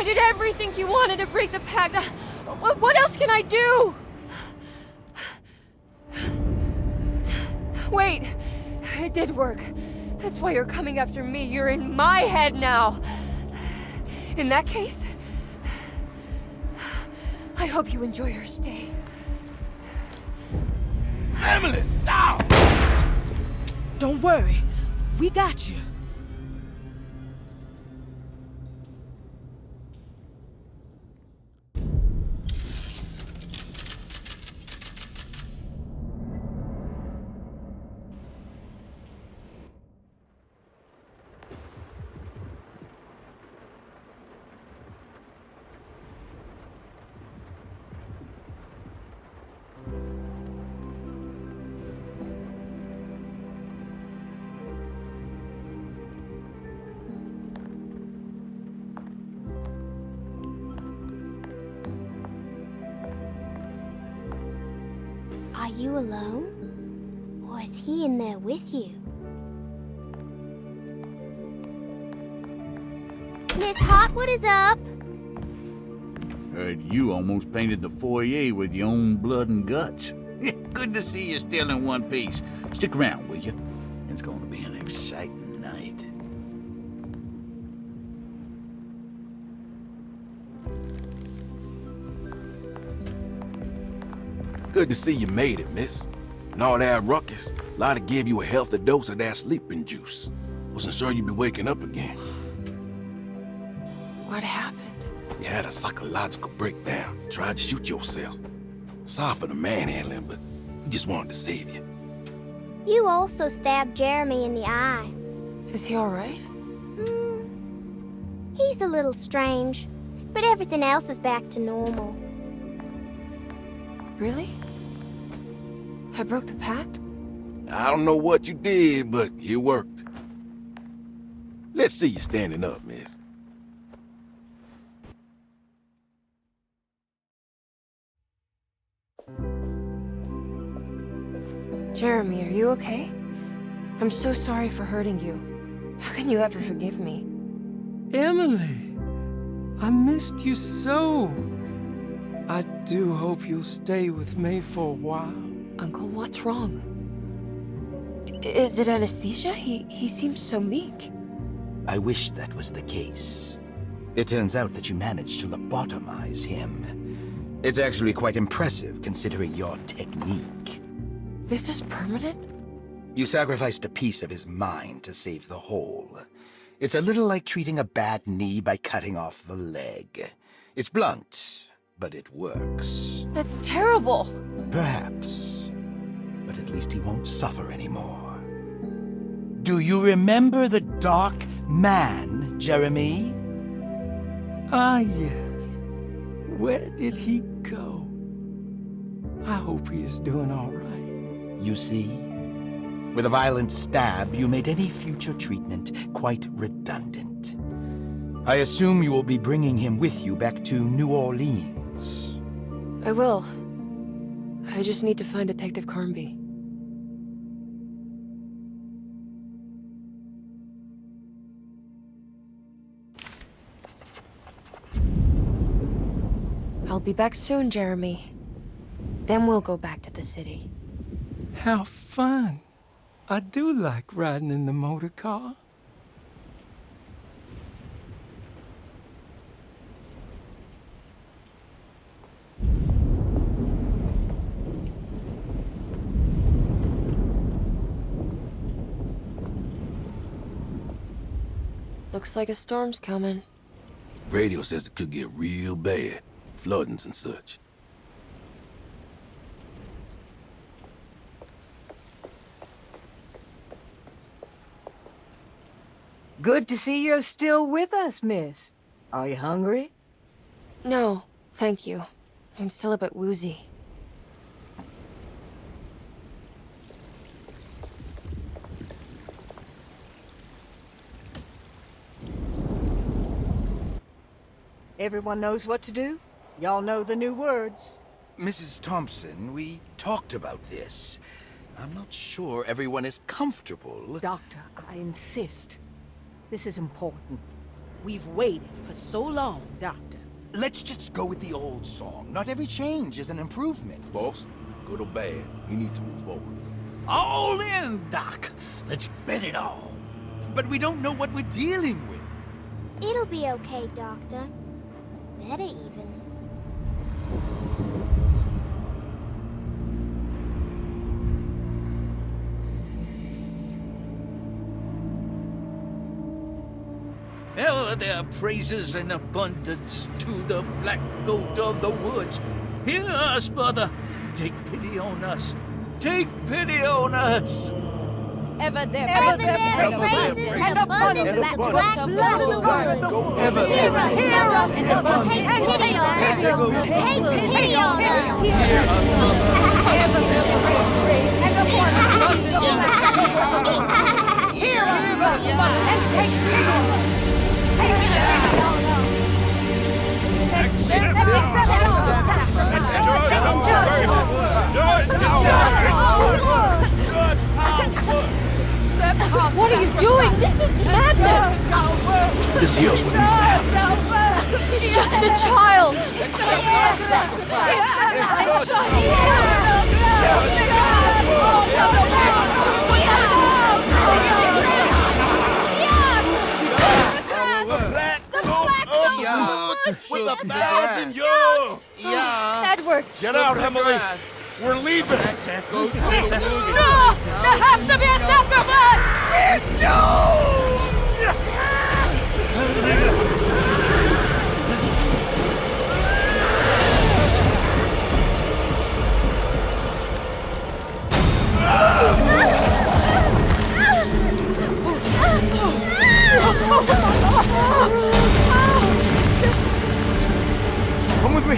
did everything you wanted to break the pact. What else can I do? Wait, it did work. That's why you're coming after me. You're in my head now. In that case, I hope you enjoy your stay. Emily, stop! Don't worry. We got you. Are you alone? Or is he in there with you? Miss Hartwood is up. Heard you almost painted the foyer with your own blood and guts. Good to see you still in one piece. Stick around, will you? It's going to be an exciting night. Good to see you made it, miss. And all that ruckus, Lottie gave you a healthy dose of that sleeping juice. Wasn't sure you'd be waking up again. What happened? You had a psychological breakdown. Tried to shoot yourself. Sorry for the manhandling, but we just wanted to save you. You also stabbed Jeremy in the eye. Is he alright? He's a little strange, but everything else is back to normal. Really? I broke the pact? I don't know what you did, but it worked. Let's see you standing up, miss. Jeremy, are you okay? I'm so sorry for hurting you. How can you ever forgive me? Emily, I missed you so. I do hope you'll stay with me for a while. Uncle, what's wrong? Is it anesthesia? He seems so meek. I wish that was the case. It turns out that you managed to lobotomize him. It's actually quite impressive considering your technique. This is permanent? You sacrificed a piece of his mind to save the whole. It's a little like treating a bad knee by cutting off the leg. It's blunt, but it works. That's terrible. Perhaps. But at least he won't suffer anymore. Do you remember the Dark Man, Jeremy? Ah, yes. Where did he go? I hope he is doing all right. You see? With a violent stab, you made any future treatment quite redundant. I assume you will be bringing him with you back to New Orleans. I will. I just need to find Detective Carnby. I'll be back soon, Jeremy. Then we'll go back to the city. How fun. I do like riding in the motor car. Looks like a storm's coming. Radio says it could get real bad. Floodings and such. Good to see you're still with us, miss. Are you hungry? No, thank you. I'm still a bit woozy. Everyone knows what to do? Y'all know the new words. Mrs. Thompson, we talked about this. I'm not sure everyone is comfortable. Doctor, I insist. This is important. We've waited for so long, Doctor. Let's just go with the old song. Not every change is an improvement. Boss, good or bad, we need to move forward. All in, Doc. Let's bet it all. But we don't know what we're dealing with. It'll be okay, Doctor. Better even. Ever their praises and abundance to the black goat of the woods. Hear us, brother. Take pity on us. Take pity on us. Ever their praises and abundance to the black goat of the woods. Ever Hear us, brother. Take pity on us. Take pity on us. Hear us, brother. Ever their praises and abundance to the black goat of the woods. Hear us, brother, and take pity on us. Take pity on us. Accept our sacrifice and judge our doing? This is madness! This here's what needs to happen. She's just a child! With 1,000 euro! Edward! Get out, Emily! We're leaving! No! There has to be a sacrifice! Come with me.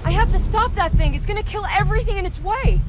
I have to stop that thing. It's gonna kill everything in its way.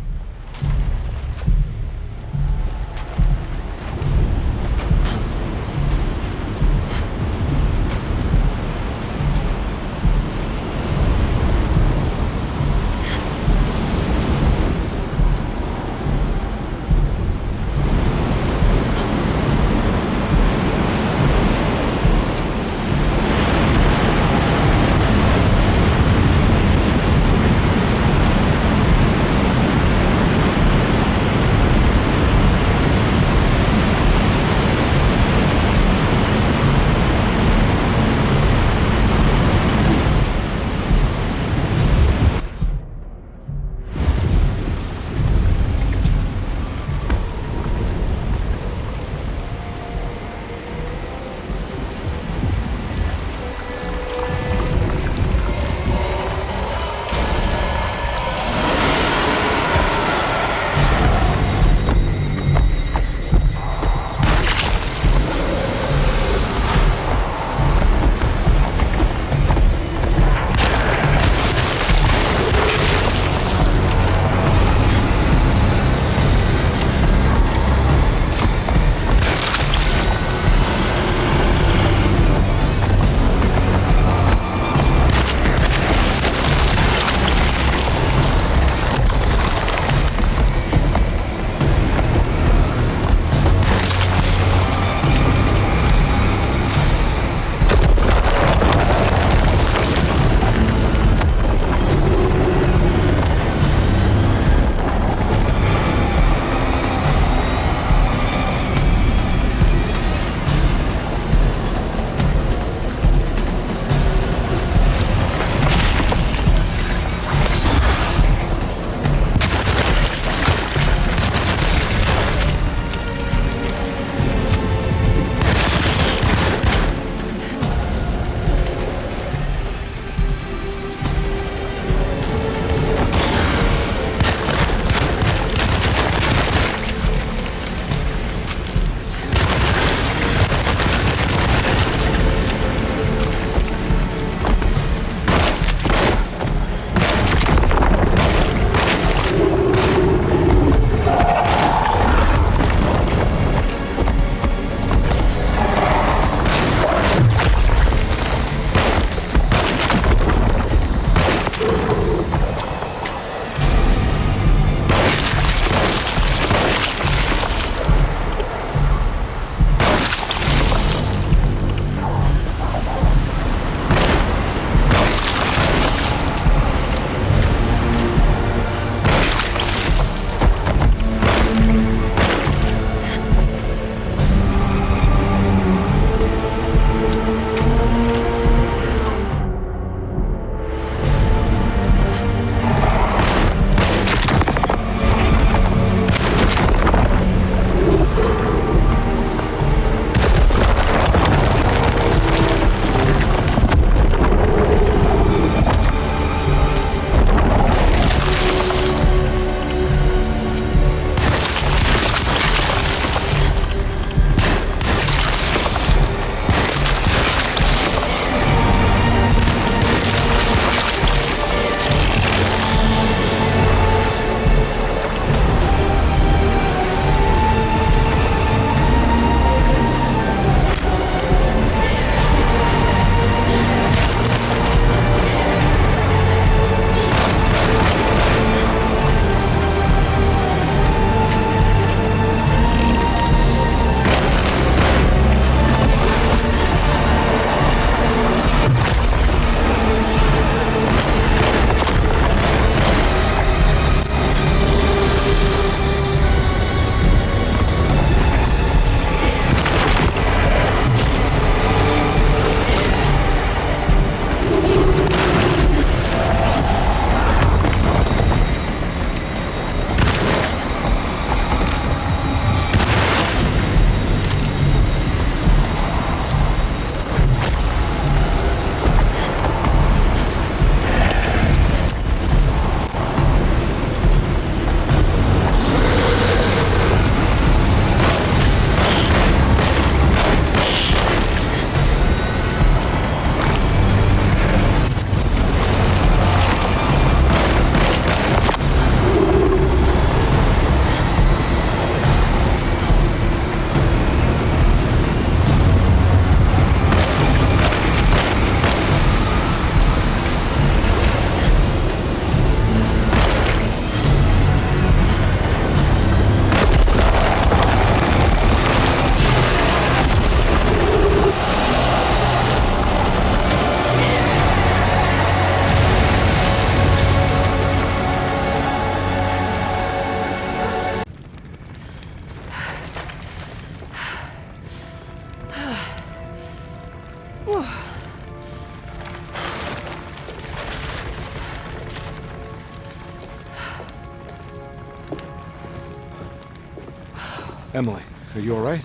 Emily, are you all right?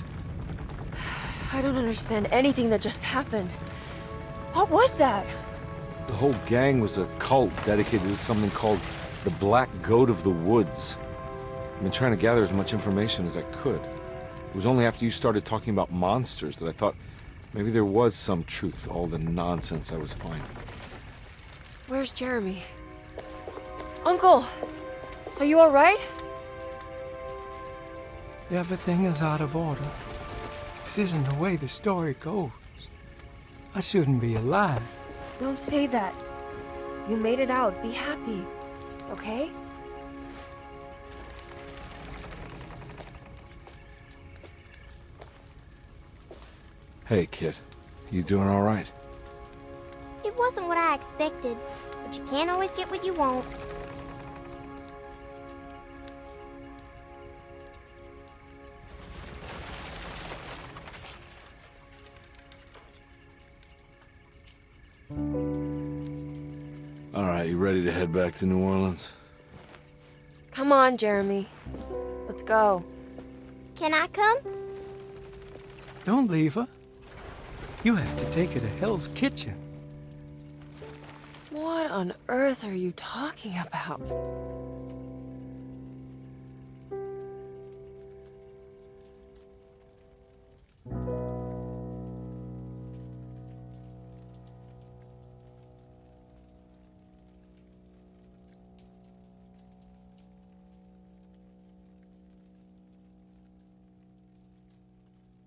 I don't understand anything that just happened. What was that? The whole gang was a cult dedicated to something called the Black Goat of the Woods. I've been trying to gather as much information as I could. It was only after you started talking about monsters that I thought maybe there was some truth to all the nonsense I was finding. Where's Jeremy? Uncle! Are you alright? Everything is out of order. This isn't the way the story goes. I shouldn't be alive. Don't say that. You made it out. Be happy. Okay? Hey, kid. You doing all right? It wasn't what I expected, but you can't always get what you want. All right, you ready to head back to New Orleans? Come on, Jeremy. Let's go. Can I come? Don't leave her. You have to take her to Hell's Kitchen. What on earth are you talking about?